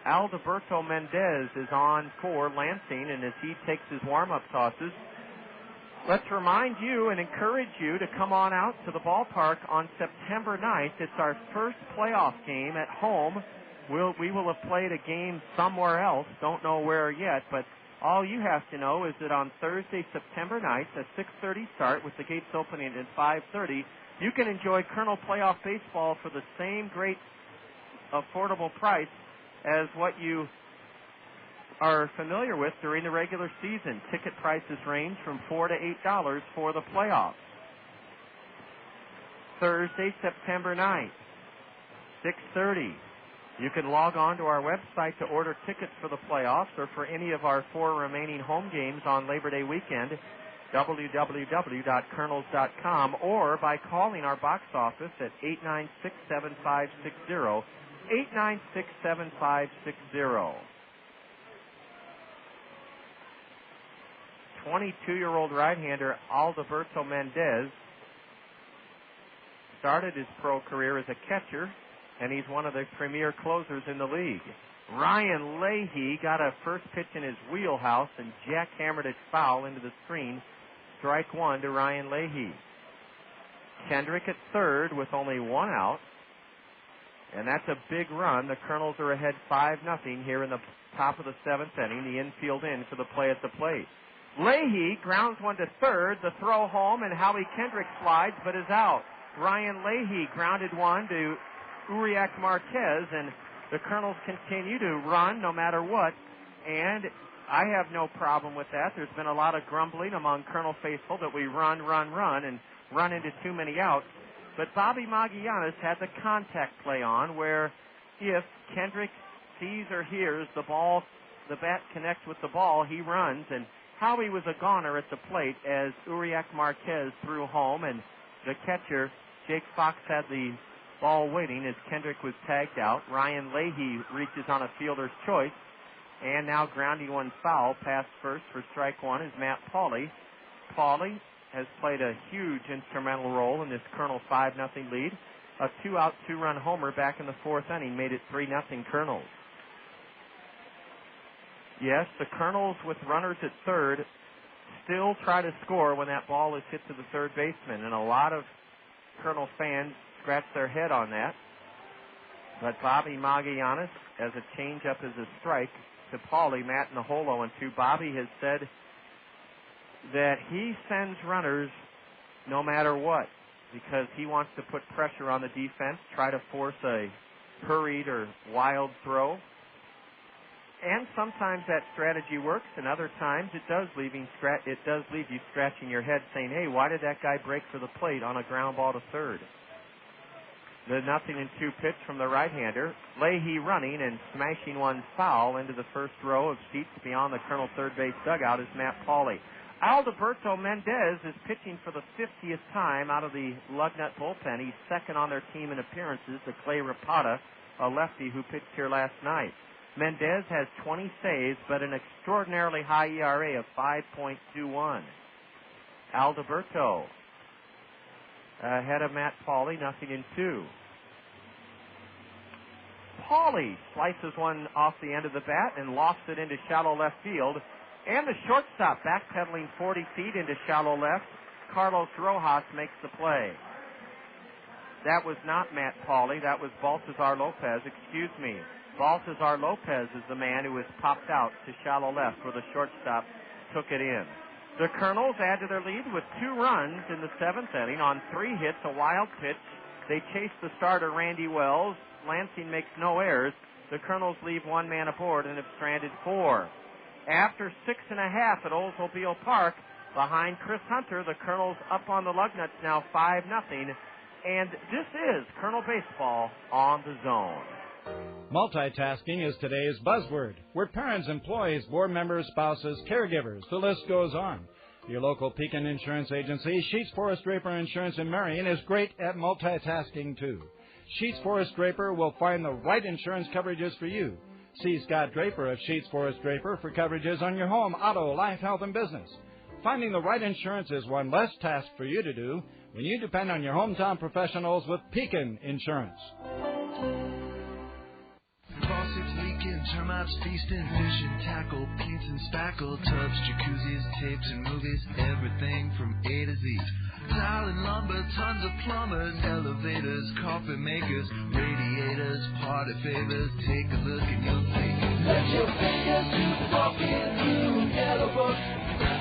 Speaker 4: Alberto Mendez is on for Lansing, and as he takes his warm-up tosses, let's remind you and encourage you to come on out to the ballpark on September 9th. It's our first playoff game at home. We will have played a game somewhere else. Don't know where yet, but all you have to know is that on Thursday, September 9th, a 6:30 start with the gates opening at 5:30, you can enjoy Kernel playoff baseball for the same great affordable price as what you are familiar with during the regular season. Ticket prices range from $4 to $8 for the playoffs. Thursday, September 9th, 6:30. You can log on to our website to order tickets for the playoffs or for any of our 4 remaining home games on Labor Day weekend, www.kernels.com, or by calling our box office at 896-7560, 896-7560. 22-year-old right-hander Alberto Mendez started his pro career as a catcher, and he's one of the premier closers in the league. Ryan Leahy got a first pitch in his wheelhouse and jackhammered it foul into the screen. Strike 1 to Ryan Leahy. Kendrick at third with only 1 out, and that's a big run. The Kernels are ahead 5-0 here in the top of the 7th inning. The infield in for the play at the plate. Leahy grounds one to third. The throw home, and Howie Kendrick slides but is out. Ryan Leahy grounded one to Uriak Marquez, and the Kernels continue to run no matter what, and I have no problem with that. There's been a lot of grumbling among Kernel faithful that we run, and run into too many outs. But Bobby Magallanes had the contact play on, where if Kendrick sees or hears the bat connects with the ball, he runs, and Howie was a goner at the plate as Uriak Marquez threw home, and the catcher, Jake Fox, had the ball waiting as Kendrick was tagged out. Ryan Leahy reaches on a fielder's choice, and now grounding one foul past first for strike 1 is Matt Pauley. Pauley has played a huge instrumental role in this Kernel 5-0 lead. A 2-out, 2-run homer back in the 4th inning made it 3-0 Kernels. Yes, the Kernels with runners at third still try to score when that ball is hit to the third baseman, and a lot of Kernel fans scratch their head on that. But Bobby Magallanes, as a changeup is a strike to Pauly, Matt Naholo, and 2. Bobby has said that he sends runners no matter what because he wants to put pressure on the defense, try to force a hurried or wild throw. And sometimes that strategy works, and other times it does leave you scratching your head saying, hey, why did that guy break for the plate on a ground ball to third? The 0-2 pitch from the right-hander. Leahy running and smashing one foul into the first row of seats beyond the Colonel third base dugout is Matt Pauly. Alberto Mendez is pitching for the 50th time out of the Lugnut bullpen. He's second on their team in appearances to Clay Rapata, a lefty who pitched here last night. Mendez has 20 saves, but an extraordinarily high ERA of 5.21. Alberto ahead of Matt Pauly, 0-2. Pauly slices one off the end of the bat and lofts it into shallow left field. And the shortstop backpedaling 40 feet into shallow left. Carlos Rojas makes the play. That was not Matt Pauly. That was Baltazar Lopez. Excuse me. Baltazar Lopez is the man who was popped out to shallow left where the shortstop took it in. The Kernels add to their lead with 2 runs in the 7th inning on 3 hits, a wild pitch. They chase the starter, Randy Wells. Lansing makes no errors. The Kernels leave 1 man aboard and have stranded 4. After 6.5 at Oldsmobile Park, behind Chris Hunter, the Kernels up on the Lugnuts now 5-0. And this is Colonel Baseball on the Zone.
Speaker 1: Multitasking is today's buzzword. We're parents, employees, board members, spouses, caregivers. The list goes on. Your local Pekin Insurance Agency, Sheets Forest Draper Insurance in Marion, is great at multitasking, too. Sheets Forest Draper will find the right insurance coverages for you. See Scott Draper of Sheets Forest Draper for coverages on your home, auto, life, health, and business. Finding the right insurance is one less task for you to do when you depend on your hometown professionals with Pekin Insurance.
Speaker 2: Faucets leaking, termites feasting, fishing, tackle, paints and spackle, tubs, jacuzzis, tapes and movies, everything from A to Z. Tile and lumber, tons of plumbers, elevators, coffee makers, radiators, party favors. Take a look and you'll see. Let your fingers do the walking through Yellow Book.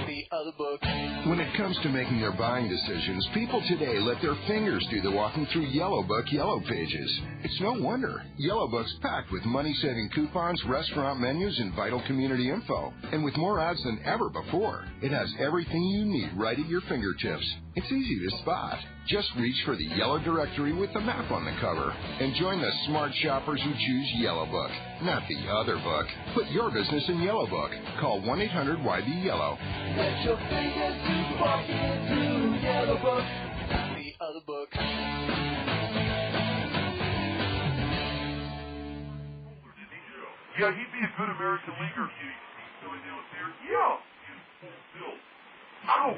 Speaker 2: The other book.
Speaker 23: When it comes to making their buying decisions, people today let their fingers do the walking through Yellow Book Yellow Pages. It's no wonder. Yellow Book's packed with money-saving coupons, restaurant menus, and vital community info. And with more ads than ever before, it has everything you need right at your fingertips. It's easy to spot. Just reach for the yellow directory with the map on the cover and join the smart shoppers who choose Yellow Book, not the other book. Put your business in Yellow Book. Call 1-800-YB-YELLOW.
Speaker 2: Let your fingers do walking through Yellow Book. The other book.
Speaker 24: Yeah, he'd be a good American leaguer. Yeah. Ow.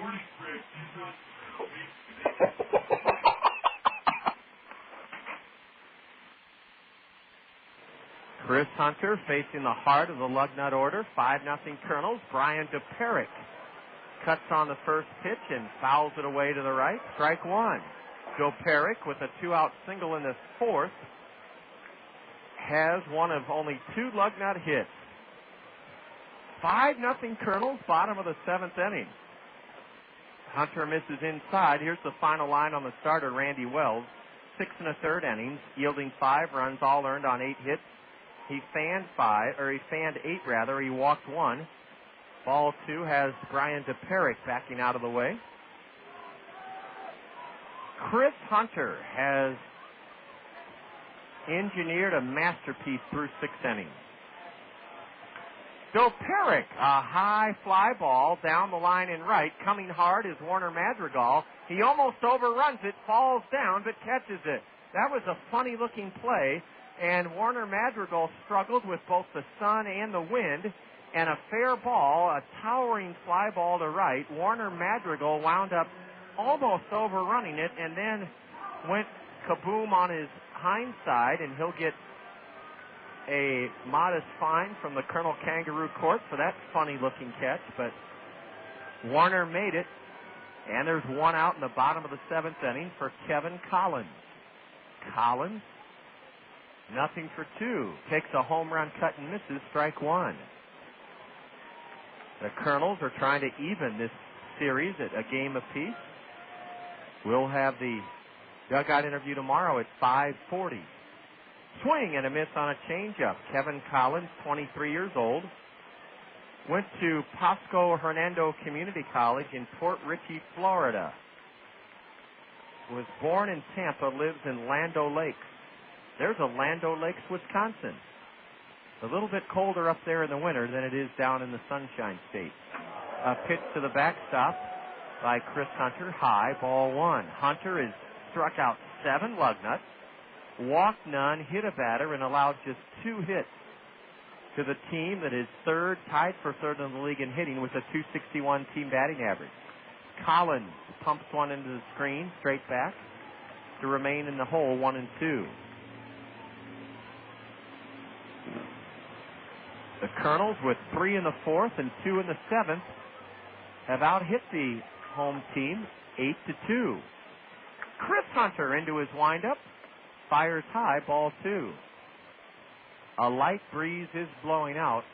Speaker 4: Chris Hunter facing the heart of the Lugnut order. 5-0 Kernels. Brian DePerick cuts on the first pitch and fouls it away to the right. Strike 1. DePerick with a 2-out single in the 4th has one of only 2 Lugnut hits. 5-0 Kernels, bottom of the 7th inning. Hunter misses inside. Here's the final line on the starter, Randy Wells. 6 1/3 innings, yielding 5 runs, all earned on 8 hits. He fanned 8. He walked 1. Ball 2 has Brian DePerick backing out of the way. Chris Hunter has engineered a masterpiece through 6 innings. DePerick, a high fly ball down the line in right. Coming hard is Warner Madrigal. He almost overruns it, falls down, but catches it. That was a funny-looking play, and Warner Madrigal struggled with both the sun and the wind, and a fair ball, a towering fly ball to right. Warner Madrigal wound up almost overrunning it and then went kaboom on his hind side, and he'll get a modest fine from the Colonel Kangaroo Court for that funny-looking catch, but Warner made it, and there's 1 out in the bottom of the 7th inning for Kevin Collins. Collins Nothing for 2. Takes a home run, cut and misses, strike 1. The Kernels are trying to even this series at a game apiece. We'll have the dugout interview tomorrow at 5:40. Swing and a miss on a changeup. Kevin Collins, 23 years old, went to Pasco Hernando Community College in Port Richey, Florida. Was born in Tampa, lives in Land O'Lakes. There's a Land O'Lakes, Wisconsin. A little bit colder up there in the winter than it is down in the Sunshine State. A pitch to the backstop by Chris Hunter. High, ball 1. Hunter is struck out 7 Lugnuts, walked none, hit a batter, and allowed just 2 hits to the team that is third, tied for third in the league in hitting with a .261 team batting average. Collins pumps one into the screen, straight back to remain in the hole, 1-2. The Kernels, with 3 in the 4th and 2 in the 7th, have out-hit the home team 8-2. Chris Hunter into his windup, fires high, ball 2. A light breeze is blowing out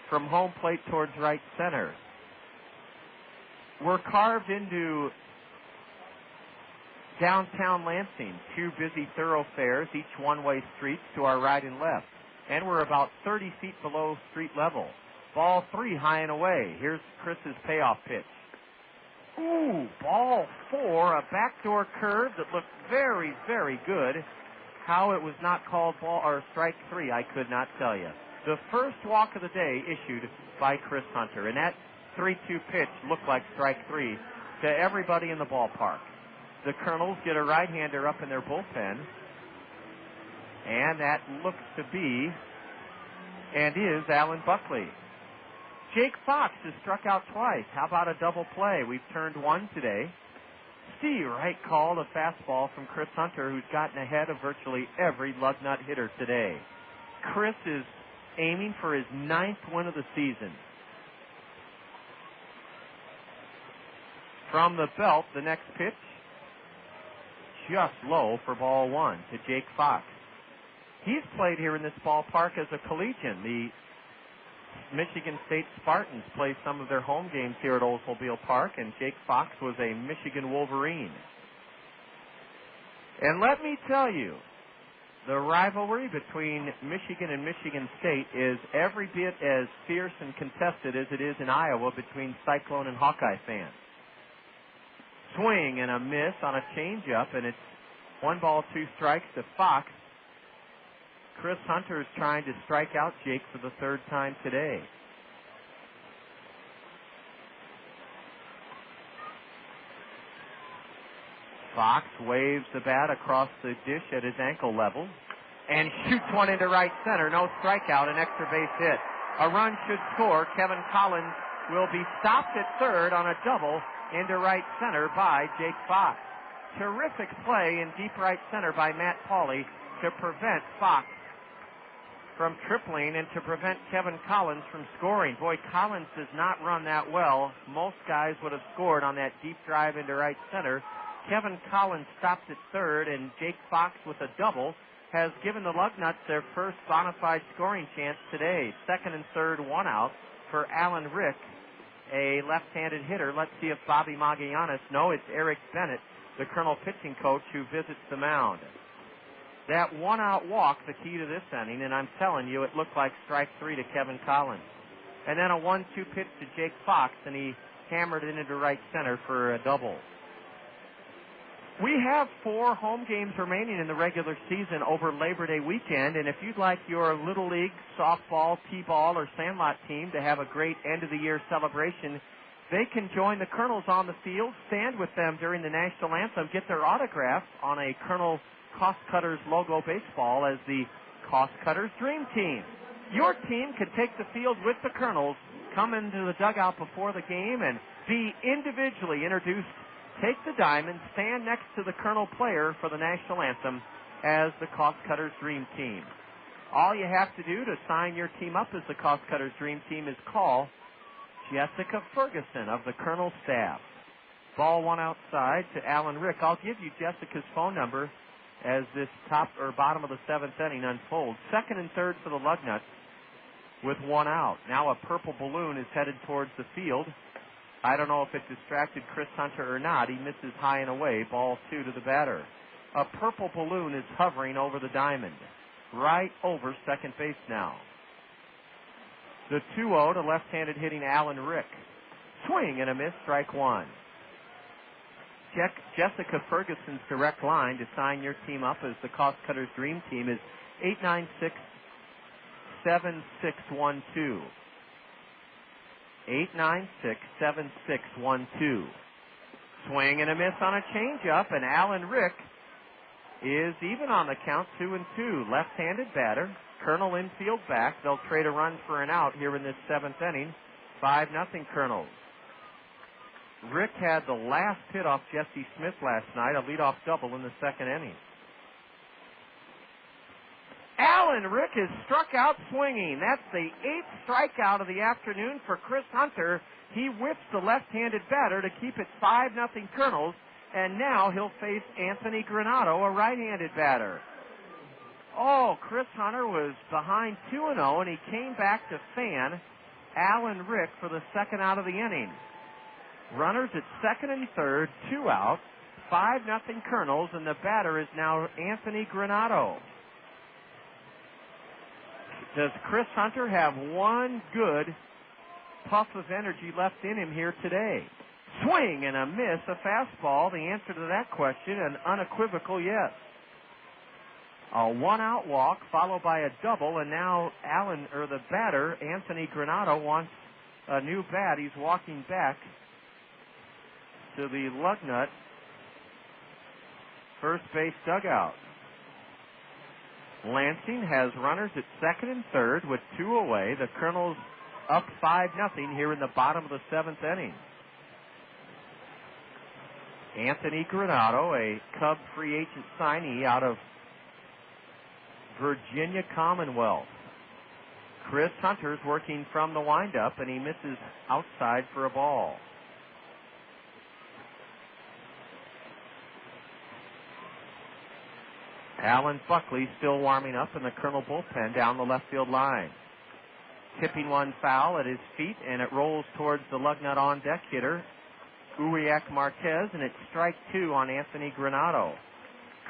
Speaker 4: from home plate towards right center. We're carved into downtown Lansing, 2 busy thoroughfares, each one-way streets to our right and left. And we're about 30 feet below street level. Ball 3, high and away. Here's Chris's payoff pitch. Ooh, ball 4, a backdoor curve that looked very, very good. How it was not called ball or strike 3, I could not tell you. The first walk of the day issued by Chris Hunter, and that 3-2 pitch looked like strike 3 to everybody in the ballpark. The Kernels get a right-hander up in their bullpen, and that looks to be and is Alan Buckley. Jake Fox has struck out twice. How about a double play? We've turned 1 today. Steve Wright called a fastball from Chris Hunter, who's gotten ahead of virtually every Lugnut hitter today. Chris is aiming for his 9th win of the season. From the belt, the next pitch, just low for ball 1 to Jake Fox. He's played here in this ballpark as a collegian. The Michigan State Spartans play some of their home games here at Oldsmobile Park, and Jake Fox was a Michigan Wolverine. And let me tell you, the rivalry between Michigan and Michigan State is every bit as fierce and contested as it is in Iowa between Cyclone and Hawkeye fans. Swing and a miss on a changeup, and it's 1 ball, 2 strikes to Fox. Chris Hunter is trying to strike out Jake for the 3rd time today. Fox waves the bat across the dish at his ankle level and shoots one into right center. No strikeout, an extra base hit. A run should score. Kevin Collins will be stopped at 3rd on a double into right center by Jake Fox. Terrific play in deep right center by Matt Pauley to prevent Fox from tripling and to prevent Kevin Collins from scoring. Boy, Collins does not run that well. Most guys would have scored on that deep drive into right center. Kevin Collins stopped at 3rd, and Jake Fox with a double has given the Lugnuts their first bona fide scoring chance today. 2nd and 3rd, 1 out for Alan Rick, a left-handed hitter. Let's see if Bobby Magallanes. No, it's Eric Bennett, the Colonel pitching coach, who visits the mound. That 1-out walk, the key to this inning, and I'm telling you, it looked like strike 3 to Kevin Collins. And then a 1-2 pitch to Jake Fox, and he hammered it into right center for a double. We have 4 home games remaining in the regular season over Labor Day weekend, and if you'd like your Little League, softball, T-ball, or Sandlot team to have a great end-of-the-year celebration, they can join the Kernels on the field, stand with them during the national anthem, get their autographs on a Colonel Cost Cutters logo baseball as the Cost Cutters Dream Team. Your team can take the field with the Kernels, come into the dugout before the game, and be individually introduced. Take the diamond, stand next to the Colonel player for the national anthem as the Cost Cutters Dream Team. All you have to do to sign your team up as the Cost Cutters Dream Team is call Jessica Ferguson of the Colonel staff. Ball 1 outside to Alan Rick. I'll give you Jessica's phone number as this top or bottom of the seventh inning unfolds. Second and third for the Lugnuts with one out. Now a purple balloon is headed towards the field. I don't know if it distracted Chris Hunter or not. He misses high and away. Ball 2 to the batter. A purple balloon is hovering over the diamond, right over second base now. The 2-0 to left-handed hitting Alan Rick. Swing and a miss, strike one. Check Jessica Ferguson's direct line to sign your team up as the Cost Cutters Dream Team is 896-7612. 896-7612. Swing and a miss on a changeup, and Alan Rick is even on the count, 2-2. Left-handed batter. Kernel infield back. They'll trade a run for an out here in this seventh inning. 5-0 Kernels. Rick had the last hit off Jesse Smith last night, a leadoff double in the second inning. Alan Rick is struck out swinging. That's the 8th strikeout of the afternoon for Chris Hunter. He whips the left-handed batter to keep it 5-0 Kernels, and now he'll face Anthony Granato, a right-handed batter. Oh, Chris Hunter was behind 2-0, and he came back to fan Alan Rick for the second out of the inning. Runners at second and third, 2 out, 5-0 Kernels, and the batter is now Anthony Granato. Does Chris Hunter have one good puff of energy left in him here today? Swing and a miss, a fastball. The answer to that question, an unequivocal yes. A one-out walk followed by a double, and now the batter, Anthony Granato, wants a new bat. He's walking back to the Lugnut first base dugout. Lansing has runners at second and third with 2 away. The Kernels up 5-0 here in the bottom of the seventh inning. Anthony Granato, a Cub free agent signee out of Virginia Commonwealth. Chris Hunter's working from the windup, and he misses outside for a ball. Alan Buckley still warming up in the Kernel bullpen down the left field line. Tipping one foul at his feet, and it rolls towards the Lugnut on-deck hitter, Uriak Marquez, and it's strike 2 on Anthony Granato.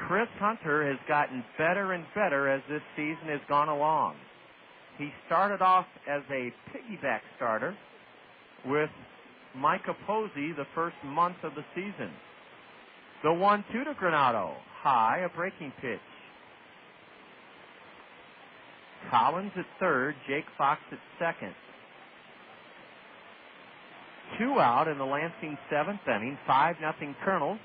Speaker 4: Chris Hunter has gotten better and better as this season has gone along. He started off as a piggyback starter with Micah Posey the first month of the season. The 1-2 to Granato. High, a breaking pitch. Collins at third, Jake Fox at second. 2 out in the Lansing seventh inning, 5-0 Kernels.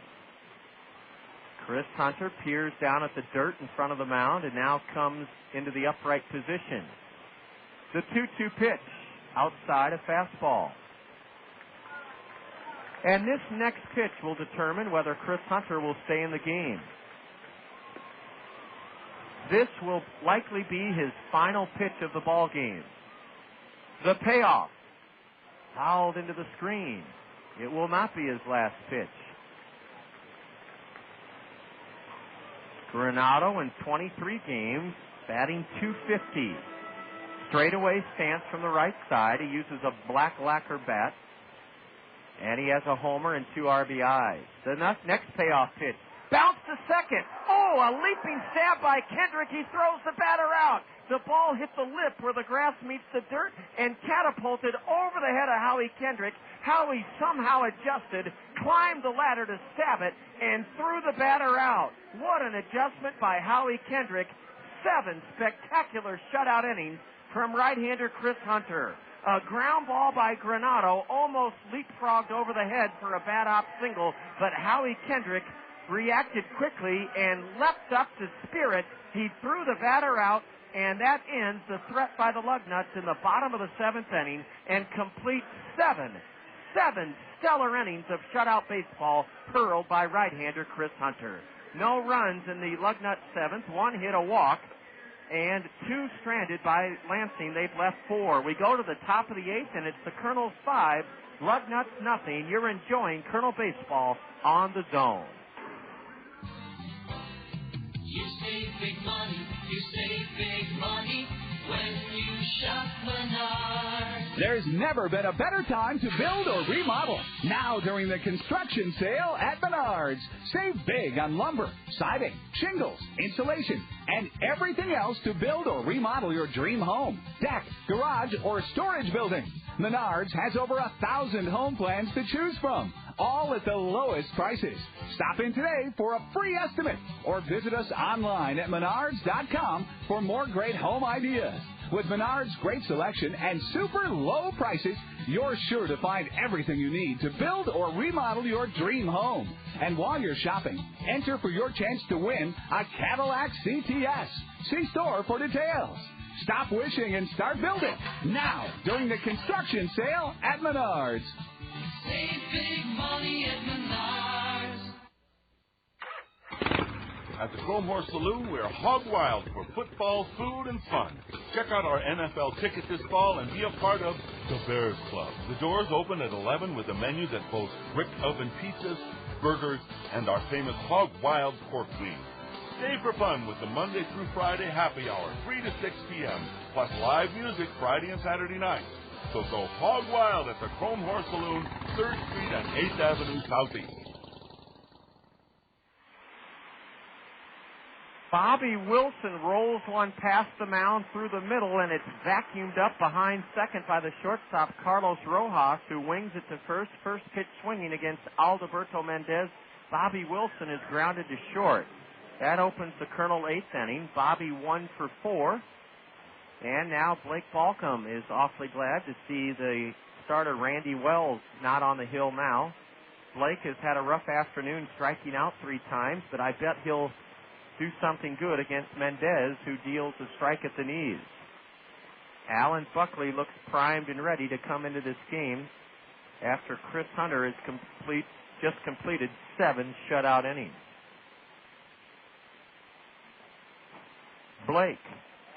Speaker 4: Chris Hunter peers down at the dirt in front of the mound and now comes into the upright position. The 2-2 pitch, outside a fastball. And this next pitch will determine whether Chris Hunter will stay in the game. This will likely be his final pitch of the ball game. The payoff. Fouled into the screen. It will not be his last pitch. Granato in 23 games, batting .250. Straightaway stance from the right side. He uses a black lacquer bat. And he has a homer and 2 RBIs. The next payoff pitch. Bounce to second. Oh, a leaping stab by Kendrick. He throws the batter out. The ball hit the lip where the grass meets the dirt and catapulted over the head of Howie Kendrick. Howie somehow adjusted, climbed the ladder to stab it, and threw the batter out. What an adjustment by Howie Kendrick. 7 spectacular shutout innings from right-hander Chris Hunter. A ground ball by Granato almost leapfrogged over the head for a bad op single, but Howie Kendrick reacted quickly and leapt up to spear it. He threw the batter out, and that ends the threat by the Lugnuts in the bottom of the seventh inning and complete 7 stellar innings of shutout baseball hurled by right-hander Chris Hunter. No runs in the Lugnut seventh, 1 hit, a walk, and 2 stranded by Lansing. They've left 4. We go to the top of the 8th, and it's the Kernels 5, Lugnuts nothing. You're enjoying Kernel baseball on the Zone.
Speaker 15: You save big money. You save big money when you shop Menards.
Speaker 20: There's never been a better time to build or remodel. Now during the construction sale at Menards. Save big on lumber, siding, shingles, insulation, and everything else to build or remodel your dream home, deck, garage, or storage building. Menards has over 1,000 home plans to choose from, all at the lowest prices. Stop in today for a free estimate or visit us online at menards.com for more great home ideas. With Menards' great selection and super low prices, you're sure to find everything you need to build or remodel your dream home. And while you're shopping, enter for your chance to win a Cadillac CTS. See store for details. Stop wishing and start building now during the construction sale at Menards.
Speaker 15: Save big money at Menards.
Speaker 6: At the Chrome Horse Saloon, we're hog wild for football, food, and fun. Check out our NFL ticket this fall and be a part of the Bears Club. The doors open at 11 with a menu that boasts brick oven pizzas, burgers, and our famous hog wild pork wings. Stay for fun with the Monday through Friday happy hour, 3 to 6 p.m., plus live music Friday and Saturday nights. So go hog wild at the Chrome Horse Saloon, 3rd Street and 8th Avenue Southeast.
Speaker 4: Bobby Wilson rolls one past the mound through the middle, and it's vacuumed up behind second by the shortstop, Carlos Rojas, who wings it to first. First pitch swinging against Alberto Mendez. Bobby Wilson is grounded to short. That opens the Kernel 8th inning. Bobby 1 for 4. And now Blake Balcom is awfully glad to see the starter Randy Wells not on the hill now. Blake has had a rough afternoon striking out 3 times, but I bet he'll do something good against Mendez, who deals a strike at the knees. Alan Buckley looks primed and ready to come into this game after Chris Hunter has just completed 7 shutout innings. Blake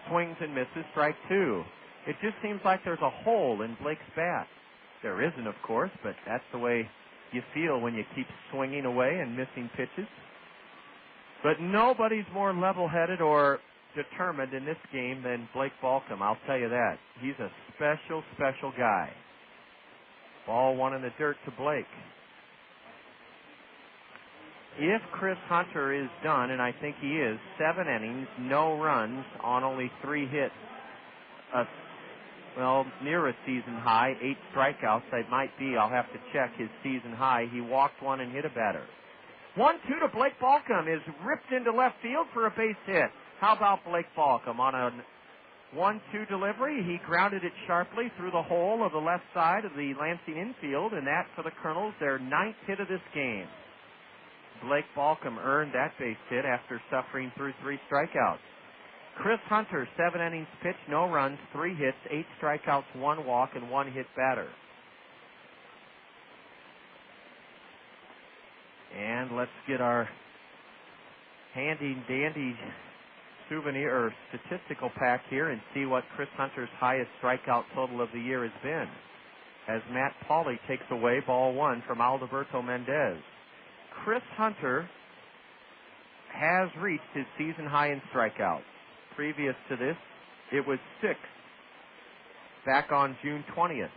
Speaker 4: swings and misses, strike 2. It just seems like there's a hole in Blake's bat. There isn't, of course, but that's the way you feel when you keep swinging away and missing pitches. But nobody's more level-headed or determined in this game than Blake Balcom, I'll tell you that. He's a special, special guy. Ball 1 in the dirt to Blake. If Chris Hunter is done, and I think he is, 7 innings, no runs on only 3 hits. Near a season high, 8 strikeouts. That might be, I'll have to check his season high. He walked 1 and hit a batter. 1-2 to Blake Balcom is ripped into left field for a base hit. How about Blake Balcom on a 1-2 delivery? He grounded it sharply through the hole of the left side of the Lansing infield, and that for the Kernels, their 9th hit of this game. Blake Balcom earned that base hit after suffering through 3 strikeouts. Chris Hunter, 7 innings pitched, no runs, 3 hits, 8 strikeouts, 1 walk, and 1 hit batter. And let's get our handy-dandy souvenir or statistical pack here and see what Chris Hunter's highest strikeout total of the year has been, as Matt Pauley takes away ball 1 from Alberto Mendez. Chris Hunter has reached his season high in strikeouts. Previous to this, it was 6 back on June 20th.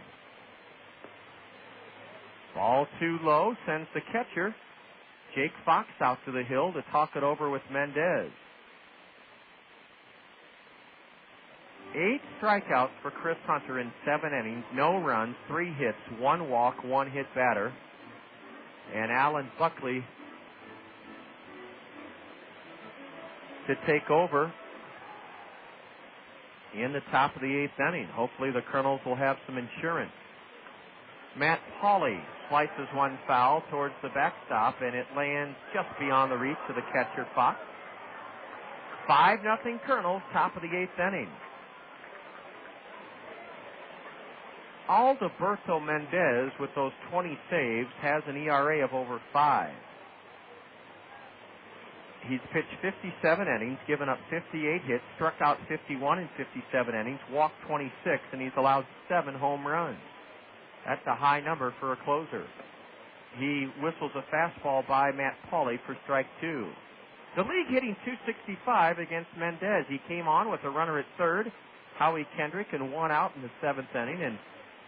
Speaker 4: Ball 2 low, sends the catcher, Jake Fox, out to the hill to talk it over with Mendez. 8 strikeouts for Chris Hunter in 7 innings, no runs, 3 hits, 1 walk, 1 hit batter. And Alan Buckley to take over in the top of the 8th inning. Hopefully the Kernels will have some insurance. Matt Pauley slices one foul towards the backstop, and it lands just beyond the reach of the catcher Fox. 5-0 Kernels, top of the 8th inning. Alberto Mendez, with those 20 saves, has an ERA of over 5. He's pitched 57 innings, given up 58 hits, struck out 51 in 57 innings, walked 26, and he's allowed 7 home runs. That's a high number for a closer. He whistles a fastball by Matt Pauley for strike 2. The league hitting .265 against Mendez. He came on with a runner at third, Howie Kendrick, and one out in the seventh inning and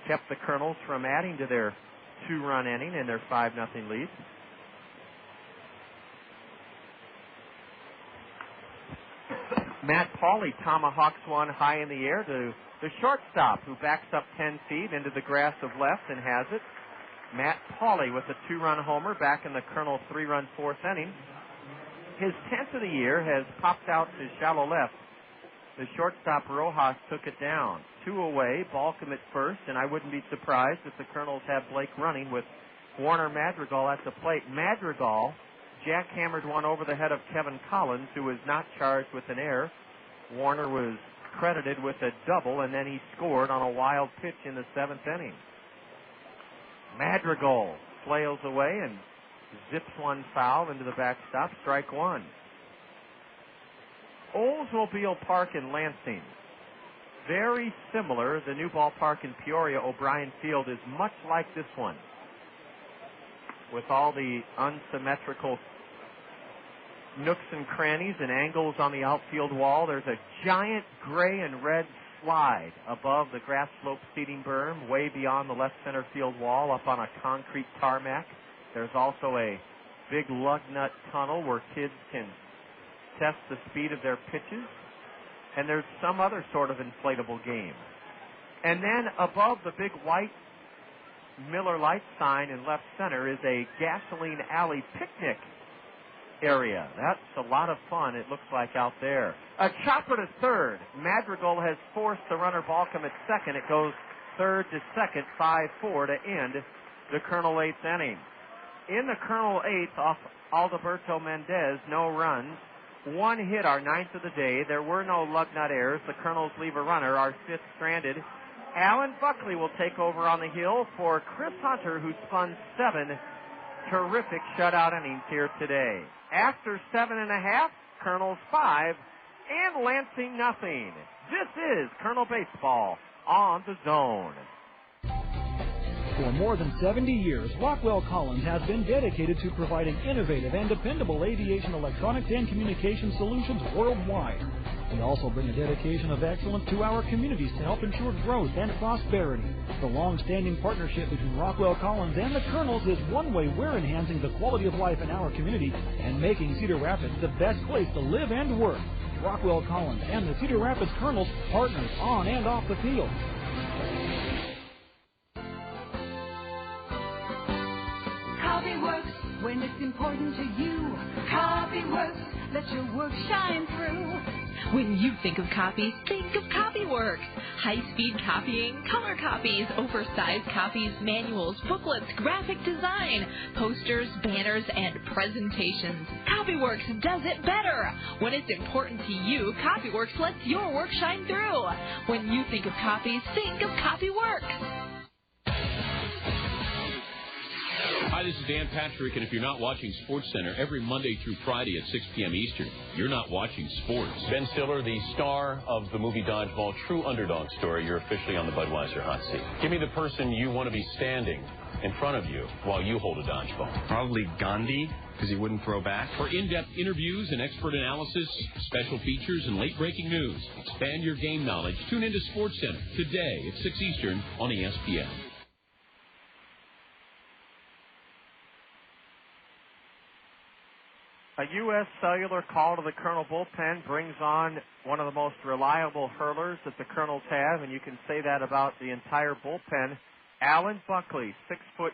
Speaker 4: kept the Kernels from adding to their two-run inning in their 5-0 lead. Matt Pauley tomahawks one high in the air to the shortstop, who backs up 10 feet into the grass of left and has it. Matt Pauley with a 2-run homer back in the Kernel 3-run fourth inning. His 10th of the year has popped out to shallow left. The shortstop Rojas took it down. 2 away, Balcom at first, and I wouldn't be surprised if the Kernels have Blake running with Warner Madrigal at the plate. Madrigal jackhammered one over the head of Kevin Collins, who was not charged with an error. Warner was credited with a double, and then he scored on a wild pitch in the 7th inning. Madrigal flails away and zips one foul into the backstop. Strike one. Oldsmobile Park in Lansing. Very similar. The new ballpark in Peoria, O'Brien Field, is much like this one, with all the unsymmetrical nooks and crannies and angles on the outfield wall. There's a giant gray and red slide above the grass slope seating berm, way beyond the left center field wall, up on a concrete tarmac. There's also a big lug nut tunnel where kids can test the speed of their pitches. And there's some other sort of inflatable game. And then above the big white Miller Lite sign in left center is a gasoline alley picnic area. That's a lot of fun, it looks like, out there. A chopper to third. Madrigal has forced the runner Balcom at second. It goes third to second, 5-4 to end the Kernel 8th inning. In the Kernel 8th, off Alberto Mendez, no runs. 1 hit, our 9th of the day. There were no Lugnut errors. The Kernels leave a runner, our 5th stranded. Alan Buckley will take over on the hill for Chris Hunter, who spun 7 terrific shutout innings here today. After 7.5, Kernels 5, and Lansing nothing. This is Kernel Baseball on the Zone.
Speaker 10: For more than 70 years, Rockwell Collins has been dedicated to providing innovative and dependable aviation electronics and communication solutions worldwide. We also bring a dedication of excellence to our communities to help ensure growth and prosperity. The long-standing partnership between Rockwell Collins and the Kernels is one way we're enhancing the quality of life in our community and making Cedar Rapids the best place to live and work. Rockwell Collins and the Cedar Rapids Kernels, partners on and off the field.
Speaker 15: Coffee works when it's important to you. Coffee works, let your work shine through.
Speaker 7: When you think of copies, think of CopyWorks. High-speed copying, color copies, oversized copies, manuals, booklets, graphic design, posters, banners, and presentations. CopyWorks does it better. When it's important to you, CopyWorks lets your work shine through. When you think of copies, think of CopyWorks.
Speaker 8: Hi, this is Dan Patrick, and if you're not watching SportsCenter every Monday through Friday at 6 p.m. Eastern, you're not watching sports.
Speaker 9: Ben Stiller, the star of the movie Dodgeball, true underdog story. You're officially on the Budweiser hot seat. Give me the person you want to be standing in front of you while you hold a dodgeball.
Speaker 11: Probably Gandhi, because he wouldn't throw back.
Speaker 8: For in-depth interviews and expert analysis, special features, and late-breaking news, expand your game knowledge. Tune into SportsCenter today at 6 Eastern on ESPN.
Speaker 4: A U.S. Cellular call to the Kernel bullpen brings on one of the most reliable hurlers that the Kernels have, and you can say that about the entire bullpen. Alan Buckley, 6'6"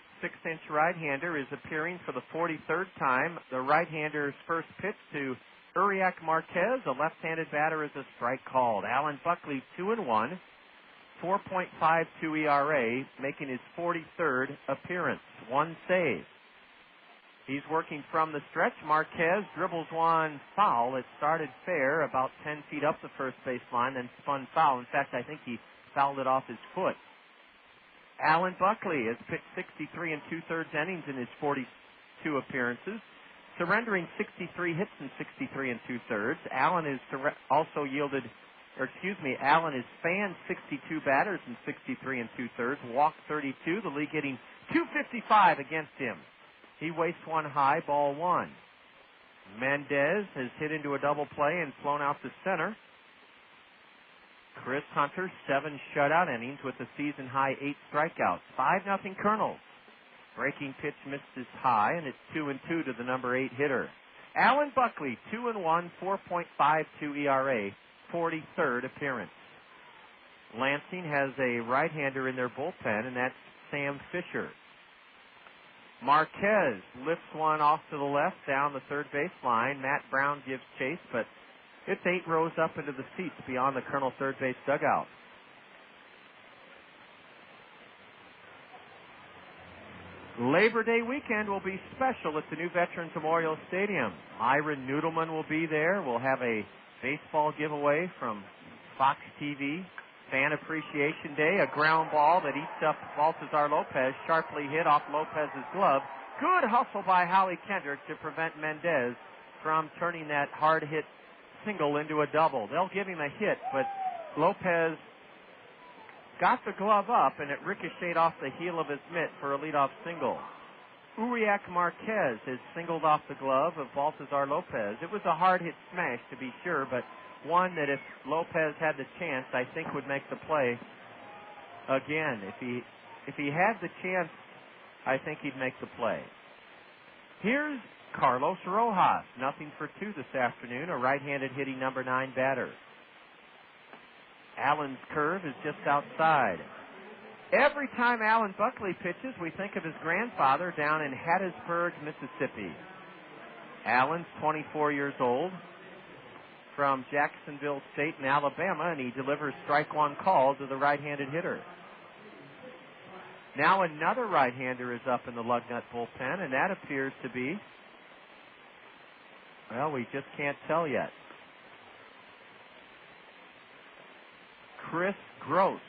Speaker 4: right-hander, is appearing for the 43rd time. The right-hander's first pitch to Uriak Marquez, a left-handed batter, is a strike called. Alan Buckley, 2-1, 4.52 ERA, making his 43rd appearance. 1 save. He's working from the stretch. Marquez dribbles one foul. It started fair, about 10 feet up the first base line, then spun foul. In fact, I think he fouled it off his foot. Alan Buckley has pitched 63 2/3 innings in his 42 appearances, surrendering 63 hits in 63 2/3. Alan has Alan has fanned 62 batters in 63 2/3, walked 32, the league hitting .255 against him. He wastes one high, ball 1. Mendez has hit into a double play and flown out to center. Chris Hunter, 7 shutout innings with a season-high 8 strikeouts. 5-0 Kernels. Breaking pitch missed his high, and it's 2-2 to the number 8 hitter. Alan Buckley, 2-1, 4.52 ERA, 43rd appearance. Lansing has a right-hander in their bullpen, and that's Sam Fisher. Marquez lifts one off to the left down the third base line. Matt Brown gives chase, but it's 8 rows up into the seats beyond the Kernel third base dugout. Labor Day weekend will be special at the new Veterans Memorial Stadium. Myron Noodleman will be there. We'll have a baseball giveaway from Fox TV. Fan Appreciation Day, a ground ball that eats up Baltazar Lopez, sharply hit off Lopez's glove. Good hustle by Howie Kendrick to prevent Mendez from turning that hard-hit single into a double. They'll give him a hit, but Lopez got the glove up, and it ricocheted off the heel of his mitt for a leadoff single. Uriak Marquez has singled off the glove of Baltazar Lopez. It was a hard-hit smash, to be sure, but one that if Lopez had the chance, I think would make the play again. If he had the chance, I think he'd make the play. Here's Carlos Rojas, 0-for-2 this afternoon, a right-handed hitting number 9 batter. Allen's curve is just outside. Every time Alan Buckley pitches, we think of his grandfather down in Hattiesburg, Mississippi. Allen's 24 years old, from Jacksonville State in Alabama, and he delivers strike one call to the right-handed hitter. Now another right-hander is up in the Lugnut bullpen, and that appears to be, well, we just can't tell yet. Chris Gross,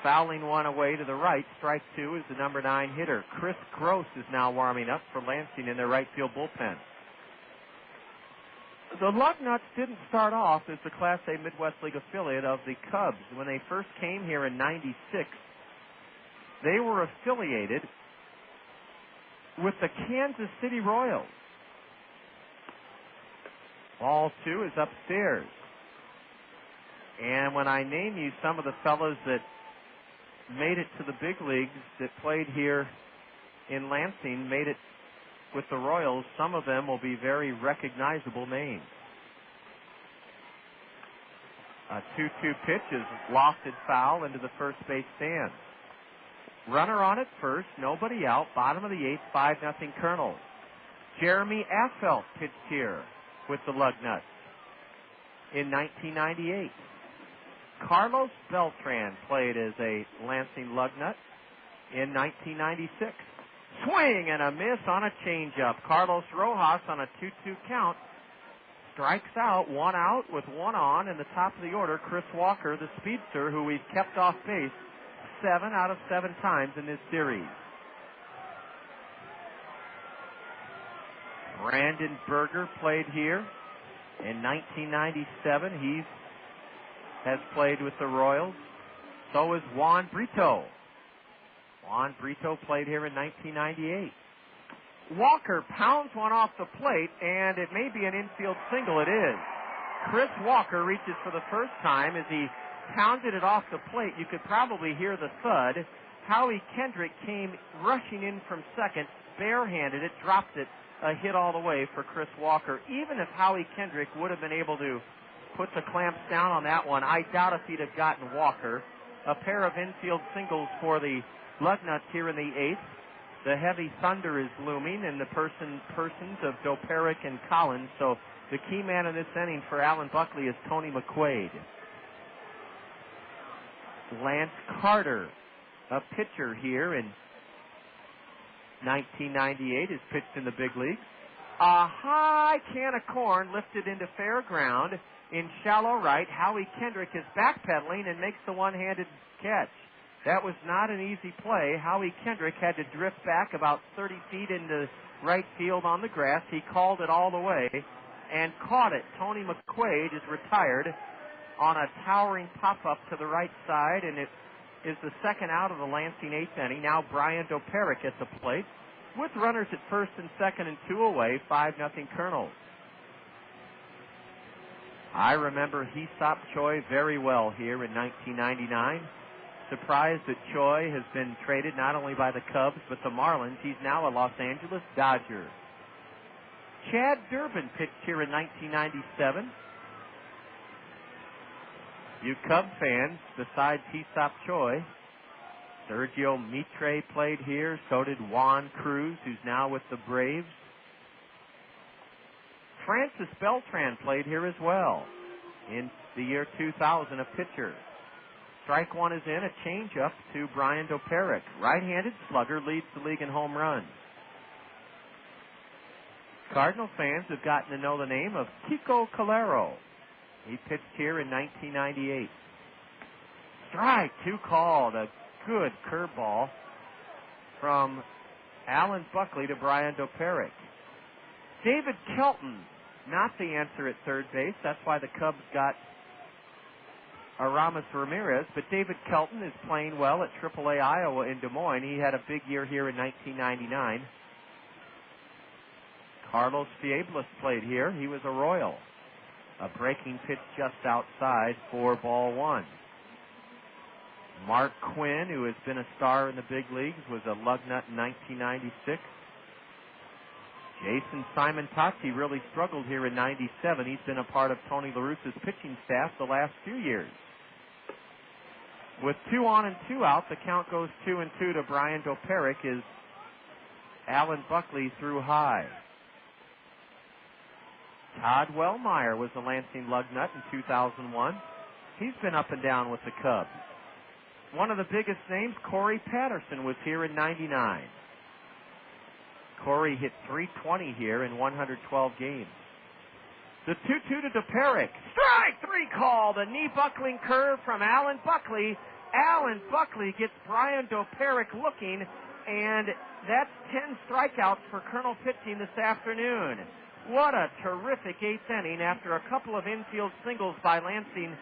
Speaker 4: fouling one away to the right. Strike 2 is the number 9 hitter. Chris Gross is now warming up for Lansing in their right field bullpen. The Lugnuts didn't start off as the Class A Midwest League affiliate of the Cubs. When they first came here in '96, they were affiliated with the Kansas City Royals. Ball 2 is upstairs. And when I name you some of the fellas that made it to the big leagues that played here in Lansing, made it with the Royals, some of them will be very recognizable names. A 2-2 pitch is lofted foul into the first base stands. Runner on at first, nobody out, bottom of the 8th, 5-0 Kernels. Jeremy Affeldt pitched here with the Lugnuts in 1998. Carlos Beltran played as a Lansing Lugnut in 1996. Swing and a miss on a changeup. Carlos Rojas on a 2-2 count strikes out, 1 out with 1 on. In the top of the order, Chris Walker, the speedster, who we've kept off base 7 out of 7 times in this series. Brandon Berger played here in 1997. He has played with the Royals. So is Juan Brito. Juan Brito played here in 1998. Walker pounds one off the plate, and it may be an infield single. It is. Chris Walker reaches for the first time. As he pounded it off the plate, you could probably hear the thud. Howie Kendrick came rushing in from second, barehanded it, dropped it, a hit all the way for Chris Walker. Even if Howie Kendrick would have been able to put the clamps down on that one, I doubt if he'd have gotten Walker. A pair of infield singles for the Lugnuts here in the 8th. The heavy thunder is looming, and the persons of Doperic and Collins. So the key man in this inning for Alan Buckley is Tony McQuaid. Lance Carter, a pitcher here in 1998, is pitched in the big leagues. A high can of corn lifted into fair ground in shallow right. Howie Kendrick is backpedaling and makes the one-handed catch. That was not an easy play. Howie Kendrick had to drift back about 30 feet into right field on the grass. He called it all the way and caught it. Tony McQuaid is retired on a towering pop-up to the right side, and it is the second out of the Lansing 8th inning. Now Brian Doperic at the plate. with runners at first and second and 2 away, 5-0 Kernels. I remember Hesop Choi very well here in 1999. Surprised that Choi has been traded not only by the Cubs but the Marlins. He's now a Los Angeles Dodger. Chad Durbin pitched here in 1997. You Cub fans, besides Hesop Choi, Sergio Mitre played here. So did Juan Cruz, who's now with the Braves. Francis Beltran played here as well in the year 2000, a pitcher. Strike one is in, a changeup to Brian Doperick. Right-handed slugger, leads the league in home runs. Cardinal fans have gotten to know the name of Kiko Calero. He pitched here in 1998. Strike two called, a good curveball from Alan Buckley to Brian Doperick. David Kelton, not the answer at third base. That's why the Cubs got Aramis Ramirez. But David Kelton is playing well at AAA Iowa in Des Moines. He had a big year here in 1999. Carlos Fieblas played here. He was a Royal. A breaking pitch just outside for ball one. Mark Quinn, who has been a star in the big leagues, was a Lugnut in 1996. Jason Simon Tati really struggled here in 97. He's been a part of Tony La Russa's pitching staff the last few years. With 2 on and 2 out, the count goes 2-2 to Brian Doperick as Alan Buckley threw high. Todd Wellmeyer was a Lansing Lugnut in 2001. He's been up and down with the Cubs. One of the biggest names, Corey Patterson, was here in 99. Corey hit .320 here in 112 games. The 2-2 to Doperick. Strike three called. A knee buckling curve from Alan Buckley. Alan Buckley gets Brian Doperick looking, and that's 10 strikeouts for Colonel pitching this afternoon. What a terrific 8th inning. After a couple of infield singles by Lansing,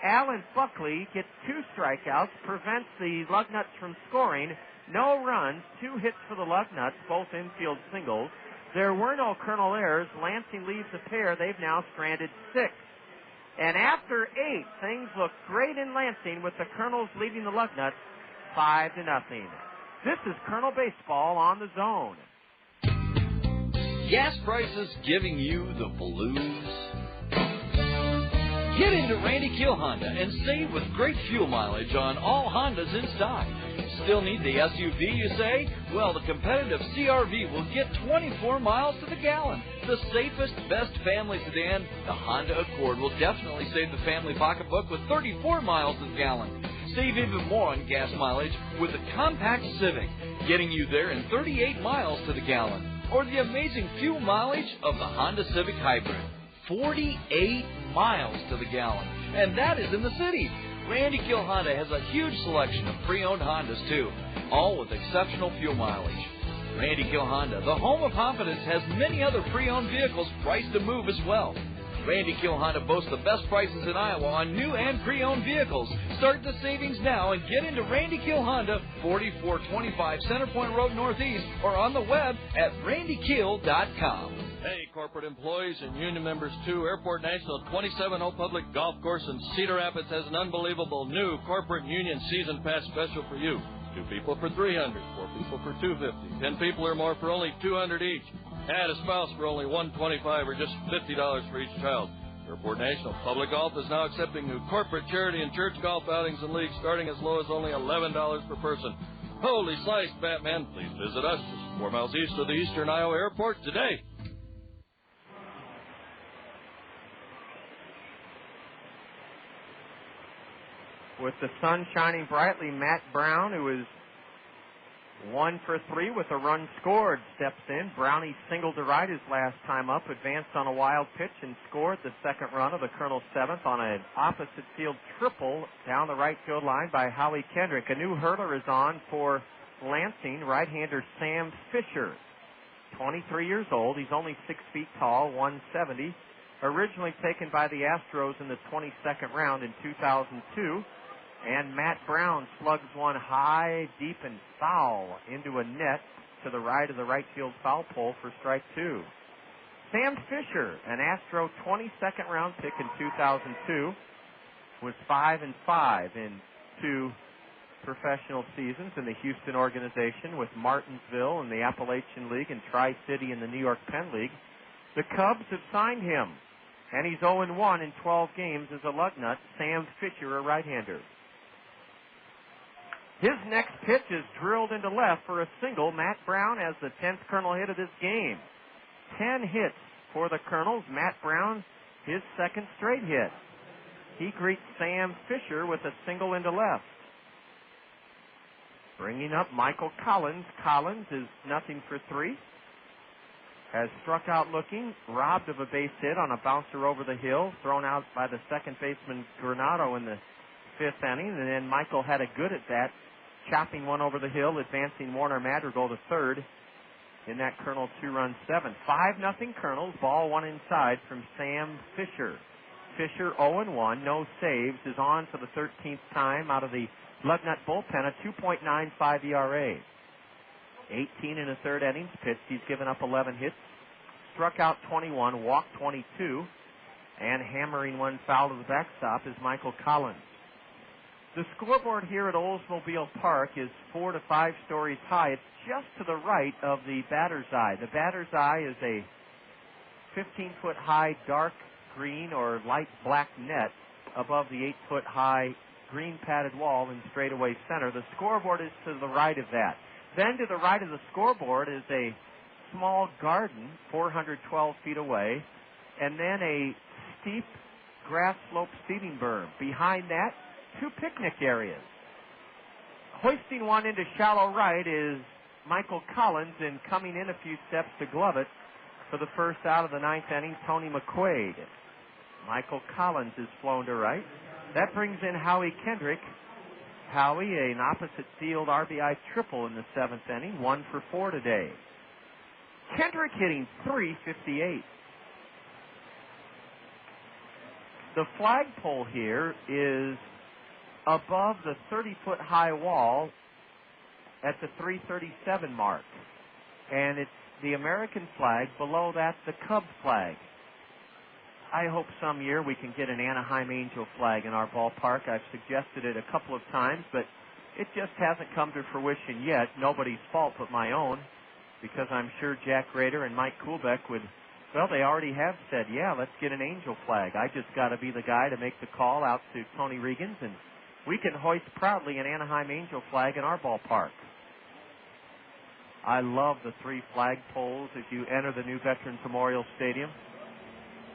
Speaker 4: Alan Buckley gets 2 strikeouts, prevents the Lugnuts from scoring. No runs, 2 hits for the Lugnuts, both infield singles. There were no Colonel errors. Lansing leaves a pair. They've now stranded 6. And after 8, things look great in Lansing with the Colonels leading the Lugnuts 5-0. This is Colonel Baseball on the Zone.
Speaker 12: Gas prices giving you the blues? Get into Randy Kill Honda and save with great fuel mileage on all Hondas in stock. Still need the SUV, you say? Well, the competitive CR-V will get 24 miles to the gallon. The safest, best family sedan, the Honda Accord will definitely save the family pocketbook with 34 miles to the gallon. Save even more on gas mileage with the compact Civic, getting you there in 38 miles to the gallon. Or the amazing fuel mileage of the Honda Civic Hybrid, 48 miles to the gallon. And that is in the city. Randy Kill Honda has a huge selection of pre-owned Hondas, too, all with exceptional fuel mileage. Randy Kill Honda, the home of confidence, has many other pre-owned vehicles priced to move as well. Randy Kill Honda boasts the best prices in Iowa on new and pre-owned vehicles. Start the savings now and get into Randy Kill Honda, 4425 Centerpoint Road Northeast, or on the web at randykill.com.
Speaker 16: Hey, corporate employees and union members, too. Airport National 27-hole public golf course in Cedar Rapids has an unbelievable new corporate union season pass special for you. 2 people for $300, 4 people for $250, 10 people or more for only $200 each. Add a spouse for only $125 or just $50 for each child. Airport National Public Golf is now accepting new corporate, charity, and church golf outings and leagues starting as low as only $11 per person. Holy sliced, Batman. Please visit us just 4 miles east of the Eastern Iowa Airport today.
Speaker 4: With the sun shining brightly, Matt Brown, who is 1 for 3 with a run scored, steps in. Brownie singled to right his last time up, advanced on a wild pitch and scored the second run of the Colonel's 7th on an opposite field triple down the right field line by Howie Kendrick. A new hurler is on for Lansing, right-hander Sam Fisher, 23 years old. He's only 6 feet tall, 170. Originally taken by the Astros in the 22nd round in 2002. And Matt Brown slugs one high, deep, and foul into a net to the right of the right field foul pole for strike 2. Sam Fisher, an Astro 22nd round pick in 2002, was 5-5 in 2 professional seasons in the Houston organization with Martinsville in the Appalachian League and Tri-City in the New York Penn League. The Cubs have signed him, and he's 0-1 in 12 games as a Lugnut. Sam Fisher, a right-hander. His next pitch is drilled into left for a single. Matt Brown has the 10th Kernel hit of this game. 10 hits for the Kernels. Matt Brown, his second straight hit. He greets Sam Fisher with a single into left. Bringing up Michael Collins. Collins is 0 for 3. Has struck out looking, robbed of a base hit on a bouncer over the hill, thrown out by the second baseman Granado in the 5th inning, and then Michael had a good at that, chopping one over the hill, advancing Warner Madrigal to third in that Kernel 2-run 7th. 5-0 Kernels, ball one inside from Sam Fisher. Fisher 0-1, no saves, is on for the 13th time out of the Lugnut bullpen, a 2.95 ERA. 18 in the 3rd innings pitched. He's given up 11 hits, struck out 21, walked 22, and hammering one foul to the backstop is Michael Collins. The scoreboard here at Oldsmobile Park is 4 to 5 stories high. It's just to the right of the batter's eye. The batter's eye is a 15-foot high dark green or light black net above the 8-foot high green padded wall in straightaway center. The scoreboard is to the right of that. Then to the right of the scoreboard is a small garden 412 feet away, and then a steep grass slope seating berm. Behind that, 2 picnic areas. Hoisting one into shallow right is Michael Collins, and coming in a few steps to glove it for the first out of the 9th inning, Tony McQuaid. Michael Collins is flown to right. That brings in Howie Kendrick. Howie, an opposite field RBI triple in the 7th inning, 1 for 4 today. Kendrick hitting .358. The flagpole here is above the 30-foot high wall at the 337 mark. And it's the American flag. Below that, the Cub flag. I hope some year we can get an Anaheim Angel flag in our ballpark. I've suggested it a couple of times, but it just hasn't come to fruition yet. Nobody's fault but my own, because I'm sure Jack Rader and Mike Kuhlbeck would, well, they already have said, yeah, let's get an Angel flag. I just got to be the guy to make the call out to Tony Regans, and we can hoist proudly an Anaheim Angel flag in our ballpark. I love the 3 flagpoles as you enter the new Veterans Memorial Stadium.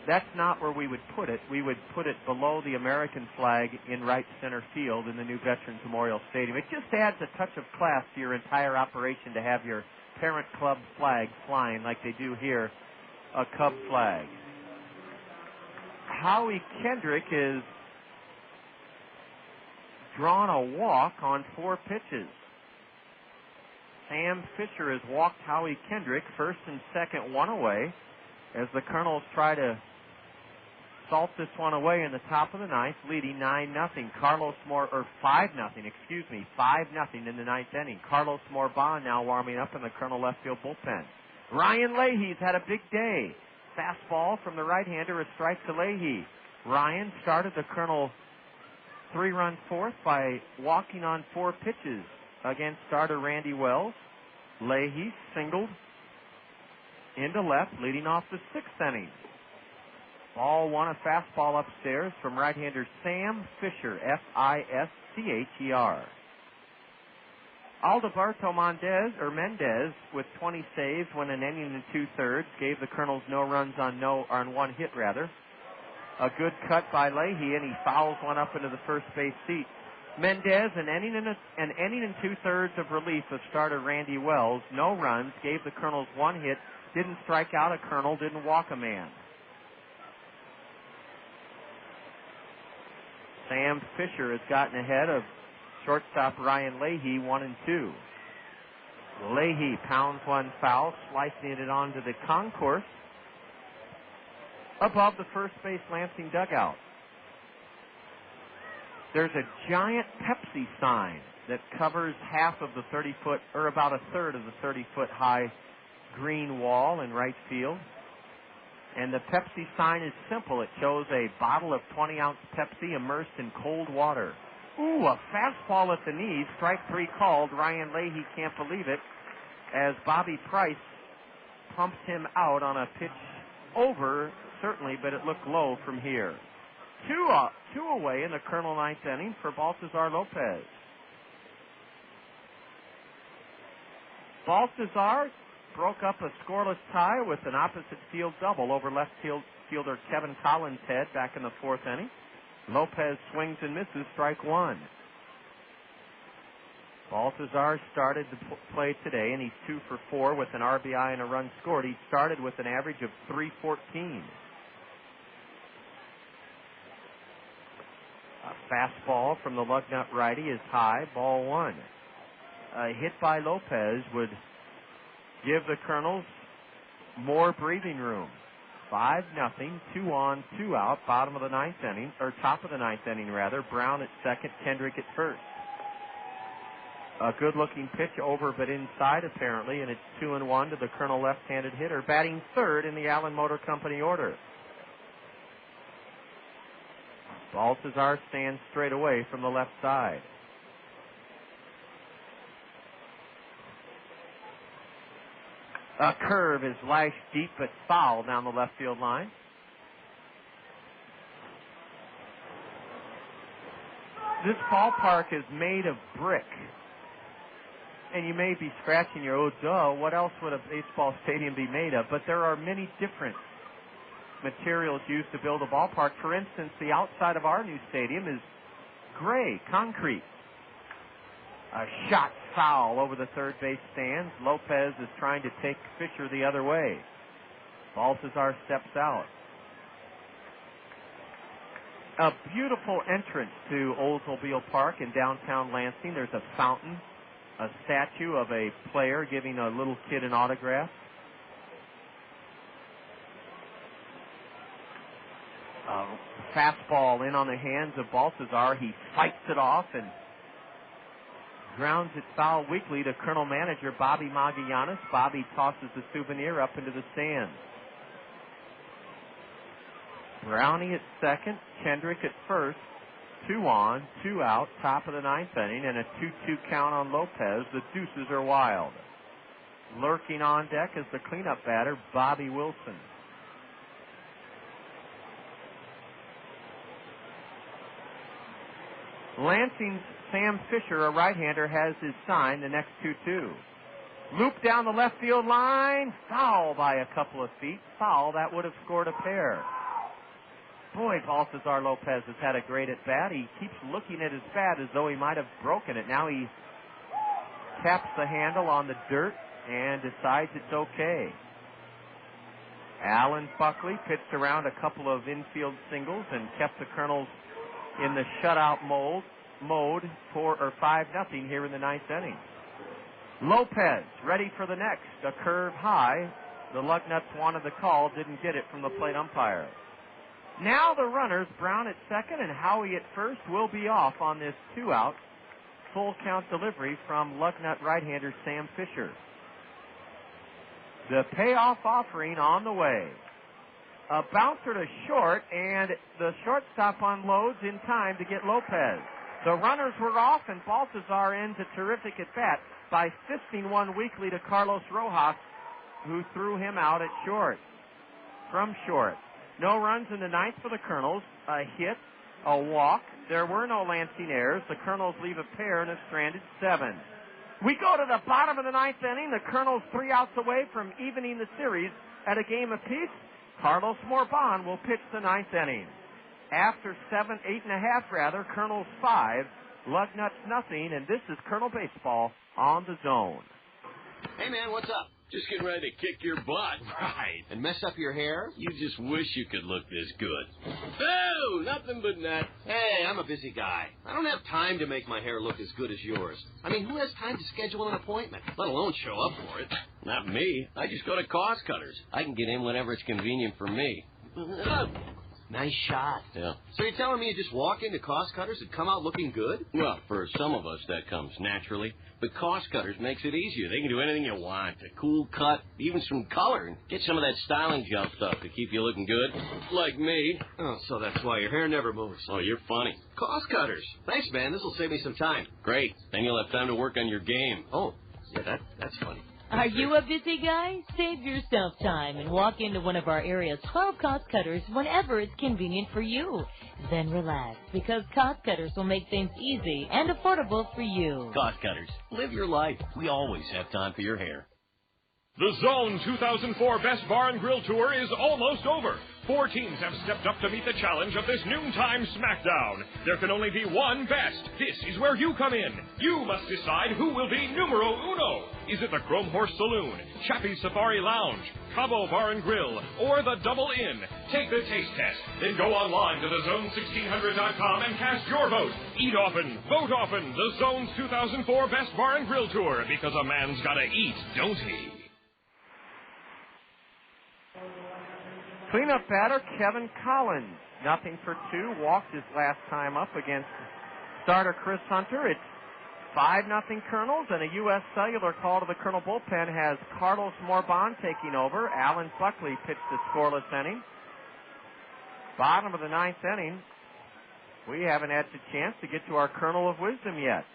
Speaker 4: That's not where we would put it. We would put it below the American flag in right center field in the new Veterans Memorial Stadium. It just adds a touch of class to your entire operation to have your parent club flag flying like they do here, a Cub flag. Howie Kendrick is drawn a walk on 4 pitches. Sam Fisher has walked Howie Kendrick, first and second, 1 away, as the Kernels try to salt this one away in the top of the 9th, leading 9-0. 5-0 in the 9th inning. Carlos Morban now warming up in the Kernel left field bullpen. Ryan Leahy's had a big day. Fastball from the right-hander, a strike to Leahy. Ryan started the Kernel 3-run 4th by walking on 4 pitches against starter Randy Wells. Leahy singled into left, leading off the 6th inning. Ball 1, a fastball upstairs from right-hander Sam Fisher, Fischer. Alberto Mendez with 20 saves, went an inning and 2/3, gave the Kernels no runs on 1 hit rather. A good cut by Leahy, and he fouls one up into the first base seat. Mendez, an inning and 2/3 of relief of starter Randy Wells, no runs, gave the Kernels 1 hit, didn't strike out a Kernel, didn't walk a man. Sam Fisher has gotten ahead of shortstop Ryan Leahy, 1-2. Leahy pounds one foul, slicing it onto the concourse above the first base Lansing dugout. There's a giant Pepsi sign that covers half of the 30-foot, or about a third of the 30-foot high green wall in right field. And the Pepsi sign is simple. It shows a bottle of 20-ounce Pepsi immersed in cold water. Ooh, a fastball at the knees. Strike 3 called. Ryan Leahy can't believe it as Bobby Price pumps him out on a pitch over, certainly, but it looked low from here. Two away in the Colonel ninth inning for Baltazar Lopez. Baltazar broke up a scoreless tie with an opposite field double over left fielder Kevin Collins' head back in the 4th inning. Lopez swings and misses, strike 1. Baltazar started to play today, and he's 2 for 4 with an RBI and a run scored. He started with an average of .314. A fastball from the Lugnut righty is high, ball 1. A hit by Lopez would give the Kernels more breathing room. 5-0, 2 on, 2 out, bottom of the 9th inning, or top of the 9th inning rather. Brown at second, Kendrick at first. A good-looking pitch over but inside apparently, and it's 2-1 to the Colonel left-handed hitter, batting third in the Allen Motor Company order. Baltazar stands straight away from the left side. A curve is lashed deep but foul down the left field line. This ballpark is made of brick. And you may be scratching your, oh, duh, what else would a baseball stadium be made of? But there are many different materials used to build a ballpark. For instance, the outside of our new stadium is gray, concrete. A shot foul over the third base stands. Lopez is trying to take Fisher the other way. Baltazar steps out. A beautiful entrance to Oldsmobile Park in downtown Lansing. There's a fountain, a statue of a player giving a little kid an autograph. Fastball in on the hands of Baltazar. He fights it off and grounds it foul weakly to Colonel manager Bobby Magallanes. Bobby tosses the souvenir up into the stands. Brownie at second, Kendrick at first. 2 on, 2 out, top of the 9th inning, and a 2-2 count on Lopez. The deuces are wild. Lurking on deck is the cleanup batter, Bobby Wilson. Lansing's Sam Fisher, a right-hander, has his sign, the next 2-2. Loop down the left field line, foul by a couple of feet. Foul, that would have scored a pair. Boy, Baltazar Lopez has had a great at-bat. He keeps looking at his bat as though he might have broken it. Now he taps the handle on the dirt and decides it's okay. Alan Buckley pitched around a couple of infield singles and kept the Kernels in the shutout mode 5-0 here in the 9th inning. Lopez ready for the next. A curve high. The Lugnuts wanted the call, didn't get it from the plate umpire. Now the runners, Brown at second and Howie at first, will be off on this 2-out full count delivery from Lugnut right-hander Sam Fisher. The payoff offering on the way. A bouncer to short, and the shortstop unloads in time to get Lopez. The runners were off, and Baltazar ends a terrific at-bat by fisting one weakly to Carlos Rojas, who threw him out at short. From short. No runs in the 9th for the Kernels. A hit, a walk. There were no Lansing errors. The Kernels leave a pair and a stranded 7. We go to the bottom of the 9th inning. The Kernels 3 outs away from evening the series at a game apiece. Carlos Morban will pitch the 9th inning. After 8.5, Kernels 5, Lugnuts nothing, and this is Colonel Baseball on the Zone.
Speaker 3: Hey, man, what's up?
Speaker 8: Just getting ready to kick your butt.
Speaker 3: Right. And mess up your hair?
Speaker 8: You just wish you could look this good.
Speaker 3: Oh, nothing but that. Hey, I'm a busy guy. I don't have time to make my hair look as good as yours. I mean, who has time to schedule an appointment, let alone show up for it?
Speaker 8: Not me. I just go to Cost Cutters. I can get in whenever it's convenient for me.
Speaker 3: Nice shot.
Speaker 9: Yeah.
Speaker 3: So you're telling me you just walk into Cost Cutters and come out looking good?
Speaker 9: Well, for some of us, that comes naturally. But Cost Cutters makes it easier. They can do anything you want. A cool cut, even some color, and get some of that styling gel stuff to keep you looking good. Like me.
Speaker 3: Oh, so that's why your hair never moves.
Speaker 9: Oh, you're funny.
Speaker 3: Cost Cutters. Thanks, man. This will save me some time.
Speaker 9: Great. Then you'll have time to work on your game.
Speaker 3: Oh, yeah, that's funny.
Speaker 5: Are you a busy guy? Save yourself time and walk into one of our area's 12 Cost Cutters whenever it's convenient for you. Then relax, because Cost Cutters will make things easy and affordable for you.
Speaker 9: Cost Cutters. Live your life. We always have time for your hair.
Speaker 14: The Zone 2004 Best Bar and Grill Tour is almost over. 4 teams have stepped up to meet the challenge of this noontime smackdown. There can only be one best. This is where you come in. You must decide who will be numero uno. Is it the Chrome Horse Saloon, Chappie's Safari Lounge, Cabo Bar and Grill, or the Double Inn? Take the taste test. Then go online to thezone1600.com and cast your vote. Eat often, vote often. The Zone's 2004 Best Bar and Grill Tour, because a man's gotta eat, don't he?
Speaker 4: Cleanup batter, Kevin Collins. 0 for 2. Walked his last time up against starter Chris Hunter. It's 5-0 Kernels, and a U.S. Cellular call to the Colonel bullpen has Carlos Morban taking over. Alan Buckley pitched a scoreless inning. Bottom of the 9th inning. We haven't had the chance to get to our Kernel of Wisdom yet.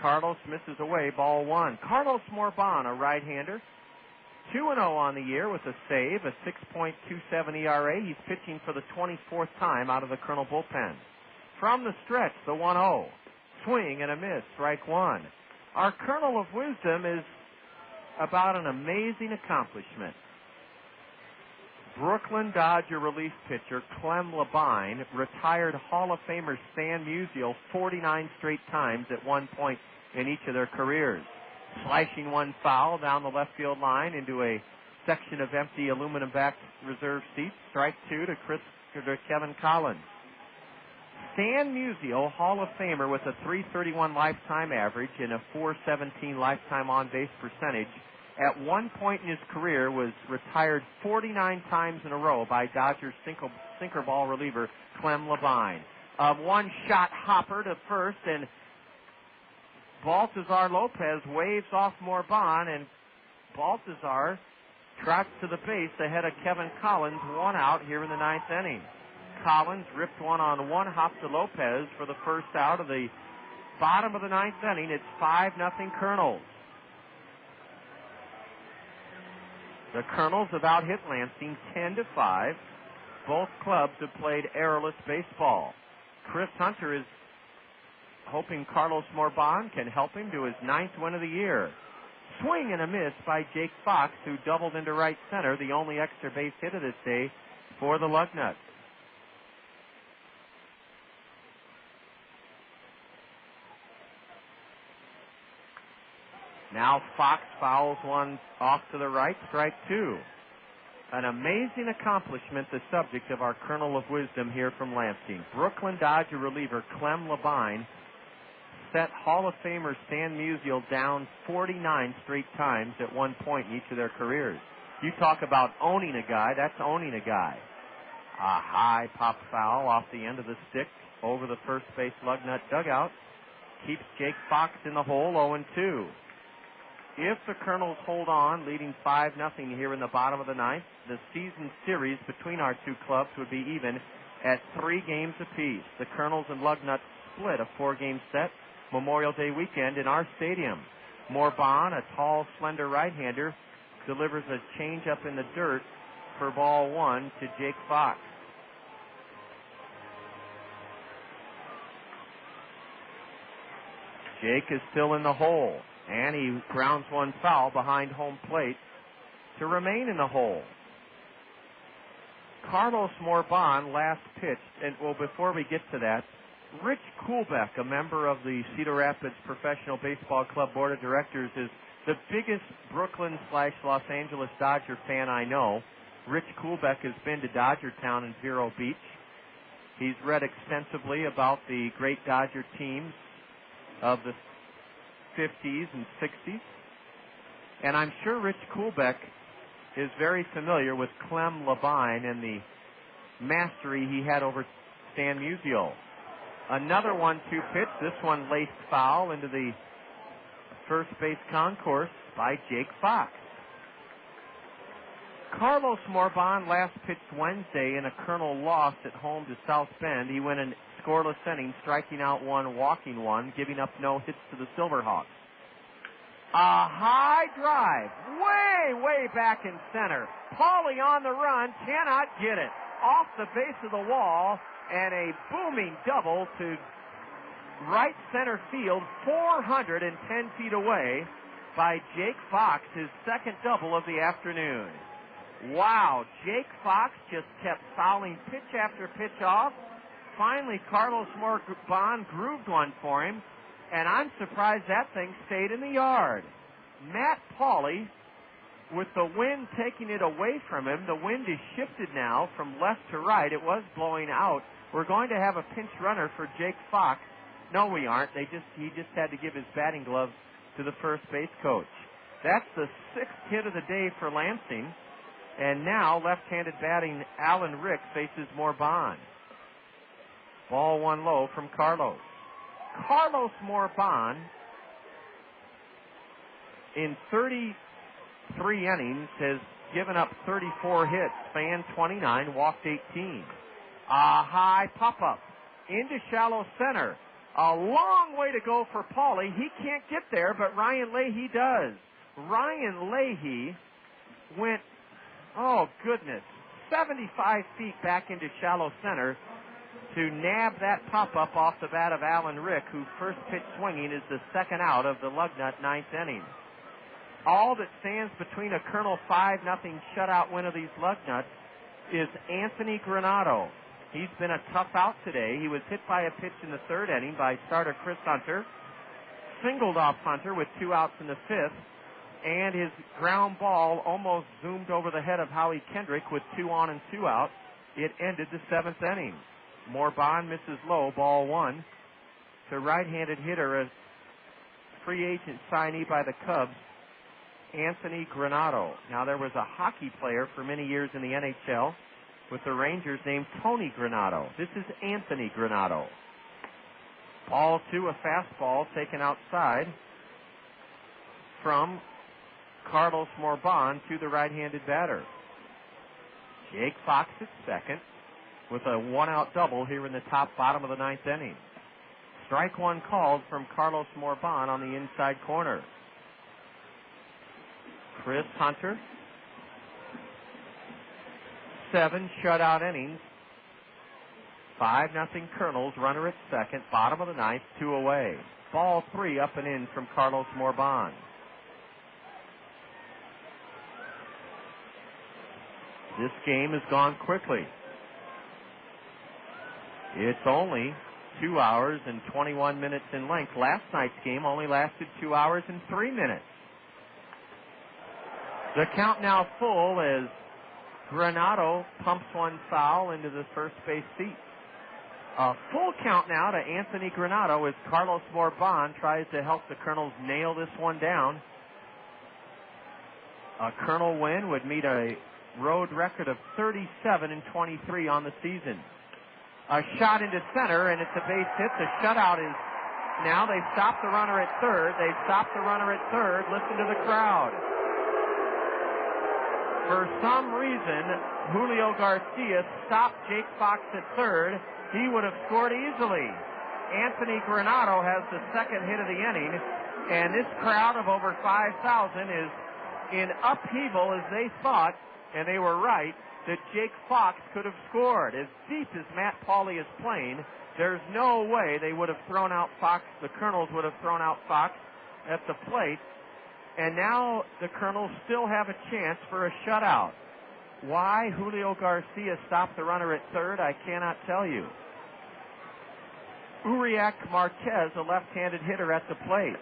Speaker 4: Carlos misses away, ball 1. Carlos Morban, a right-hander. 2-0 on the year with a save, a 6.27 ERA. He's pitching for the 24th time out of the Colonel bullpen. From the stretch, the 1-0. Swing and a miss, strike 1. Our Kernel of Wisdom is about an amazing accomplishment. Brooklyn Dodger relief pitcher Clem Labine retired Hall of Famer Stan Musial 49 straight times at one point in each of their careers. Slashing one foul down the left field line into a section of empty aluminum-backed reserve seats. Strike 2 to Kevin Collins. Stan Musial, Hall of Famer with a .331 lifetime average and a .417 lifetime on-base percentage, at one point in his career was retired 49 times in a row by Dodgers sinker ball reliever Clem Labine. A one-shot hopper to first, and Baltazar Lopez waves off Morban, and Baltazar trots to the base ahead of Kevin Collins, 1 out here in the 9th inning. Collins ripped one on one hop to Lopez for the first out of the bottom of the 9th inning. It's 5-0 Kernels. The Kernels have out-hit Lansing 10-5. Both clubs have played errorless baseball. Chris Hunter is hoping Carlos Morban can help him to his 9th win of the year. Swing and a miss by Jake Fox, who doubled into right center, the only extra base hit of this day for the Lugnuts. Now Fox fouls one off to the right, strike 2. An amazing accomplishment, the subject of our Kernel of Wisdom here from Lansing. Brooklyn Dodger reliever Clem Labine set Hall of Famer Stan Musial down 49 straight times at one point in each of their careers. You talk about owning a guy, that's owning a guy. A high pop foul off the end of the stick over the first base Lugnut dugout keeps Jake Fox in the hole, 0-2. If the Kernels hold on, leading 5-0 here in the bottom of the 9th, the season series between our two clubs would be even at 3 games apiece. The Kernels and Lugnuts split a 4-game set Memorial Day weekend in our stadium. Morban, a tall, slender right-hander, delivers a changeup in the dirt for ball 1 to Jake Fox. Jake is still in the hole, and he grounds one foul behind home plate to remain in the hole. Carlos Morban last pitched, and well, before we get to that, Rich Kuhlbeck, a member of the Cedar Rapids Professional Baseball Club Board of Directors, is the biggest Brooklyn/Los Angeles Dodger fan I know. Rich Kuhlbeck has been to Dodgertown and Vero Beach. He's read extensively about the great Dodger teams of the 50s and 60s. And I'm sure Rich Kuhlbeck is very familiar with Clem Labine and the mastery he had over Stan Musial. Another 1-2 pitch. This one laced foul into the first base concourse by Jake Fox. Carlos Morban last pitched Wednesday in a Kernel loss at home to South Bend. He went in scoreless innings, striking out 1, walking 1, giving up no hits to the Silverhawks. A high drive, way back in center. Pauly on the run, cannot get it. Off the base of the wall, and a booming double to right center field, 410 feet away by Jake Fox, his second double of the afternoon. Wow, Jake Fox just kept fouling pitch after pitch off. Finally, Carlos Morban grooved one for him, and I'm surprised that thing stayed in the yard. Matt Pauly, with the wind taking it away from him, the wind is shifted now from left to right. It was blowing out. We're going to have a pinch runner for Jake Fox. No, we aren't. He just had to give his batting glove to the first base coach. That's the 6th hit of the day for Lansing. And now left-handed batting Alan Rick faces Morban. Ball 1 low from Carlos. Carlos Morban, in 33 innings, has given up 34 hits, fanned 29, walked 18. A high pop-up into shallow center. A long way to go for Pauly. He can't get there, but Ryan Leahy does. Ryan Leahy went, 75 feet back into shallow center to nab that pop-up off the bat of Alan Rick, who first pitch swinging is the second out of the Lugnut 9th inning. All that stands between a Kernel 5-0 shutout win of these Lugnuts is Anthony Granato. He's been a tough out today. He was hit by a pitch in the 3rd inning by starter Chris Hunter, singled off Hunter with 2 outs in the 5th, and his ground ball almost zoomed over the head of Howie Kendrick with 2 on and 2 out. It ended the 7th inning. Morban misses low, ball 1 to right-handed hitter, a free agent signee by the Cubs, Anthony Granato. Now, there was a hockey player for many years in the NHL with the Rangers named Tony Granato. This is Anthony Granato. Ball 2, a fastball taken outside from Carlos Morban to the right-handed batter. Jake Fox at second with a 1-out double here in the bottom of the 9th inning. Strike 1 called from Carlos Morban on the inside corner. Chris Hunter, 7 shutout innings. 5-0 Kernels, runner at second, bottom of the 9th, 2 away. Ball 3 up and in from Carlos Morban. This game has gone quickly. It's only 2 hours and 21 minutes in length. Last night's game only lasted 2 hours and 3 minutes. The count now full as Granato pumps one foul into the first base seat. A full count now to Anthony Granato as Carlos Morban tries to help the Kernels nail this one down. A Kernel win would meet a road record of 37-23 on the season. A shot into center, and it's a base hit. The shutout is now. They stop the runner at third. They stop the runner at third. Listen to the crowd. For some reason, Julio Garcia stopped Jake Fox at third. He would have scored easily. Anthony Granato has the second hit of the inning, and this crowd of over 5,000 is in upheaval as they thought, and they were right, that Jake Fox could have scored. As deep as Matt Pauly is playing, there's no way they would have thrown out Fox. The Kernels would have thrown out Fox at the plate. And now the Kernels still have a chance for a shutout. Why Julio Garcia stopped the runner at third, I cannot tell you. Uriak Marquez, a left-handed hitter at the plate.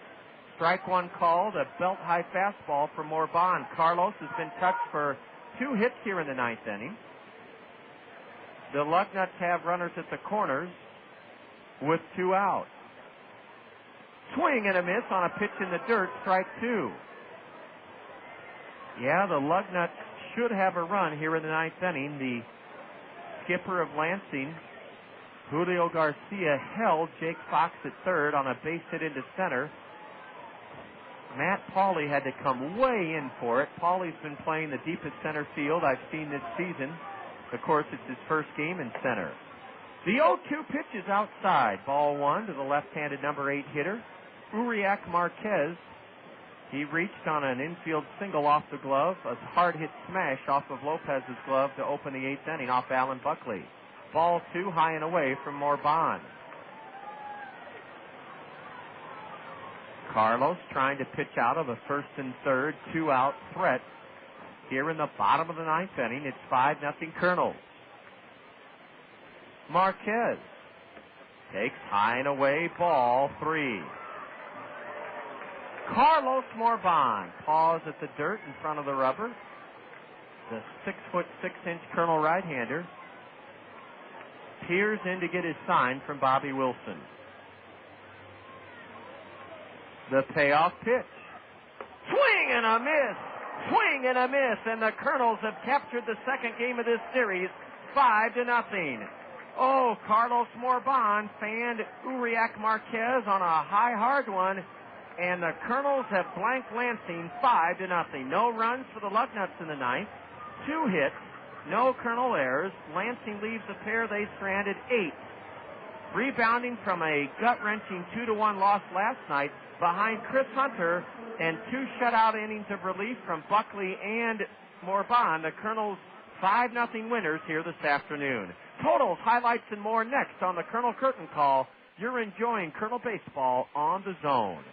Speaker 4: Strike 1 called, a belt-high fastball from Morban. Carlos has been touched for 2 hits here in the 9th inning. The Lugnuts have runners at the corners with 2 out. Swing and a miss on a pitch in the dirt, strike 2. Yeah, the Lugnuts should have a run here in the 9th inning. The skipper of Lansing, Julio Garcia, held Jake Fox at third on a base hit into center. Matt Pauley had to come way in for it. Pauley's been playing the deepest center field I've seen this season. Of course, it's his first game in center. The 0-2 pitch is outside. Ball one to the left-handed number 8 hitter, Uriak Marquez. He reached on an infield single off the glove, a hard-hit smash off of Lopez's glove to open the 8th inning off Alan Buckley. Ball two, high and away from Morban. Carlos trying to pitch out of a first and third, 2-out threat. Here in the bottom of the 9th inning, it's 5-0 Kernels. Marquez takes high and away, ball 3. Carlos Morban paws at the dirt in front of the rubber. The 6'6" Colonel right-hander peers in to get his sign from Bobby Wilson. The payoff pitch. Swing and a miss. Swing and a miss. And the Kernels have captured the second game of this series, 5-0. Oh, Carlos Morban fanned Uriak Marquez on a high, hard one. And the Kernels have blanked Lansing 5-0. No runs for the Lugnuts in the 9th. 2 hits. No Colonel errors. Lansing leaves a pair they stranded 8. Rebounding from a gut-wrenching 2-1 loss last night behind Chris Hunter and 2 shutout innings of relief from Buckley and Morban, the Colonels' 5-0 winners here this afternoon. Totals, highlights, and more next on the Colonel Curtain Call. You're enjoying Colonel Baseball on the Zone.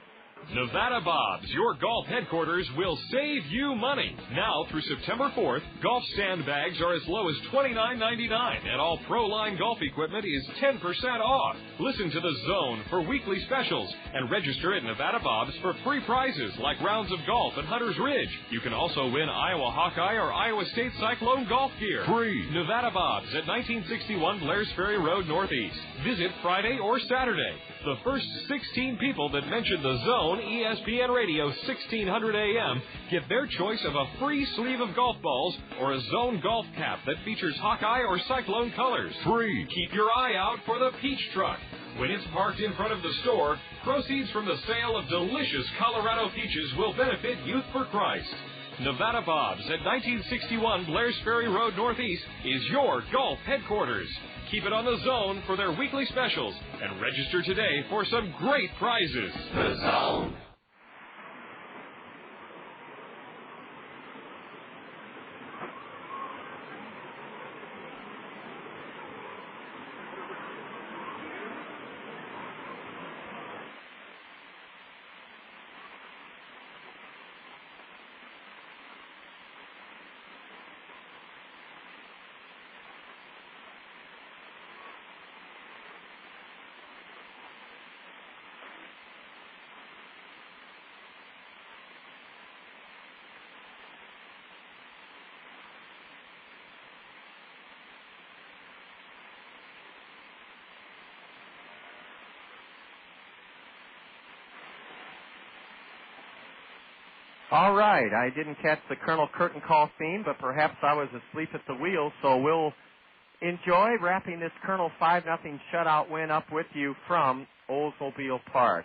Speaker 14: Nevada Bob's, your golf headquarters, will save you money. Now through September 4th, golf sandbags are as low as $29.99, and all Pro-Line golf equipment is 10% off. Listen to The Zone for weekly specials, and register at Nevada Bob's for free prizes like rounds of golf at Hunter's Ridge. You can also win Iowa Hawkeye or Iowa State Cyclone golf gear. Free. Nevada Bob's at 1961 Blair's Ferry Road Northeast. Visit Friday or Saturday. The first 16 people that mention The Zone, ESPN Radio, 1600 AM, get their choice of a free sleeve of golf balls or a Zone golf cap that features Hawkeye or Cyclone colors. Free. Keep your eye out for the Peach Truck. When it's parked in front of the store, proceeds from the sale of delicious Colorado peaches will benefit Youth for Christ. Nevada Bob's at 1961 Blair's Ferry Road Northeast is your golf headquarters. Keep it on The Zone for their weekly specials and register today for some great prizes. The Zone.
Speaker 4: All right, I didn't catch the Colonel Curtain Call theme, but perhaps I was asleep at the wheel, so we'll enjoy wrapping this Colonel 5-0 shutout win up with you from Oldsmobile Park.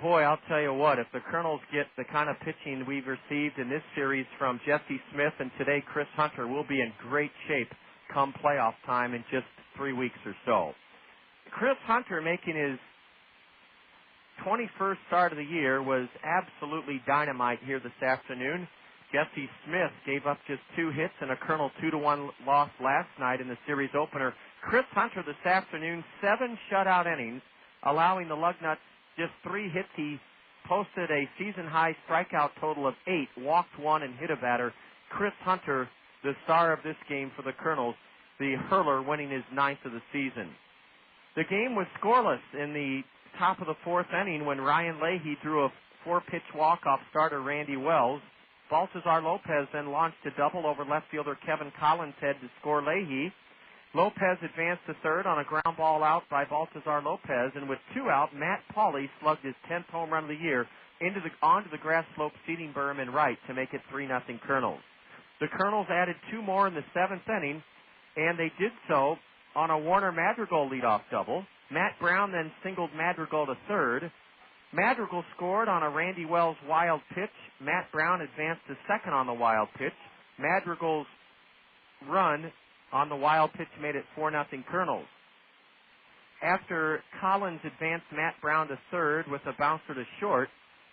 Speaker 4: Boy, I'll tell you what, if the Colonels get the kind of pitching we've received in this series from Jesse Smith and today Chris Hunter, we'll be in great shape come playoff time in just 3 weeks or so. Chris Hunter making his 21st start of the year was absolutely dynamite here this afternoon. Jesse Smith gave up just 2 hits in a Colonel 2-1 loss last night in the series opener. Chris Hunter this afternoon, 7 shutout innings, allowing the Lugnuts just 3 hits. He posted a season-high strikeout total of 8, walked 1, and hit a batter. Chris Hunter, the star of this game for the Colonels, the hurler winning his 9th of the season. The game was scoreless in the top of the 4th inning when Ryan Leahy threw a 4-pitch walk-off starter Randy Wells. Baltazar Lopez then launched a double over left fielder Kevin Collins' head to score Leahy. Lopez advanced to third on a ground ball out by Baltazar Lopez, and with 2 out, Matt Pauley slugged his 10th home run of the year onto the grass slope seating berm in right to make it 3-0 Kernels. The Kernels added 2 more in the 7th inning, and they did so on a Warner Madrigal leadoff double. Matt Brown then singled Madrigal to third. Madrigal scored on a Randy Wells wild pitch. Matt Brown advanced to second on the wild pitch. Madrigal's run on the wild pitch made it 4-0 Kernels. After Collins advanced Matt Brown to third with a bouncer to short,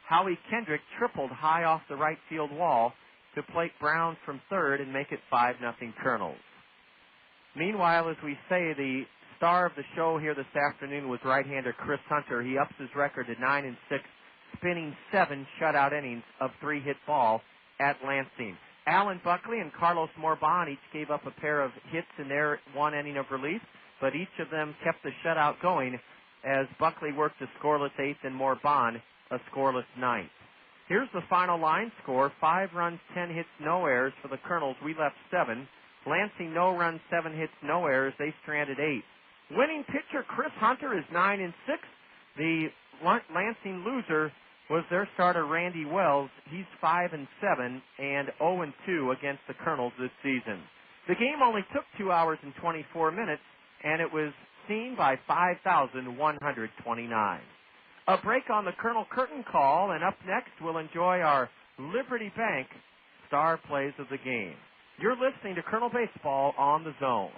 Speaker 4: Howie Kendrick tripled high off the right field wall to plate Brown from third and make it 5-0 Kernels. Meanwhile, as we say, the star of the show here this afternoon was right-hander Chris Hunter. He ups his record to 9-6, spinning 7 shutout innings of 3-hit ball at Lansing. Alan Buckley and Carlos Morban each gave up a pair of hits in their one inning of relief, but each of them kept the shutout going as Buckley worked a scoreless 8th and Morban a scoreless 9th. Here's the final line score: 5 runs, 10 hits, no errors for the Kernels. We left 7. Lansing, no runs, 7 hits, no errors. They stranded 8. Winning pitcher Chris Hunter is 9-6. The Lansing loser was their starter Randy Wells. He's 5-7 and 0-2 against the Kernels this season. The game only took 2 hours and 24 minutes, and it was seen by 5,129. A break on the Colonel Curtain Call, and up next we'll enjoy our Liberty Bank star plays of the game. You're listening to Colonel Baseball on the Zone.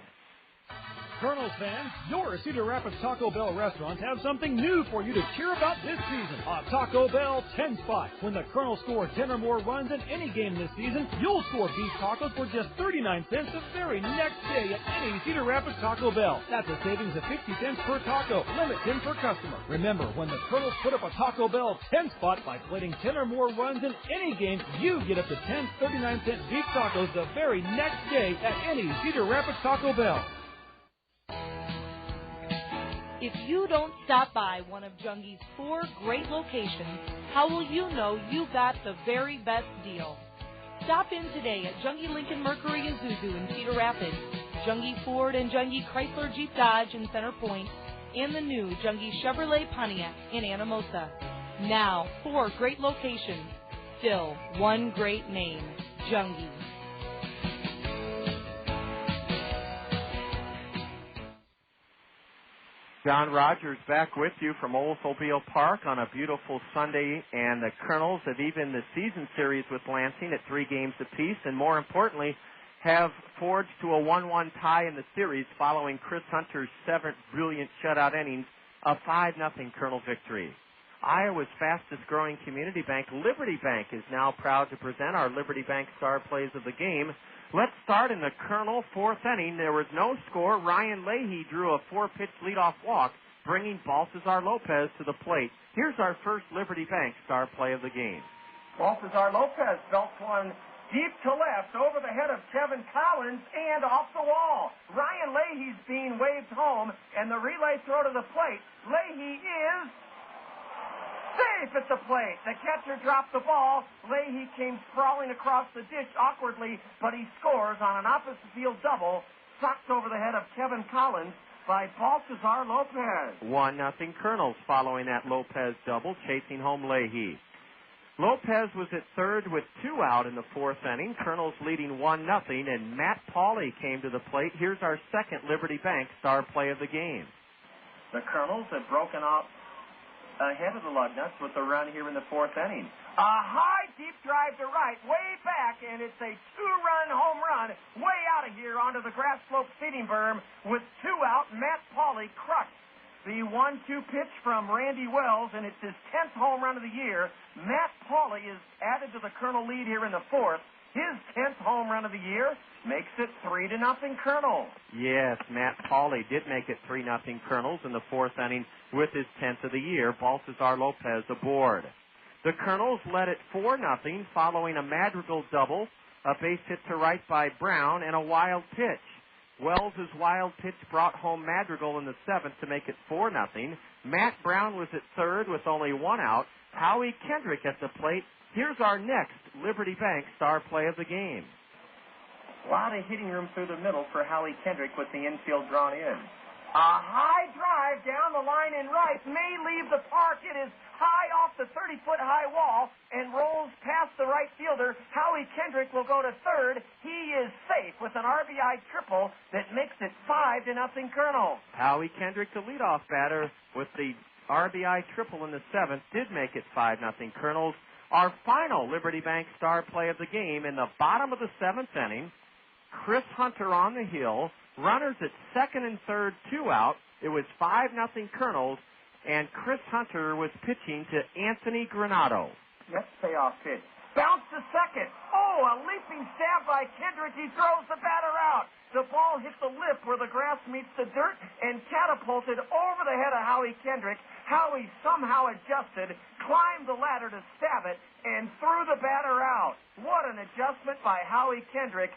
Speaker 10: Kernels fans, your Cedar Rapids Taco Bell restaurants have something new for you to cheer about this season. A Taco Bell 10 spot. When the Kernels score 10 or more runs in any game this season, you'll score beef tacos for just 39 cents the very next day at any Cedar Rapids Taco Bell. That's a savings of 50 cents per taco, limit 10 per customer. Remember, when the Kernels put up a Taco Bell 10 spot by plating 10 or more runs in any game, you get up to 10 39-cent beef tacos the very next day at any Cedar Rapids Taco Bell.
Speaker 5: If you don't stop by one of Jungi's 4 great locations, how will you know you got the very best deal? Stop in today at Jungi Lincoln Mercury Isuzu in Cedar Rapids, Jungi Ford and Jungi Chrysler Jeep Dodge in Center Point, and the new Jungi Chevrolet Pontiac in Anamosa. Now, 4 great locations, still one great name, Jungi.
Speaker 4: John Rogers back with you from Oldsmobile Park on a beautiful Sunday, and the Kernels have evened the season series with Lansing at 3 games apiece, and more importantly, have forged to a 1-1 tie in the series following Chris Hunter's 7 brilliant shutout innings, a 5-0 Kernel victory. Iowa's fastest-growing community bank, Liberty Bank, is now proud to present our Liberty Bank star plays of the game. Let's start in the Kernel 4th inning. There was no score. Ryan Leahy drew a 4-pitch leadoff walk, bringing Baltazar Lopez to the plate. Here's our first Liberty Bank star play of the game. Baltazar Lopez belts one deep to left over the head of Kevin Collins and off the wall. Ryan Leahy's being waved home, and the relay throw to the plate. Leahy is safe at the plate. The catcher dropped the ball. Leahy came sprawling across the ditch awkwardly, but he scores on an opposite field double, socked over the head of Kevin Collins by Baltazar Lopez. 1-0 Kernels following that Lopez double, chasing home Leahy. Lopez was at third with 2 out in the 4th inning. Kernels leading 1-0, and Matt Pauley came to the plate. Here's our second Liberty Bank star play of the game. The Kernels have broken out ahead of the Lugnuts with a run here in the 4th inning. A high, deep drive to right, way back, and it's a 2-run home run way out of here onto the grass slope seating berm. With 2 out, Matt Pauley crushed the 1-2 pitch from Randy Wells, and it's his 10th home run of the year. Matt Pauley is added to the Kernel lead here in the 4th. His 10th home run of the year makes it 3-0 Kernels. Yes, Matt Pauley did make it 3-0 Kernels in the 4th inning with his 10th of the year. Baltazar Lopez aboard. The Kernels led it 4-0 following a Madrigal double, a base hit to right by Brown, and a wild pitch. Wells' wild pitch brought home Madrigal in the 7th to make it 4-0. Matt Brown was at third with only 1 out. Howie Kendrick at the plate. Here's our next Liberty Bank star play of the game. A lot of hitting room through the middle for Howie Kendrick with the infield drawn in. A high drive
Speaker 13: down the line in right, may leave the park. It is high off the 30-foot-high wall and rolls past the right fielder. Howie Kendrick will go to third. He is safe with an RBI triple that makes it 5-0 Kernels.
Speaker 4: Howie Kendrick, the leadoff batter, with the RBI triple in the seventh, did make it 5-0 Kernels. Our final Liberty Bank star play of the game in the bottom of the seventh inning. Chris Hunter on the hill. Runners at second and third, 2 out. It was 5-0 Kernels, and Chris Hunter was pitching to Anthony Granado.
Speaker 13: Next payoff pitch. Bounce to second. Oh, a leaping stab by Kendrick. He throws the batter out. The ball hit the lip where the grass meets the dirt and catapulted over the head of Howie Kendrick. Howie somehow adjusted, climbed the ladder to stab it, and threw the batter out. What an adjustment by Howie Kendrick.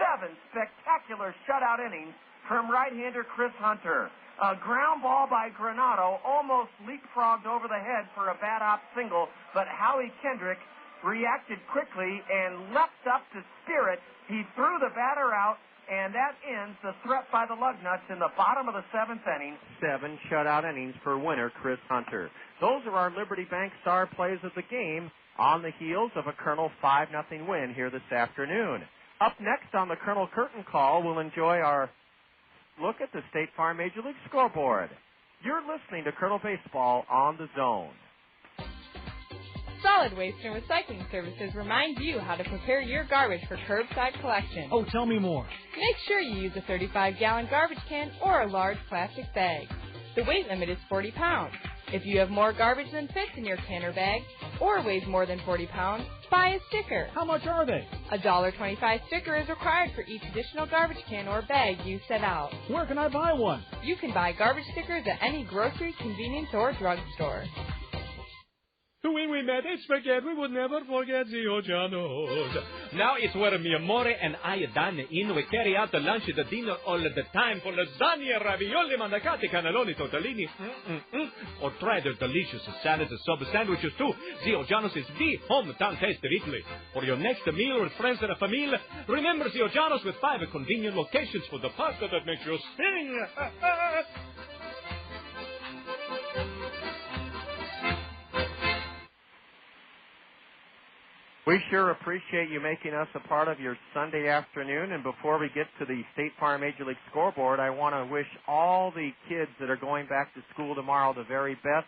Speaker 13: 7 spectacular shutout innings from right-hander Chris Hunter. A ground ball by Granado almost leapfrogged over the head for a bad-op single, but Howie Kendrick reacted quickly and leapt up to steer it. He threw the batter out, and that ends the threat by the Lugnuts in the bottom of the seventh inning. 7 shutout innings for winner Chris Hunter. Those are our Liberty Bank star plays of the game on the heels of a Kernel 5-0 win here this afternoon. Up next on the Kernel Curtain Call, we'll enjoy our look at the State Farm Major League scoreboard. You're listening to Kernel Baseball on the Zone.
Speaker 17: Solid Waste and Recycling Services remind you how to prepare your garbage for curbside collection.
Speaker 10: Oh, tell me more.
Speaker 17: Make sure you use a 35-gallon garbage can or a large plastic bag. The weight limit is 40 pounds. If you have more garbage than fits in your can or bag, or weighs more than 40 pounds, buy a sticker.
Speaker 10: How much are they?
Speaker 17: A $1.25 sticker is required for each additional garbage can or bag you set out.
Speaker 10: Where can I buy one?
Speaker 17: You can buy garbage stickers at any grocery, convenience, or drugstore.
Speaker 18: When we met at Spaghetti, we would never forget the Ojanos. Now it's where mi amore and I dine in. We carry out the lunch and the dinner all the time for lasagna, ravioli, mandacati, cannelloni, tortellini. Or try their delicious salads and sub sandwiches too. The Ojanos is the hometown taste of Italy. For your next meal with friends and a family, remember the Ojanos with 5 convenient locations for the pasta that makes you sing.
Speaker 4: We sure appreciate you making us a part of your Sunday afternoon. And before we get to the State Farm Major League scoreboard, I want to wish all the kids that are going back to school tomorrow the very best.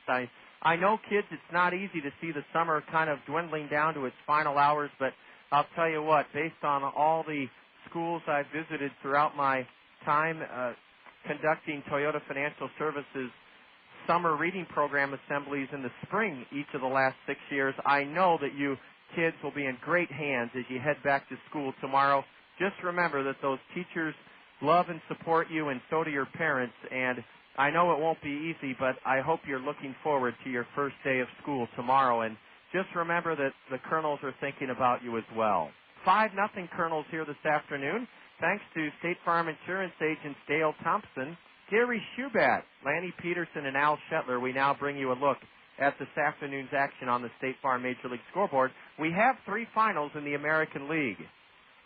Speaker 4: I know, kids, it's not easy to see the summer kind of dwindling down to its final hours, but I'll tell you what, based on all the schools I've visited throughout my time conducting Toyota Financial Services summer reading program assemblies in the spring each of the last 6 years, I know that you kids will be in great hands as you head back to school tomorrow. Just remember that those teachers love and support you, and so do your parents. And I know it won't be easy, but I hope you're looking forward to your first day of school tomorrow. And just remember that the Kernels are thinking about you as well. 5-0 Kernels here this afternoon, thanks to State Farm Insurance agents Dale Thompson, Gary Schubat, Lanny Peterson, and Al Shetler. We now bring you a look at this afternoon's action on the State Farm Major League scoreboard. We have 3 finals in the American League.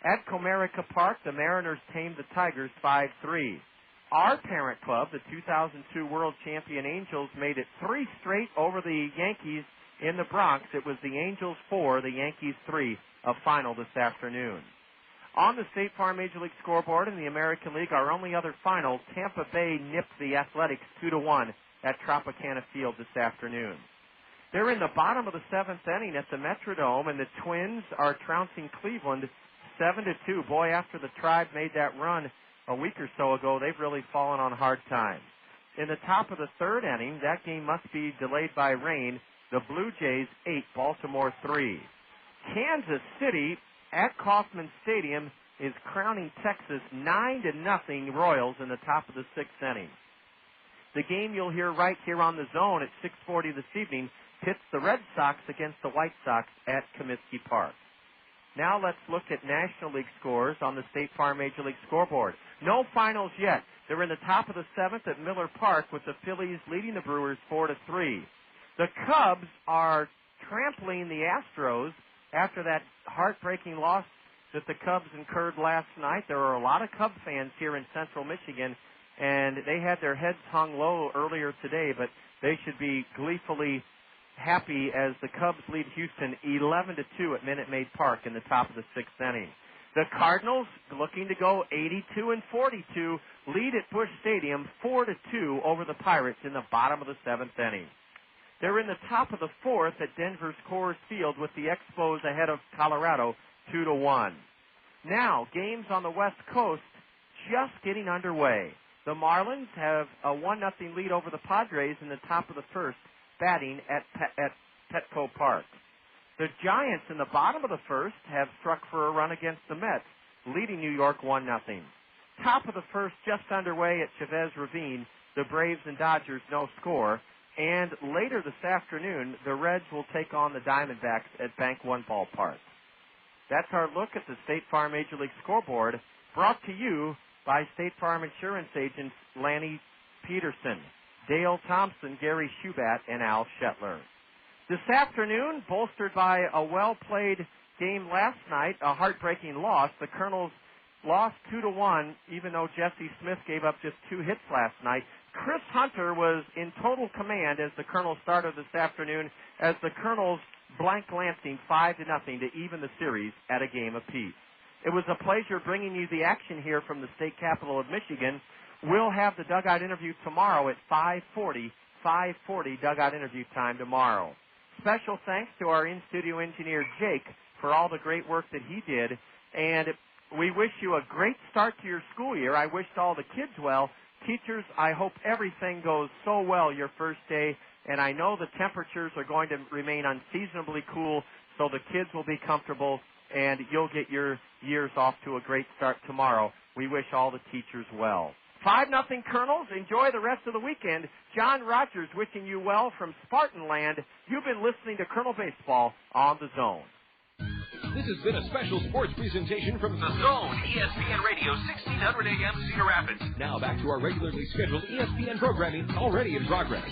Speaker 4: At Comerica Park, the Mariners tamed the Tigers 5-3. Our parent club, the 2002 World Champion Angels, made it 3 straight over the Yankees in the Bronx. It was the Angels 4, the Yankees 3, a final this afternoon. On the State Farm Major League scoreboard in the American League, our only other final, Tampa Bay nipped the Athletics 2-1 at Tropicana Field this afternoon. They're in the bottom of the 7th inning at the Metrodome, and the Twins are trouncing Cleveland 7-2. Boy, after the Tribe made that run a week or so ago, they've really fallen on hard times. In the top of the 3rd inning, that game must be delayed by rain. The Blue Jays 8, Baltimore 3. Kansas City at Kauffman Stadium is crowning Texas 9-0 Royals in the top of the 6th inning. The game you'll hear right here on the Zone at 6:40 this evening pits the Red Sox against the White Sox at Comiskey Park. Now let's look at National League scores on the State Farm Major League scoreboard. No finals yet. They're in the top of the 7th at Miller Park with the Phillies leading the Brewers 4-3. The Cubs are trampling the Astros after that heartbreaking loss that the Cubs incurred last night. There are a lot of Cub fans here in Central Michigan, and they had their heads hung low earlier today, but they should be gleefully happy as the Cubs lead Houston 11-2 at Minute Maid Park in the top of the 6th inning. The Cardinals, looking to go 82-42, lead at Busch Stadium 4-2 over the Pirates in the bottom of the 7th inning. They're in the top of the 4th at Denver's Coors Field with the Expos ahead of Colorado 2-1. Now, games on the West Coast just getting underway. The Marlins have a 1-0 lead over the Padres in the top of the 1st, batting at Petco Park. The Giants in the bottom of the 1st have struck for a run against the Mets, leading New York 1-0. Top of the 1st just underway at Chavez Ravine, the Braves and Dodgers no score. And later this afternoon, the Reds will take on the Diamondbacks at Bank One Ballpark. That's our look at the State Farm Major League scoreboard, brought to you by State Farm Insurance agents Lanny Peterson, Dale Thompson, Gary Schubat, and Al Shetler. This afternoon, bolstered by a well-played game last night, a heartbreaking loss, the Kernels lost 2-1, even though Jesse Smith gave up just 2 hits last night. Chris Hunter was in total command as the Kernels started this afternoon, as the Kernels blanked Lansing 5-0 to even the series at a game apiece. It was a pleasure bringing you the action here from the state capital of Michigan. We'll have the dugout interview tomorrow at 5:40 dugout interview time tomorrow. Special thanks to our in-studio engineer, Jake, for all the great work that he did. And we wish you a great start to your school year. I wished all the kids well. Teachers, I hope everything goes so well your first day. And I know the temperatures are going to remain unseasonably cool, so the kids will be comfortable, and you'll get your years off to a great start tomorrow. We wish all the teachers well. 5-0 Kernels. Enjoy the rest of the weekend. John Rogers wishing you well from Spartanland. You've been listening to Kernel Baseball on The Zone.
Speaker 14: This has been a special sports presentation from The Zone, ESPN Radio, 1600 AM, Cedar Rapids. Now back to our regularly scheduled ESPN programming already in progress.